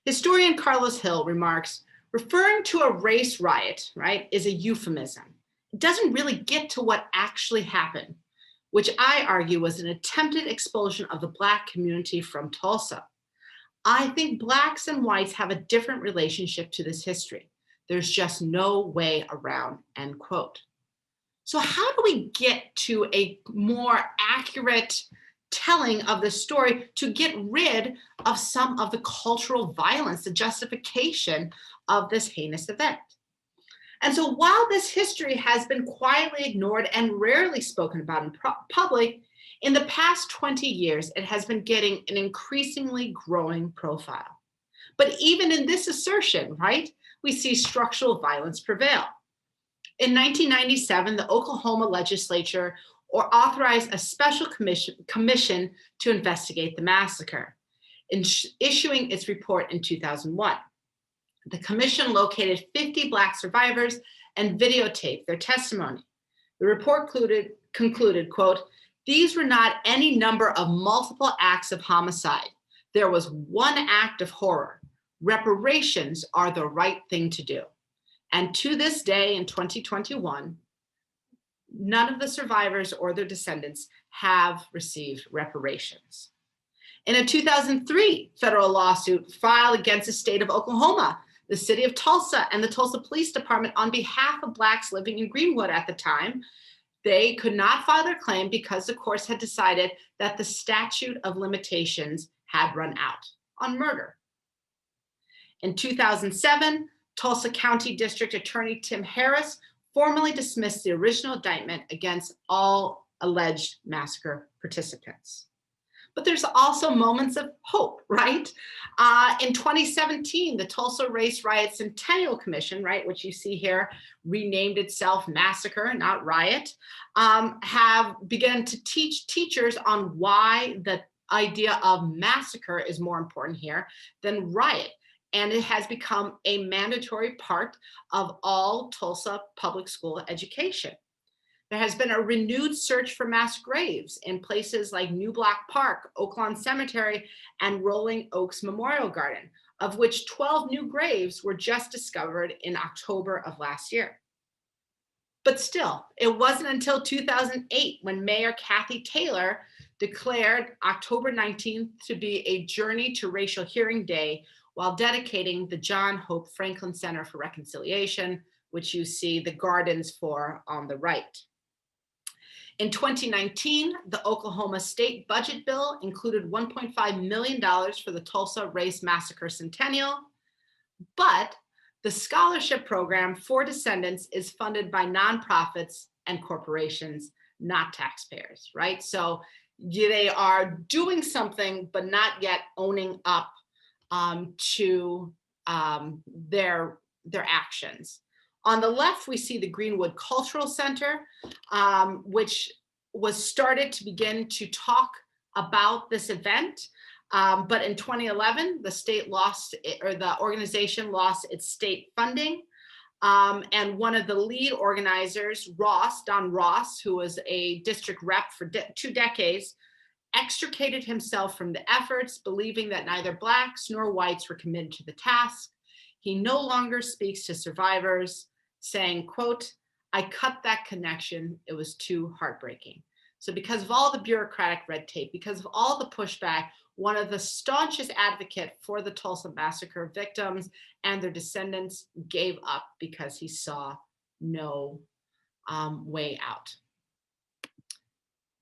Historian Carlos Hill remarks, referring to a race riot, right, is a euphemism. It doesn't really get to what actually happened, which I argue was an attempted expulsion of the Black community from Tulsa. I think Blacks and whites have a different relationship to this history. There's just no way around, end quote. So how do we get to a more accurate telling of the story to get rid of some of the cultural violence, the justification of this heinous event. And so while this history has been quietly ignored and rarely spoken about in public, in the past 20 years, it has been getting an increasingly growing profile. But even in this assertion, right, we see structural violence prevail. In 1997, the Oklahoma legislature authorized a special commission to investigate the massacre, issuing its report in 2001. The commission located 50 Black survivors and videotaped their testimony. The report concluded, quote, "These were not any number of multiple acts of homicide. There was one act of horror. Reparations are the right thing to do." And to this day in 2021, none of the survivors or their descendants have received reparations. In a 2003 federal lawsuit filed against the state of Oklahoma, the city of Tulsa and the Tulsa Police Department, on behalf of Blacks living in Greenwood at the time, they could not file their claim because the courts had decided that the statute of limitations had run out on murder. In 2007, Tulsa County District Attorney Tim Harris formally dismissed the original indictment against all alleged massacre participants. But there's also moments of hope, right? In 2017, the Tulsa Race Riot Centennial Commission, right, which you see here, renamed itself Massacre, not Riot, have begun to teach teachers on why the idea of massacre is more important here than riot. And it has become a mandatory part of all Tulsa public school education. There has been a renewed search for mass graves in places like New Block Park, Oaklawn Cemetery, and Rolling Oaks Memorial Garden, of which 12 new graves were just discovered in October of last year. But still, it wasn't until 2008 when Mayor Kathy Taylor declared October 19th to be a Journey to Racial Hearing Day, while dedicating the John Hope Franklin Center for Reconciliation, which you see the gardens for on the right. In 2019, the Oklahoma state budget bill included $1.5 million for the Tulsa Race Massacre Centennial, but the scholarship program for descendants is funded by nonprofits and corporations, not taxpayers, right? So they are doing something, but not yet owning up to their actions. On the left, we see the Greenwood Cultural Center, which was started to begin to talk about this event. But in 2011, the state lost, or the organization lost its state funding. And one of the lead organizers, Don Ross, who was a district rep for 2 decades, extricated himself from the efforts, believing that neither Blacks nor whites were committed to the task. He no longer speaks to survivors, saying, quote, "I cut that connection. It was too heartbreaking." So because of all the bureaucratic red tape, because of all the pushback, one of the staunchest advocates for the Tulsa massacre victims and their descendants gave up because he saw no way out.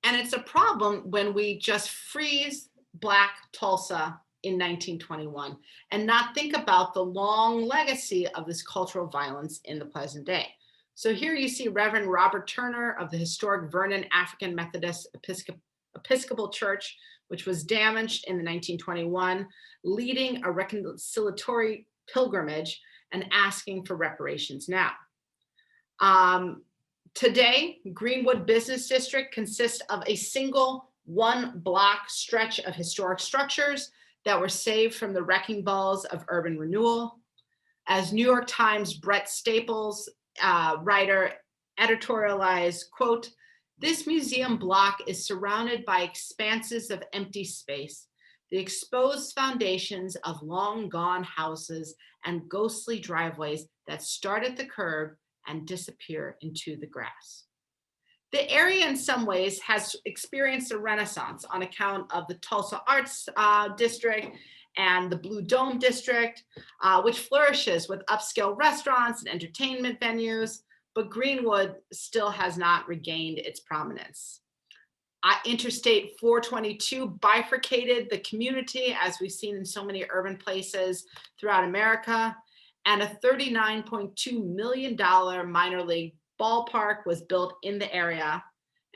And it's a problem when we just freeze Black Tulsa in 1921 and not think about the long legacy of this cultural violence in the present day. So here you see Reverend Robert Turner of the historic Vernon African Methodist Episcopal Church, which was damaged in the 1921, leading a reconciliatory pilgrimage and asking for reparations now. Today, Greenwood Business District consists of a single 1-block stretch of historic structures that were saved from the wrecking balls of urban renewal. As New York Times Brett Staples, writer, editorialized, quote, "This museum block is surrounded by expanses of empty space, the exposed foundations of long gone houses and ghostly driveways that start at the curb and disappear into the grass." The area in some ways has experienced a renaissance on account of the Tulsa Arts District and the Blue Dome District, which flourishes with upscale restaurants and entertainment venues, but Greenwood still has not regained its prominence. Interstate 422 bifurcated the community, as we've seen in so many urban places throughout America. And a $39.2 million minor league ballpark was built in the area.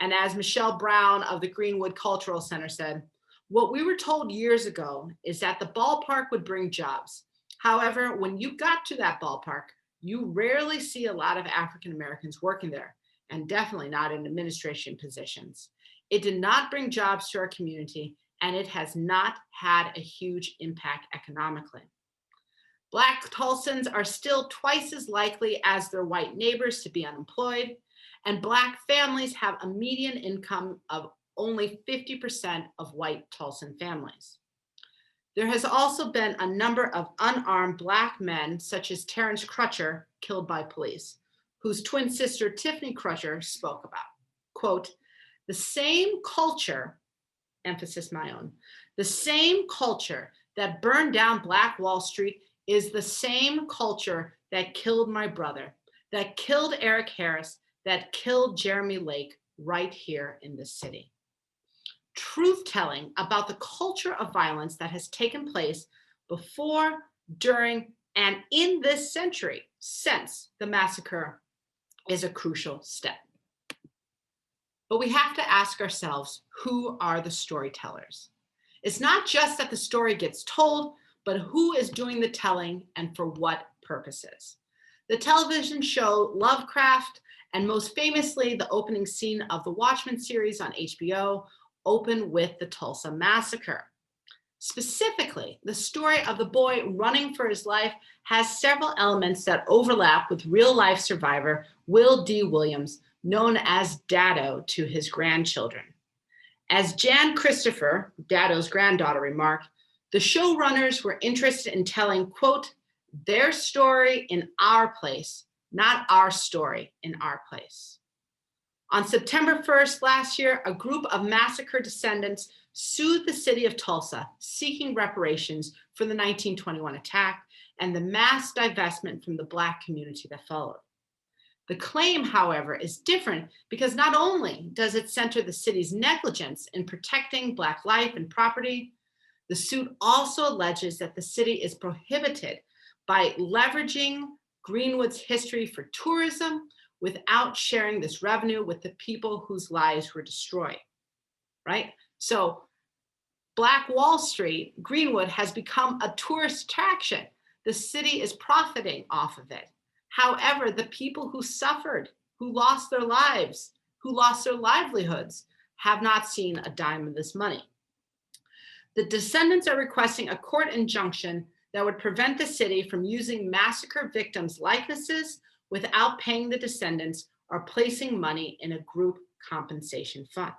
And as Michelle Brown of the Greenwood Cultural Center said, what we were told years ago is that the ballpark would bring jobs. However, when you got to that ballpark, you rarely see a lot of African Americans working there, and definitely not in administration positions. It did not bring jobs to our community, and it has not had a huge impact economically. Black Tulsans are still twice as likely as their white neighbors to be unemployed, and Black families have a median income of only 50% of white Tulsan families. There has also been a number of unarmed Black men, such as Terrence Crutcher, killed by police, whose twin sister Tiffany Crutcher spoke about. Quote, the same culture, emphasis my own, the same culture that burned down Black Wall Street is the same culture that killed my brother, that killed Eric Harris, that killed Jeremy Lake right here in this city. Truth-telling about the culture of violence that has taken place before, during, and in this century since the massacre is a crucial step. But we have to ask ourselves, who are the storytellers? It's not just that the story gets told, but who is doing the telling and for what purposes? The television show Lovecraft, and most famously, the opening scene of the Watchmen series on HBO, open with the Tulsa Massacre. Specifically, the story of the boy running for his life has several elements that overlap with real-life survivor Will D. Williams, known as Dado to his grandchildren. As Jan Christopher, Dado's granddaughter, remarked, the showrunners were interested in telling, quote, their story in our place, not our story in our place. On September 1st last year, a group of massacre descendants sued the city of Tulsa, seeking reparations for the 1921 attack and the mass divestment from the Black community that followed. The claim, however, is different because not only does it center the city's negligence in protecting Black life and property, the suit also alleges that the city is prohibited by leveraging Greenwood's history for tourism without sharing this revenue with the people whose lives were destroyed, right? So Black Wall Street, Greenwood, has become a tourist attraction. The city is profiting off of it. However, the people who suffered, who lost their lives, who lost their livelihoods, have not seen a dime of this money. The descendants are requesting a court injunction that would prevent the city from using massacre victims' likenesses without paying the descendants or placing money in a group compensation fund.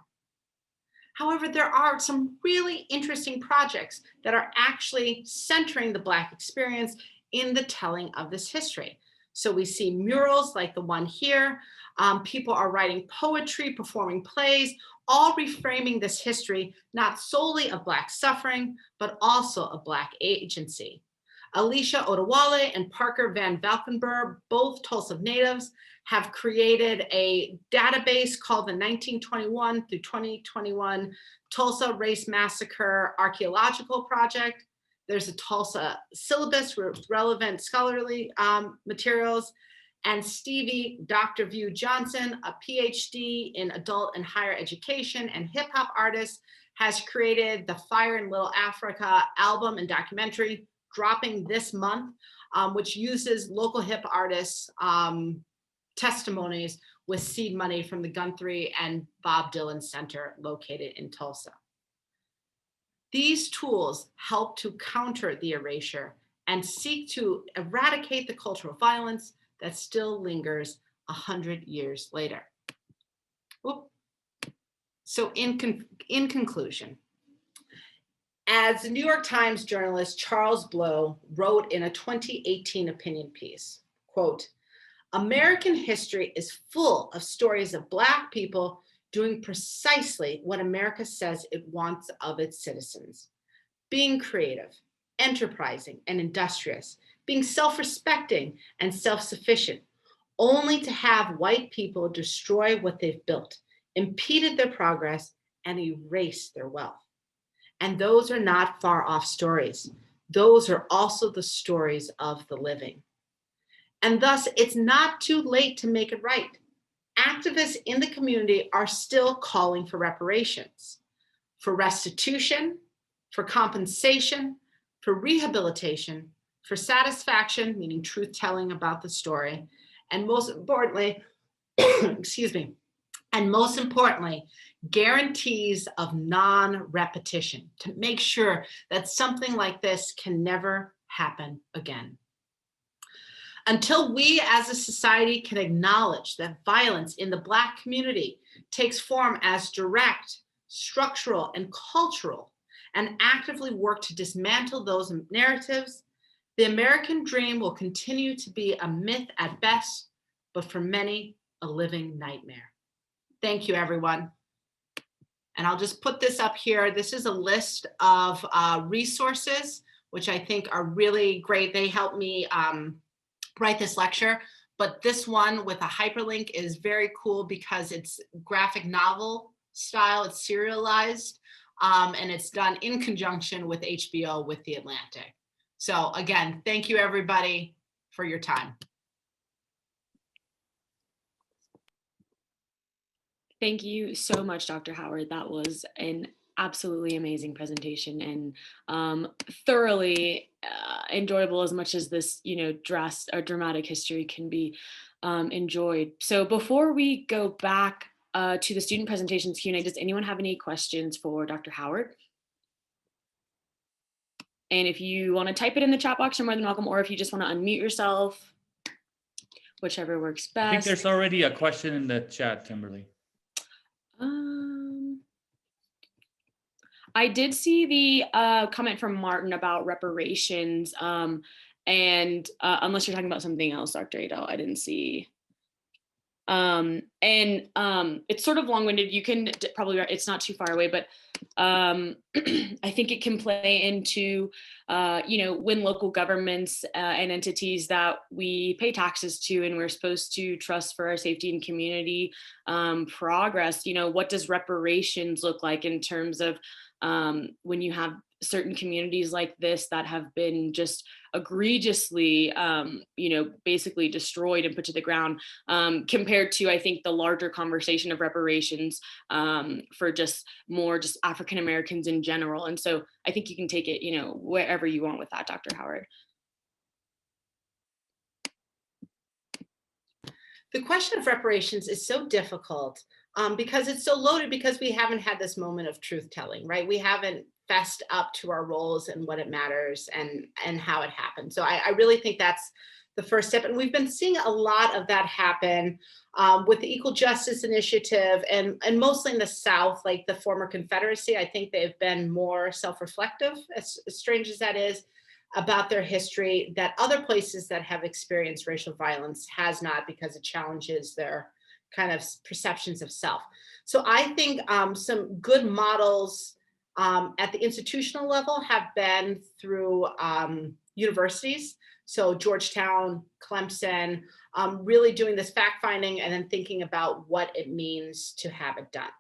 However, there are some really interesting projects that are actually centering the Black experience in the telling of this history. So we see murals like the one here. People are writing poetry, performing plays, all reframing this history, not solely of Black suffering, but also of Black agency. Alicia Odewale and Parker Van Valkenburg, both Tulsa natives, have created a database called the 1921 through 2021 Tulsa Race Massacre Archaeological Project. There's a Tulsa syllabus with relevant scholarly materials. And Stevie Dr. View Johnson, a PhD in adult and higher education and hip hop artist, has created the Fire in Little Africa album and documentary dropping this month, which uses local hip artists' testimonies with seed money from the Guthrie and Bob Dylan Center located in Tulsa. These tools help to counter the erasure and seek to eradicate the cultural violence that still lingers 100 years later. Oop. So in conclusion, as the New York Times journalist Charles Blow wrote in a 2018 opinion piece, quote, American history is full of stories of Black people doing precisely what America says it wants of its citizens, being creative, enterprising, and industrious, being self-respecting and self-sufficient, only to have white people destroy what they've built, impeded their progress, and erase their wealth. And those are not far off stories. Those are also the stories of the living. And thus, it's not too late to make it right. Activists in the community are still calling for reparations, for restitution, for compensation, for rehabilitation, for satisfaction, meaning truth-telling about the story, and most importantly, excuse me, and most importantly, guarantees of non-repetition to make sure that something like this can never happen again. Until we as a society can acknowledge that violence in the Black community takes form as direct, structural, and cultural, and actively work to dismantle those narratives, the American dream will continue to be a myth at best, but for many, a living nightmare. Thank you, everyone. And I'll just put this up here. This is a list of resources, which I think are really great. They helped me write this lecture, but this one with a hyperlink is very cool because it's graphic novel style, it's serialized, and it's done in conjunction with HBO with The Atlantic. So again, thank you everybody for your time. Thank you so much, Dr. Howard. That was an absolutely amazing presentation and thoroughly enjoyable, as much as this, dramatic history can be enjoyed. So before we go back to the student presentations Q&A, does anyone have any questions for Dr. Howard? And if you want to type it in the chat box, you're more than welcome, or if you just want to unmute yourself, whichever works best. I think there's already a question in the chat, Kimberly. I did see the comment from Martin about reparations, and unless you're talking about something else, Dr. Adel, I didn't see. It's sort of long-winded. You can probably, it's not too far away, but I think it can play into, when local governments and entities that we pay taxes to and we're supposed to trust for our safety and community progress, what does reparations look like in terms of when you have certain communities like this that have been just egregiously, basically destroyed and put to the ground, compared to, I think, the larger conversation of reparations for just African Americans in general. And so I think you can take it, wherever you want with that, Dr. Howard. The question of reparations is so difficult because it's so loaded, because we haven't had this moment of truth telling, right? We haven't fessed up to our roles and what it matters and how it happened. So I really think that's the first step. And we've been seeing a lot of that happen with the Equal Justice Initiative and mostly in the South, like the former Confederacy. I think they've been more self-reflective, as strange as that is, about their history, that other places that have experienced racial violence has not, because it challenges their kind of perceptions of self. So I think some good models at the institutional level have been through universities. So Georgetown, Clemson, really doing this fact finding and then thinking about what it means to have it done.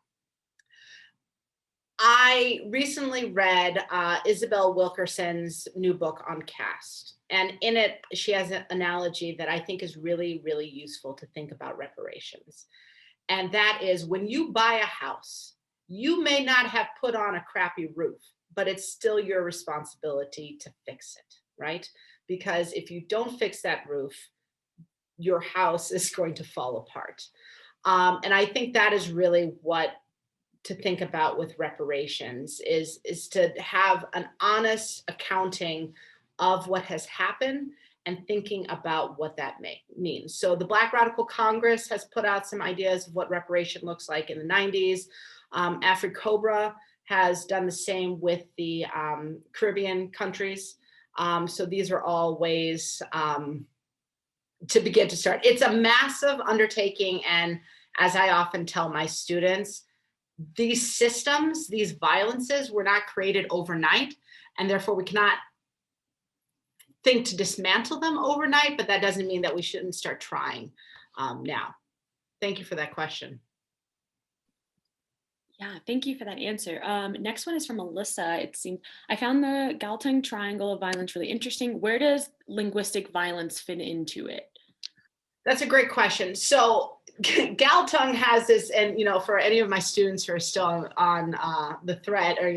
I recently read Isabel Wilkerson's new book on caste. And in it, she has an analogy that I think is really, really useful to think about reparations. And that is, when you buy a house, you may not have put on a crappy roof, but it's still your responsibility to fix it, right? Because if you don't fix that roof, your house is going to fall apart. And I think that is really what to think about with reparations is to have an honest accounting of what has happened and thinking about what that means. So the Black Radical Congress has put out some ideas of what reparation looks like in the 90s. AfriCobra has done the same with the Caribbean countries. So these are all ways to begin to start. It's a massive undertaking. And as I often tell my students, these systems, these violences were not created overnight, and therefore we cannot think to dismantle them overnight, but that doesn't mean that we shouldn't start trying now. Thank you for that question. Yeah, thank you for that answer. Next one is from Alyssa. It seems I found the Galtung triangle of violence really interesting. Where does linguistic violence fit into it? That's a great question. So Galtung has this, and for any of my students who are still on the thread or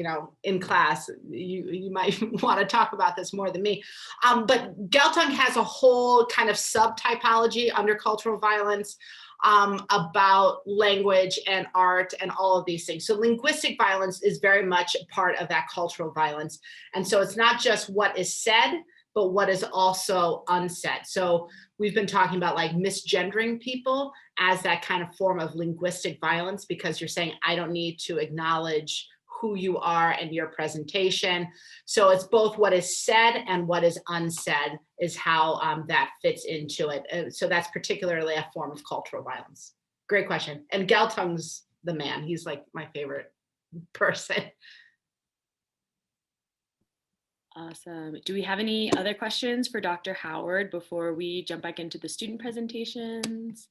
in class, you might want to talk about this more than me. But Galtung has a whole kind of subtypology under cultural violence about language and art and all of these things. So linguistic violence is very much a part of that cultural violence, and so it's not just what is said, but what is also unsaid. So we've been talking about like misgendering people as that kind of form of linguistic violence, because you're saying, I don't need to acknowledge who you are and your presentation. So it's both what is said and what is unsaid is how that fits into it. So that's particularly a form of cultural violence. Great question. And Galtung's the man. He's like my favorite person. Awesome. Do we have any other questions for Dr. Howard before we jump back into the student presentations?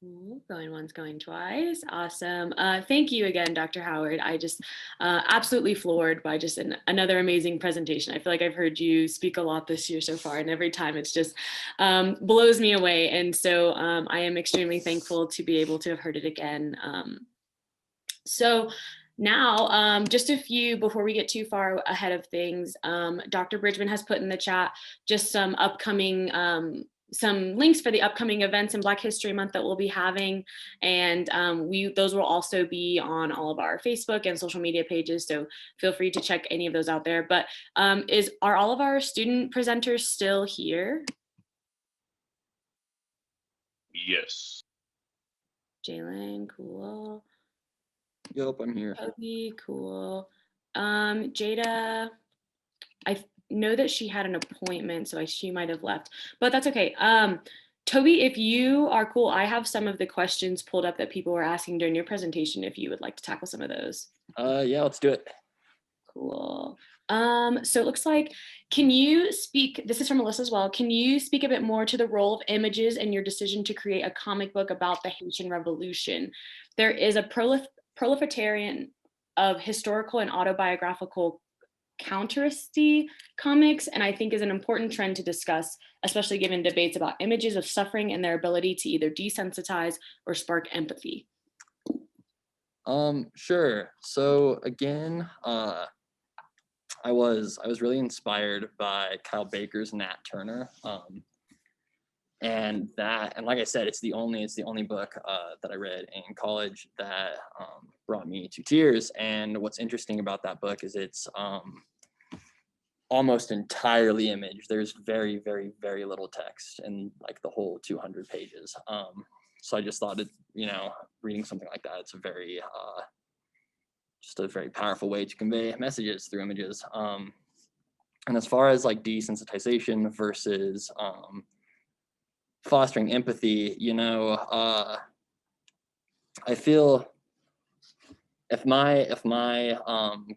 Cool. Going once, going twice. Awesome. Thank you again, Dr. Howard. I just absolutely floored by just another amazing presentation. I feel like I've heard you speak a lot this year so far, and every time it's just blows me away. And so I am extremely thankful to be able to have heard it again. So now, just a few before we get too far ahead of things, Dr. Bridgman has put in the chat just some upcoming some links for the upcoming events in Black History Month that we'll be having, and those will also be on all of our Facebook and social media pages, so feel free to check any of those out there. But are all of our student presenters still here? Yes. Jaylen, cool. Yep, I'm here. Toby, cool. Jaida, I know that she had an appointment, so she might have left, but that's okay. Toby, if you are cool, I have some of the questions pulled up that people were asking during your presentation, if you would like to tackle some of those. Yeah, let's do it. Cool. So it looks like, can you speak, this is from Melissa as well, can you speak a bit more to the role of images and your decision to create a comic book about the Haitian Revolution? There is a proliferation of historical and autobiographical counteristy comics, and I think is an important trend to discuss, especially given debates about images of suffering and their ability to either desensitize or spark empathy. Sure. So again, I was really inspired by Kyle Baker's Nat Turner. And like I said, it's the only book that I read in college that brought me to tears. And what's interesting about that book is it's almost entirely image. There's very, very, very little text in like the whole 200 pages. So I just thought reading something like that, it's a very just a very powerful way to convey messages through images. And as far as like desensitization versus fostering empathy, I feel if my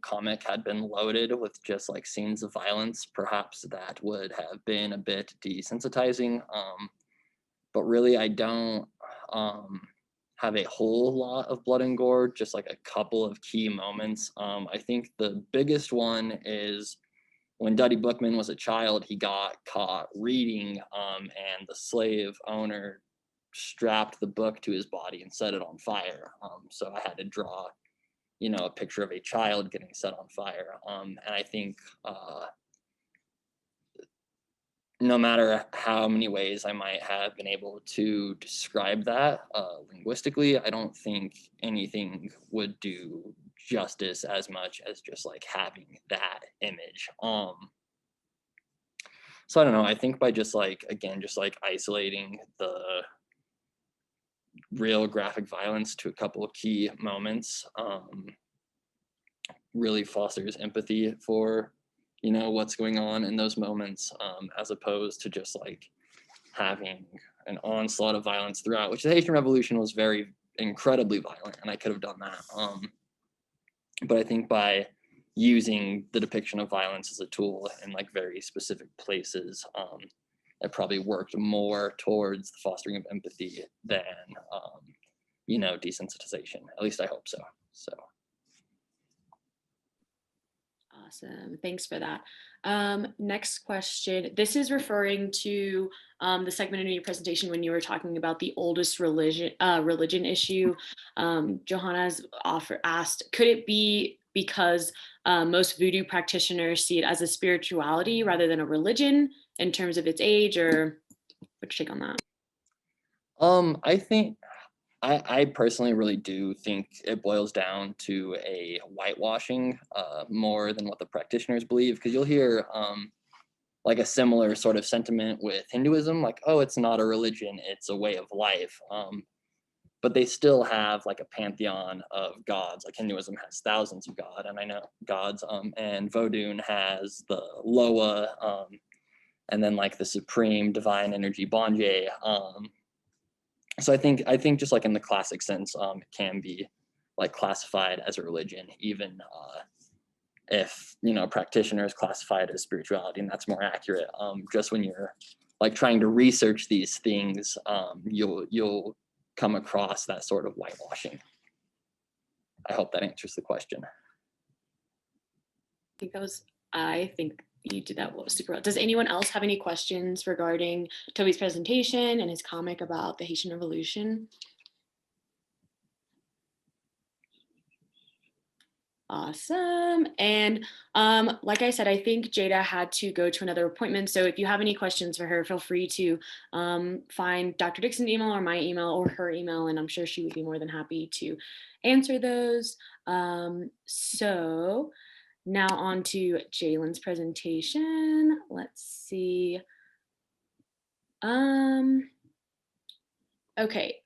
comic had been loaded with just like scenes of violence, perhaps that would have been a bit desensitizing. But really, I don't have a whole lot of blood and gore, just like a couple of key moments. I think the biggest one is when Duddy Bookman was a child, he got caught reading, and the slave owner strapped the book to his body and set it on fire. So I had to draw, a picture of a child getting set on fire. And I think no matter how many ways I might have been able to describe that linguistically, I don't think anything would do justice as much as just like having that image. So I don't know, I think by just like, again, just like isolating the real graphic violence to a couple of key moments really fosters empathy for what's going on in those moments, as opposed to just like having an onslaught of violence throughout, which the Haitian Revolution was very incredibly violent, and I could have done that. But I think by using the depiction of violence as a tool in like very specific places, it probably worked more towards the fostering of empathy than, you know, desensitization. At least I hope so. So. Awesome. Thanks for that. Next question. This is referring to the segment in your presentation when you were talking about the oldest religion issue. Johanna's asked, could it be because most voodoo practitioners see it as a spirituality rather than a religion in terms of its age, or what's your take on that? I think I personally really do think it boils down to a whitewashing more than what the practitioners believe, because you'll hear like a similar sort of sentiment with Hinduism, like, oh, it's not a religion, it's a way of life. But they still have like a pantheon of gods. Like Hinduism has thousands of gods, and Vodun has the Loa, and then like the supreme divine energy Bonje. So I think just like in the classic sense, it can be like classified as a religion, even if, you know, practitioners classify it as spirituality, and that's more accurate. Just when you're like trying to research these things, you'll come across that sort of whitewashing. I hope that answers the question. I think you did that super well. Does anyone else have any questions regarding Toby's presentation and his comic about the Haitian Revolution? Awesome. And like I said, I think Jaida had to go to another appointment. So if you have any questions for her, feel free to find Dr. Dixon's email or my email or her email, and I'm sure she would be more than happy to answer those. So now on to Jaylen's presentation. Let's see. Okay.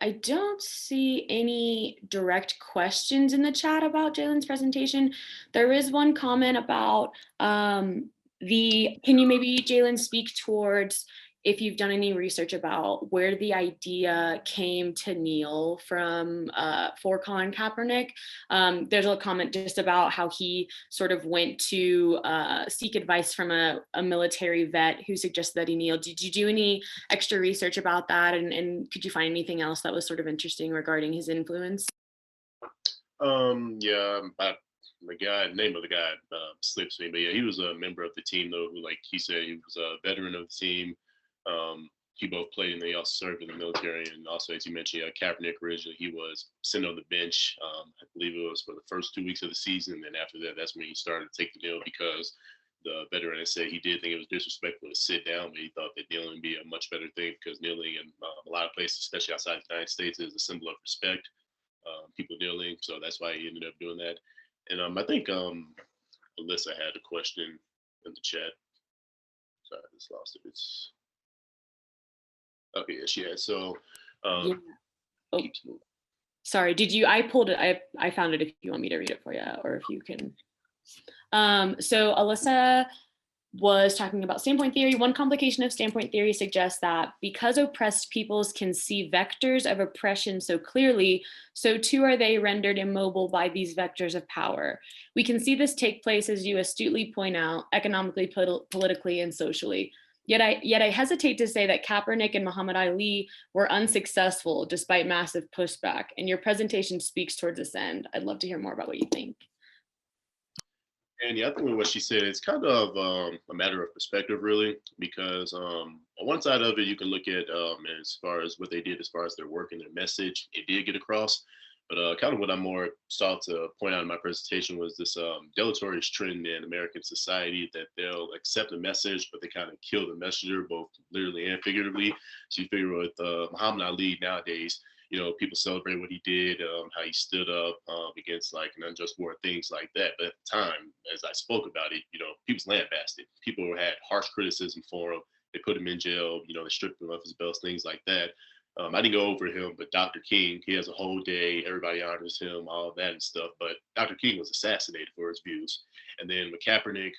I don't see any direct questions in the chat about Jaylen's presentation. There is one comment about can you maybe, Jaylen, speak towards if you've done any research about where the idea came to kneel from for Colin Kaepernick. There's a comment just about how he sort of went to seek advice from a military vet who suggested that he kneel. Did you do any extra research about that? And could you find anything else that was sort of interesting regarding his influence? Yeah, the name of the guy slips me, but yeah, he was a member of the team though, who, like he said, he was a veteran of the team. He both played and they also served in the military, and also, as you mentioned, Kaepernick originally he was sent on the bench. I believe it was for the first 2 weeks of the season, and then after that, that's when he started to take the kneel because the veteran had said he did think it was disrespectful to sit down, but he thought that kneeling would be a much better thing because kneeling in a lot of places, especially outside the United States, is a symbol of respect. People kneeling, so that's why he ended up doing that. And I think Alyssa had a question in the chat. Sorry, I just lost it. It's okay. Yeah, she had. So yeah. Oh, sorry. Did you? I pulled it. I found it. If you want me to read it for you, or if you can. So Alyssa was talking about standpoint theory. One complication of standpoint theory suggests that because oppressed peoples can see vectors of oppression so clearly, so too are they rendered immobile by these vectors of power. We can see this take place, as you astutely point out, economically, politically, and socially. Yet I hesitate to say that Kaepernick and Muhammad Ali were unsuccessful despite massive pushback, and your presentation speaks towards this end. I'd love to hear more about what you think. And yeah, I think with what she said, it's kind of a matter of perspective, really, because on one side of it, you can look at as far as what they did, as far as their work and their message, it did get across. But kind of what I more sought to point out in my presentation was this deleterious trend in American society that they'll accept a message, but they kind of kill the messenger, both literally and figuratively. So you figure with Muhammad Ali nowadays, you know, people celebrate what he did, how he stood up against like an unjust war, things like that. But at the time, as I spoke about it, you know, people's lambasted. People had harsh criticism for him. They put him in jail. You know, they stripped him of his belts, things like that. I didn't go over him, but Dr. King, he has a whole day. Everybody honors him, all of that and stuff. But Dr. King was assassinated for his views. And then with Kaepernick,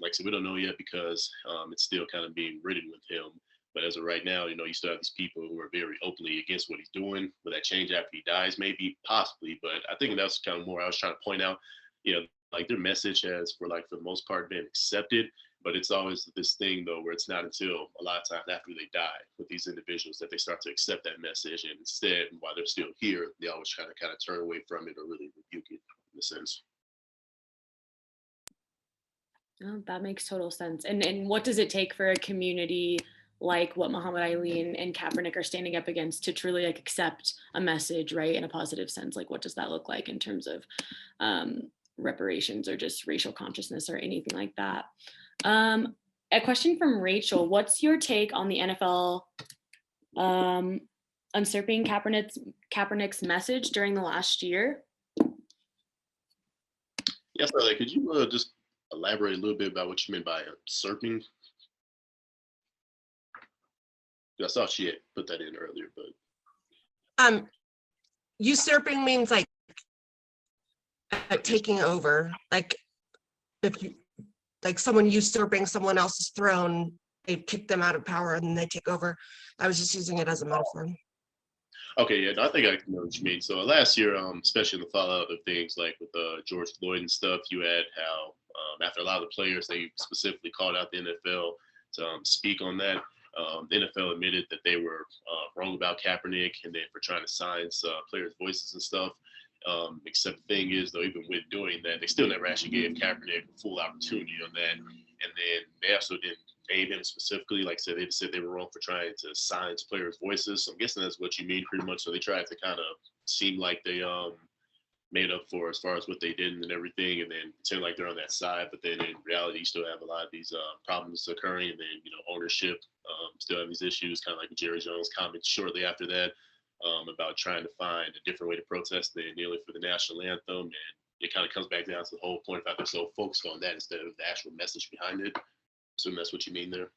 like I said, we don't know yet because it's still kind of being written with him. But as of right now, you know, you still have these people who are very openly against what he's doing. Will that change after he dies? Maybe, possibly. But I think that's kind of more I was trying to point out, you know, like their message has, for the most part, been accepted. But it's always this thing though, where it's not until a lot of times after they die with these individuals that they start to accept that message. And instead, while they're still here, they always try to kind of turn away from it or really rebuke it in a sense. Oh, that makes total sense. And what does it take for a community like what Muhammad Ali and Kaepernick are standing up against to truly like accept a message, right, in a positive sense? Like, what does that look like in terms of reparations or just racial consciousness or anything like that? A question from Rachel: what's your take on the NFL usurping Kaepernick's message during the last year? Yes, yeah, so, could you just elaborate a little bit about what you meant by usurping? I saw she had put that in earlier, but usurping means like taking over. Like if you like someone usurping someone else's throne, they kick them out of power and then they take over. I was just using it as a metaphor. Okay, yeah, no, I think I know what you mean. So last year, especially in the fallout of things like with George Floyd and stuff, you had how after a lot of the players, they specifically called out the NFL to speak on that. The NFL admitted that they were wrong about Kaepernick and then for trying to silence players' voices and stuff. Except the thing is, though, even with doing that, they still never actually gave Kaepernick a full opportunity on that. And then they also didn't name him specifically. Like I said, they just said they were wrong for trying to silence players' voices. So I'm guessing that's what you mean pretty much. So they tried to kind of seem like they made up for as far as what they did and everything, and then pretend like they're on that side. But then in reality, you still have a lot of these problems occurring, and then ownership still have these issues, kind of like Jerry Jones' comments shortly after that about trying to find a different way to protest than kneeling for the national anthem. And it kind of comes back down to the whole point about they're so focused on that instead of the actual message behind it. So that's what you mean there.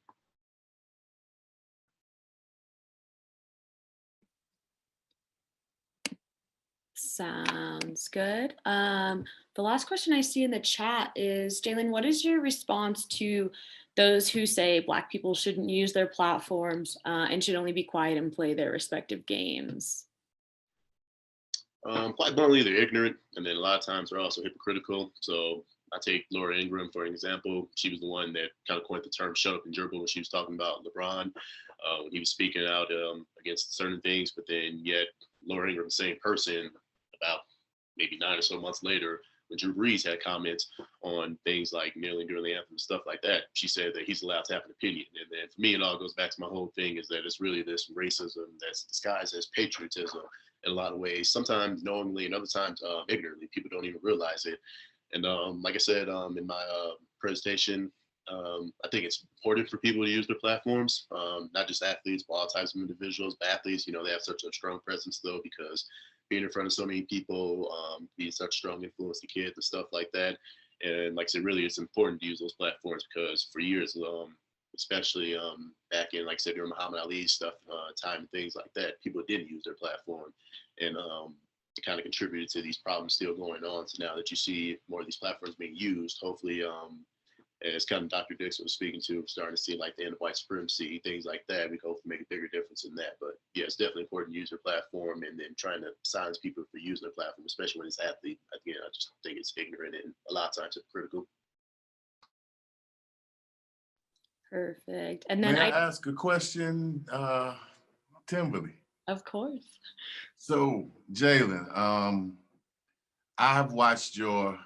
Sounds good. The last question I see in the chat is, Jaylen, what is your response to those who say Black people shouldn't use their platforms and should only be quiet and play their respective games? Quite bluntly, they're ignorant, and then a lot of times they're also hypocritical. So I take Laura Ingraham for an example. She was the one that kind of coined the term "shut up and dribble" when she was talking about LeBron when he was speaking out against certain things. But then yet Laura Ingraham, the same person, about maybe 9 or so months later, when Drew Brees had comments on things like kneeling during the anthem and stuff like that, she said that he's allowed to have an opinion. And then for me, it all goes back to my whole thing is that it's really this racism that's disguised as patriotism in a lot of ways, sometimes knowingly and other times ignorantly. People don't even realize it. And like I said in my presentation, I think it's important for people to use their platforms, not just athletes, but all types of individuals. But athletes, they have such a strong presence though, because being in front of so many people, being such strong influence to kids and stuff like that. And like I said, really, it's important to use those platforms because for years, especially back in, like I said, during Muhammad Ali's stuff, time and things like that, people didn't use their platform. And it kind of contributed to these problems still going on. So now that you see more of these platforms being used, hopefully, as kind of Dr. Dixon was speaking to, starting to see like the end of white supremacy, things like that, we can hopefully make a bigger difference in that. But yeah, it's definitely important to use your platform and then trying to silence people for using their platform, especially when it's athlete. Again, I just think it's ignorant and a lot of times it's critical. Perfect. And then May I ask a question, Timberly? Of course. So, Jaylen, I have watched your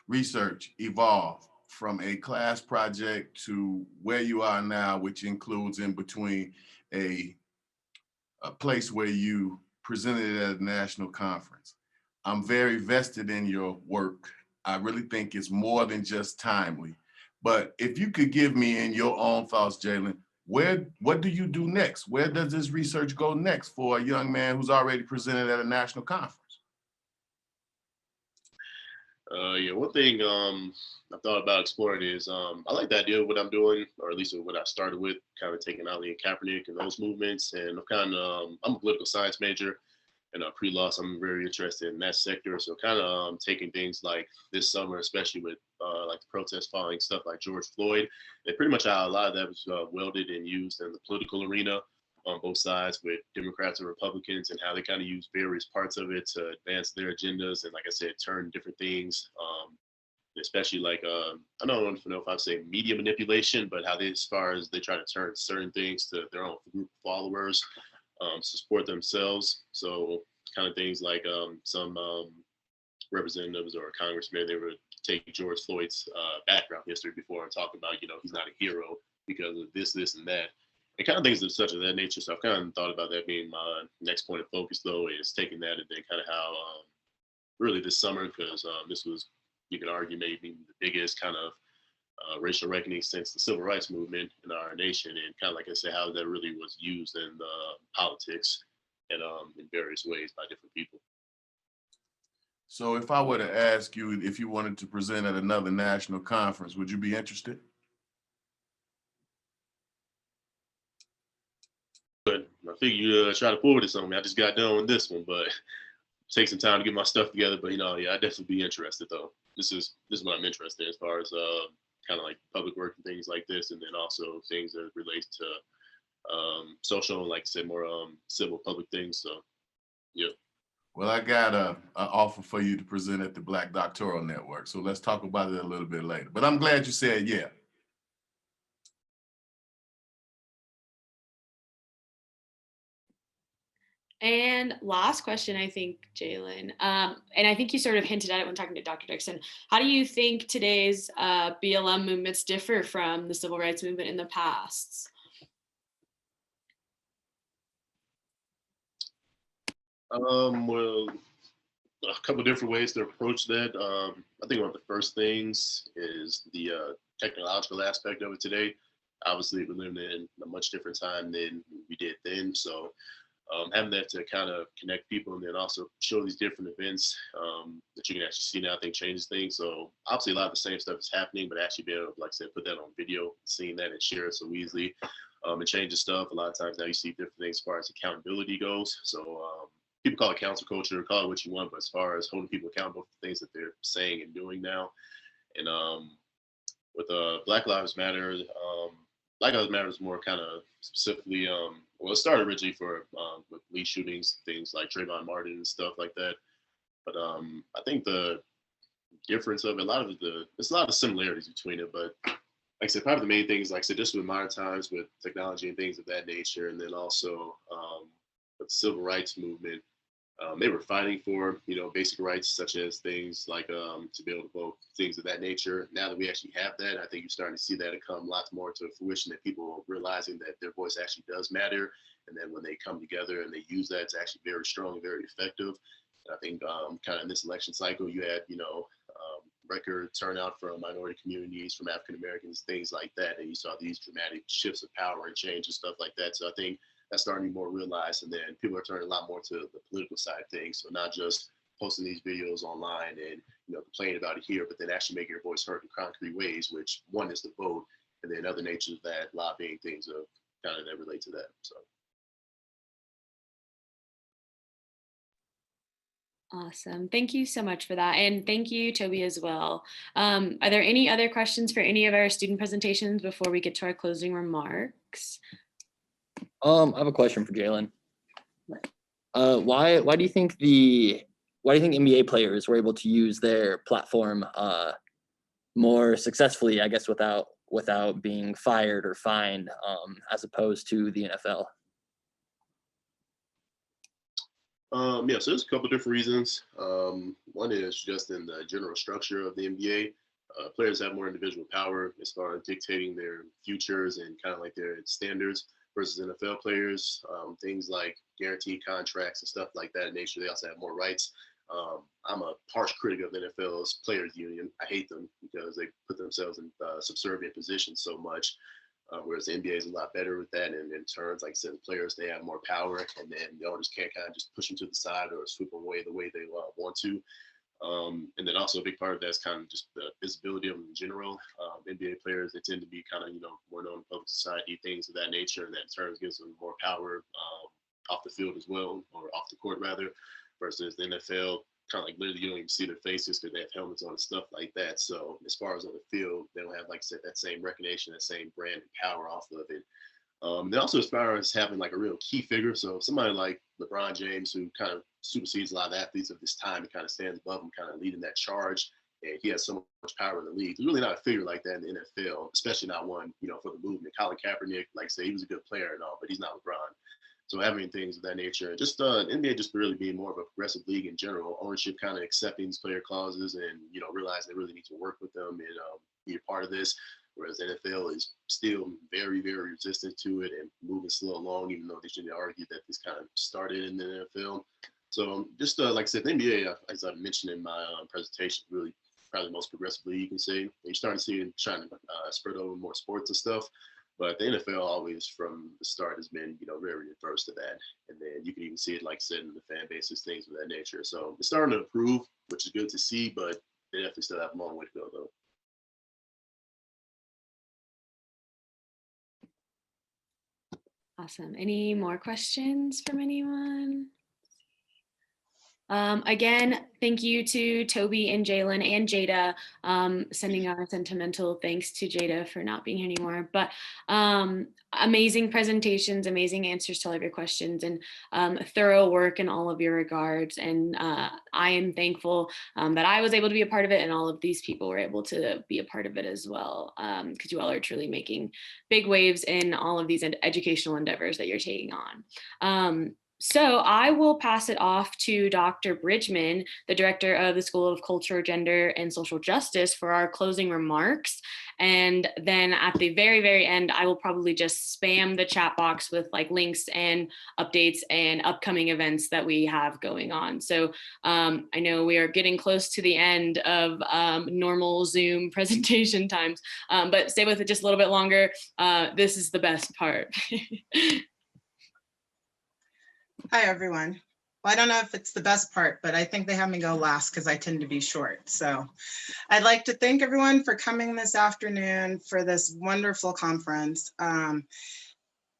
research evolve from a class project to where you are now, which includes in between a place where you presented at a national conference. I'm very vested in your work. I really think it's more than just timely. But if you could give me in your own thoughts, Jaylen, what do you do next? Where does this research go next for a young man who's already presented at a national conference? Yeah, one thing I thought about exploring is I like the idea of what I'm doing, or at least what I started with, kind of taking Ali and Kaepernick and those movements. And I'm a political science major, and pre-law, so I'm very interested in that sector. So kind of taking things like this summer, especially with like the protests following stuff like George Floyd, and pretty much how a lot of that was welded and used in the political arena on both sides with Democrats and Republicans, and how they kind of use various parts of it to advance their agendas. And like I said, turn different things especially like I don't know if I'd say media manipulation, but how they, as far as they try to turn certain things to their own group of followers, to support themselves. So kind of things like some representatives or congressmen, they would take George Floyd's background history before and talk about, he's not a hero because of this, this, and that. And kind of things of such of that nature. So I've kind of thought about that being my next point of focus, though, is taking that and then kind of how really this summer, because this was, you can argue, maybe the biggest kind of racial reckoning since the civil rights movement in our nation, and kind of like I said, how that really was used in politics and in various ways by different people. So if I were to ask you if you wanted to present at another national conference, would you be interested? But I figure you try to forward it on me. I just got done with this one, but take some time to get my stuff together. But yeah, I'd definitely be interested though. This is what I'm interested in as far as kind of like public work and things like this, and then also things that relate to social and, like I said, more civil public things. So yeah. Well, I got a offer for you to present at the Black Doctoral Network. So let's talk about it a little bit later. But I'm glad you said yeah. And last question, I think, Jaylen, and I think you sort of hinted at it when talking to Dr. Dixon. How do you think today's BLM movements differ from the civil rights movement in the past? Well, a couple of different ways to approach that. I think one of the first things is the technological aspect of it today. Obviously, we're living in a much different time than we did then. So having that to kind of connect people and then also show these different events that you can actually see now, I think changes things. So obviously a lot of the same stuff is happening, but actually being able to, like I said, put that on video, seeing that and share it so easily, and changes stuff. A lot of times now you see different things as far as accountability goes. So people call it council culture, call it what you want, but as far as holding people accountable for things that they're saying and doing now. And with Black Lives Matter, Black Lives Matter is more kind of specifically, well, it started originally for with police shootings, things like Trayvon Martin and stuff like that. But I think the difference of it, there's a lot of similarities between it. But like I said, probably the main thing is, like I said, just with modern times, with technology and things of that nature, and then also with the civil rights movement, they were fighting for, basic rights such as things like to be able to vote, things of that nature. Now that we actually have that, I think you're starting to see that it come lots more to fruition, that people are realizing that their voice actually does matter. And then when they come together and they use that, it's actually very strong, very effective. And I think kind of in this election cycle, you had, record turnout from minority communities, from African Americans, things like that. And you saw these dramatic shifts of power and change and stuff like that. So I think that's starting to be more realized, and then people are turning a lot more to the political side of things. So not just posting these videos online and complaining about it here, but then actually making your voice heard in concrete ways, which one is the vote, and then other natures of that, lobbying, things of kind of that relate to that. So. Awesome. Thank you so much for that. And thank you, Toby, as well. Are there any other questions for any of our student presentations before we get to our closing remarks? I have a question for Jaylen. Why do you think NBA players were able to use their platform more successfully, I guess, without being fired or fined, as opposed to the NFL? Yeah, so there's a couple different reasons. One is just in the general structure of the NBA. Players have more individual power as far as dictating their futures and kind of like their standards versus NFL players. Things like guaranteed contracts and stuff like that in nature, they also have more rights. I'm a harsh critic of the NFL's players union. I hate them because they put themselves in subservient positions so much. Whereas the NBA is a lot better with that. And in turns, like I said, the players, they have more power, and then the owners can't kind of just push them to the side or sweep them away the way they want to. And then also a big part of that is kind of just the visibility of them in general. NBA players, they tend to be kind of, more known in public society, things of that nature, and that in turn gives them more power off the field as well, or off the court rather, versus the NFL, kind of like literally you don't even see their faces because they have helmets on and stuff like that. So as far as on the field, they don't have, like I said, that same recognition, that same brand and power off of it. And also as far as having like a real key figure. So somebody like LeBron James, who kind of supersedes a lot of athletes of this time, and kind of stands above them, kind of leading that charge. and he has so much power in the league. There's really not a figure like that in the NFL, especially not one, for the movement. Colin Kaepernick, like I say, he was a good player and all, but he's not LeBron. So having things of that nature, and just NBA just really being more of a progressive league in general, ownership kind of accepting these player clauses and, realizing they really need to work with them and be a part of this. Whereas NFL is still very, very resistant to it and moving slow along, even though they shouldn't argue that this kind of started in the NFL. So just like I said, the NBA, as I mentioned in my presentation, really probably the most progressive league you can say. You're starting to see it trying to spread over more sports and stuff. But the NFL always from the start has been, very adverse to that. And then you can even see it, like I said, in the fan bases, things of that nature. So it's starting to improve, which is good to see, but they definitely still have a long way to go, though. Awesome. Any more questions from anyone? Again, thank you to Toby and Jaylen and Jaida, sending our sentimental thanks to Jaida for not being here anymore, but amazing presentations, amazing answers to all of your questions, and thorough work in all of your regards. And I am thankful that I was able to be a part of it, and all of these people were able to be a part of it as well, because you all are truly making big waves in all of these educational endeavors that you're taking on. So I will pass it off to Dr. Bridgman, the director of the School of Culture, Gender, and Social Justice, for our closing remarks. And then at the very, very end, I will probably just spam the chat box with like links and updates and upcoming events that we have going on. So I know we are getting close to the end of normal Zoom presentation times, but stay with it just a little bit longer. This is the best part. Hi, everyone. Well, I don't know if it's the best part, but I think they have me go last because I tend to be short. So I'd like to thank everyone for coming this afternoon for this wonderful conference.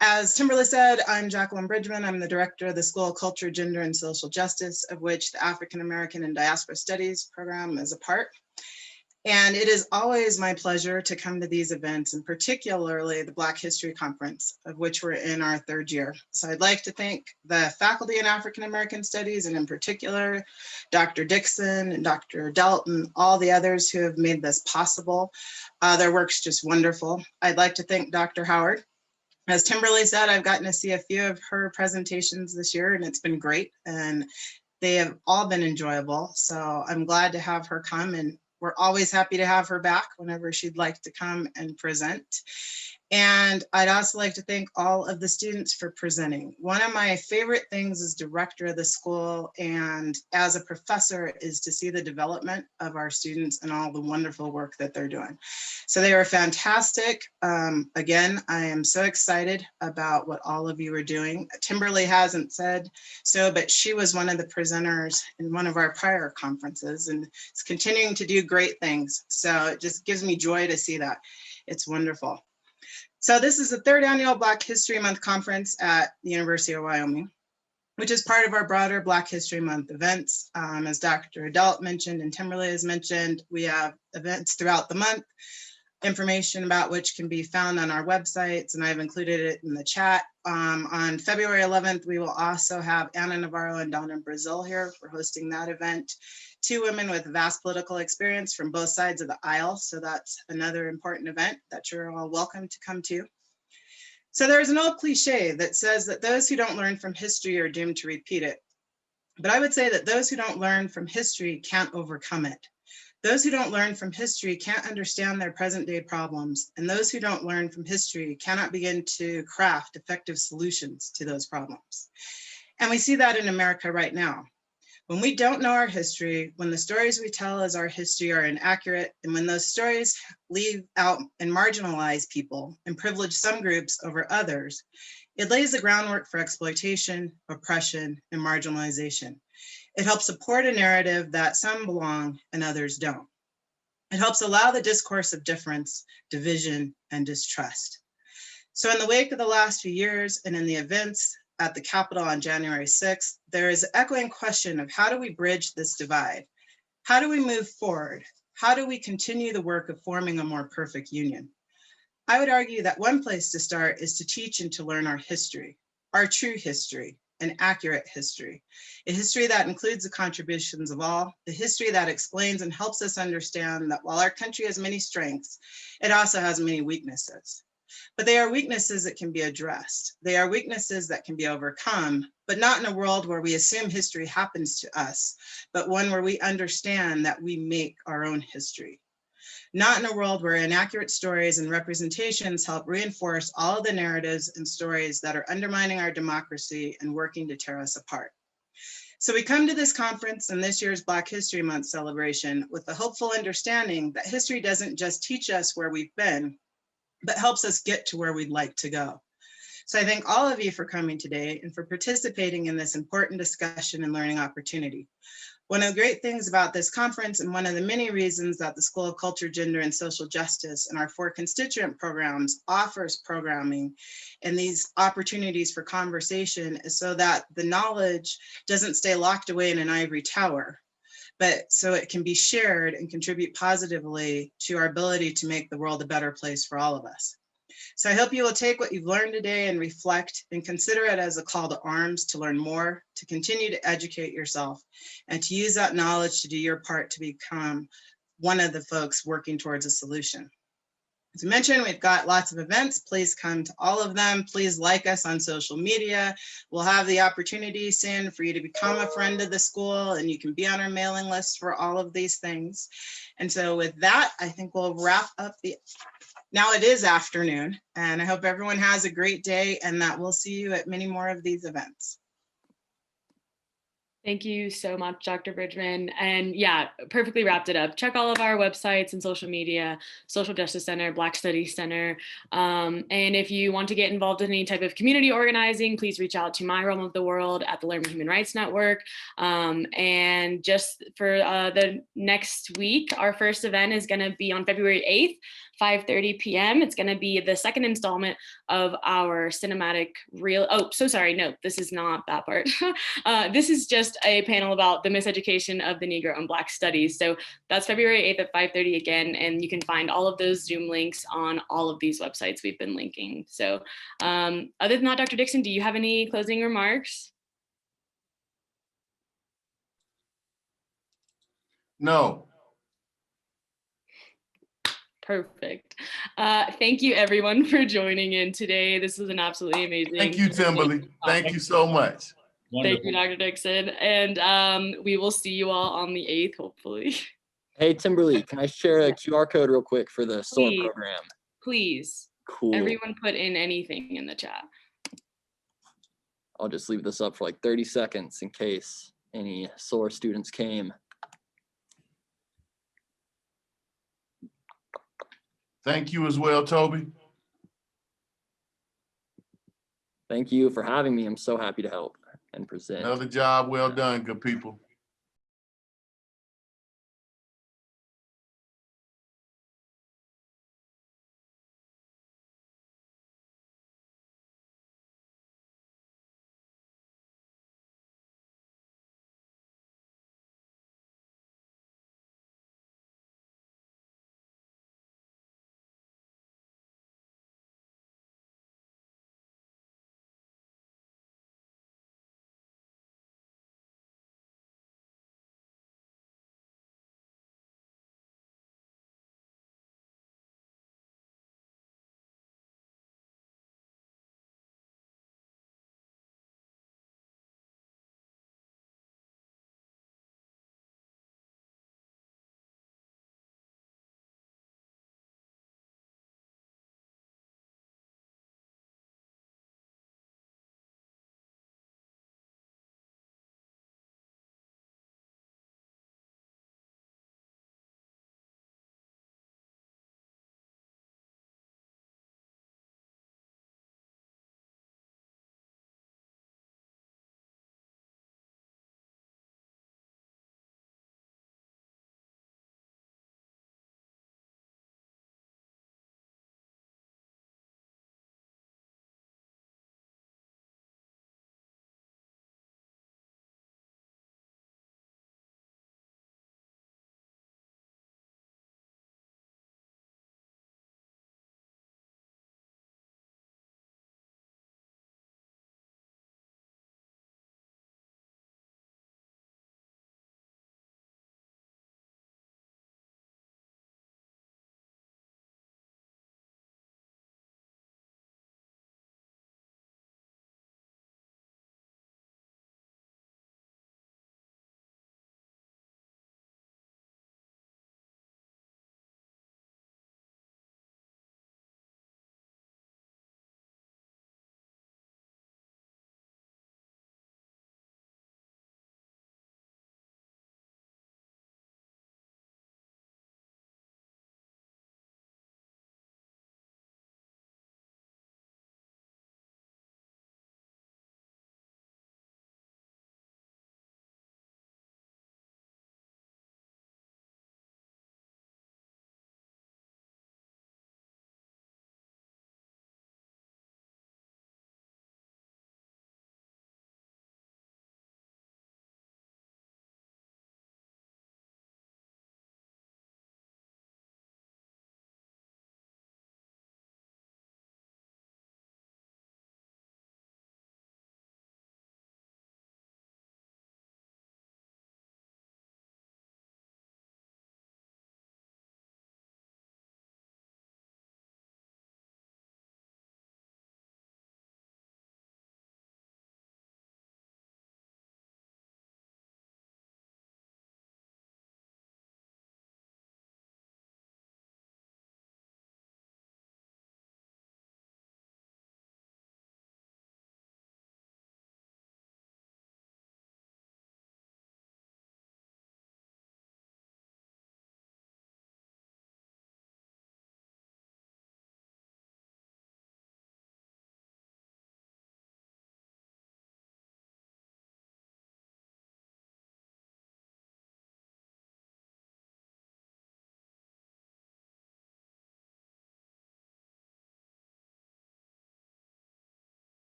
As Timberly said, I'm Jacqueline Bridgman. I'm the director of the School of Culture, Gender, and Social Justice, of which the African American and Diaspora Studies program is a part. And it is always my pleasure to come to these events, and particularly the Black History Conference, of which we're in our third year. So I'd like to thank the faculty in African American Studies, and in particular, Dr. Dixon and Dr. Delt and all the others who have made this possible. Their work's just wonderful. I'd like to thank Dr. Howard. As Timberly said, I've gotten to see a few of her presentations this year, and it's been great, and they have all been enjoyable. So I'm glad to have her come, and we're always happy to have her back whenever she'd like to come and present. And I'd also like to thank all of the students for presenting. One of my favorite things as director of the school and as a professor is to see the development of our students and all the wonderful work that they're doing. So they were fantastic. Again, I am so excited about what all of you are doing. Timberly hasn't said so, but she was one of the presenters in one of our prior conferences and is continuing to do great things. So it just gives me joy to see that. It's wonderful. So this is the third annual Black History Month conference at the University of Wyoming, which is part of our broader Black History Month events. As Dr. Delt mentioned and Timberly has mentioned, we have events throughout the month, information about which can be found on our websites, and I've included it in the chat. On February 11th, we will also have Anna Navarro and Donna Brazil here for hosting that event. Two women with vast political experience from both sides of the aisle. So that's another important event that you're all welcome to come to. So there's an old cliche that says that those who don't learn from history are doomed to repeat it. But I would say that those who don't learn from history can't overcome it. Those who don't learn from history can't understand their present day problems. And those who don't learn from history cannot begin to craft effective solutions to those problems. And we see that in America right now. When we don't know our history, when the stories we tell as our history are inaccurate, and when those stories leave out and marginalize people and privilege some groups over others, it lays the groundwork for exploitation, oppression, and marginalization. It helps support a narrative that some belong and others don't. It helps allow the discourse of difference, division, and distrust. So in the wake of the last few years and in the events at the Capitol on January 6th, there is an echoing question of how do we bridge this divide? How do we move forward? How do we continue the work of forming a more perfect union? I would argue that one place to start is to teach and to learn our history, our true history, and accurate history, a history that includes the contributions of all, a history that explains and helps us understand that while our country has many strengths, it also has many weaknesses. But they are weaknesses that can be addressed. They are weaknesses that can be overcome, but not in a world where we assume history happens to us, but one where we understand that we make our own history. Not in a world where inaccurate stories and representations help reinforce all of the narratives and stories that are undermining our democracy and working to tear us apart. So we come to this conference and this year's Black History Month celebration with the hopeful understanding that history doesn't just teach us where we've been, but helps us get to where we'd like to go. So I thank all of you for coming today and for participating in this important discussion and learning opportunity. One of the great things about this conference, and one of the many reasons that the School of Culture, Gender, and Social Justice and our 4 constituent programs offers programming and these opportunities for conversation, is so that the knowledge doesn't stay locked away in an ivory tower, but so it can be shared and contribute positively to our ability to make the world a better place for all of us. So I hope you will take what you've learned today and reflect and consider it as a call to arms to learn more, to continue to educate yourself, and to use that knowledge to do your part to become one of the folks working towards a solution. As I mentioned, we've got lots of events. Please come to all of them. Please like us on social media. We'll have the opportunity soon for you to become a friend of the school, and you can be on our mailing list for all of these things. And so with that, I think we'll wrap up now it is afternoon, and I hope everyone has a great day and that we'll see you at many more of these events. Thank you so much, Dr. Bridgman. And yeah, perfectly wrapped it up. Check all of our websites and social media, Social Justice Center, Black Studies Center. And if you want to get involved in any type of community organizing, please reach out to My Realm of the World at the Learning Human Rights Network. And just for the next week, our first event is going to be on February 8th. 5:30 p.m. It's going to be the second installment of our cinematic reel. Oh, so sorry. No, this is not that part. This is just a panel about the miseducation of the Negro and Black studies. So that's February 8th at 5:30 again. And you can find all of those Zoom links on all of these websites we've been linking. So other than that, Dr. Dixon, do you have any closing remarks? No. Perfect. Thank you everyone for joining in today. This was an absolutely amazing. Thank you, Timberly. Thank you so much. Wonderful. Thank you, Dr. Dixon. And we will see you all on the 8th, hopefully. Hey, Timberly, can I share a QR code real quick for the SOAR program? Please. Cool. Everyone put in anything in the chat. I'll just leave this up for like 30 seconds in case any SOAR students came. Thank you as well, Toby. Thank you for having me. I'm so happy to help and present. Another job well done, good people.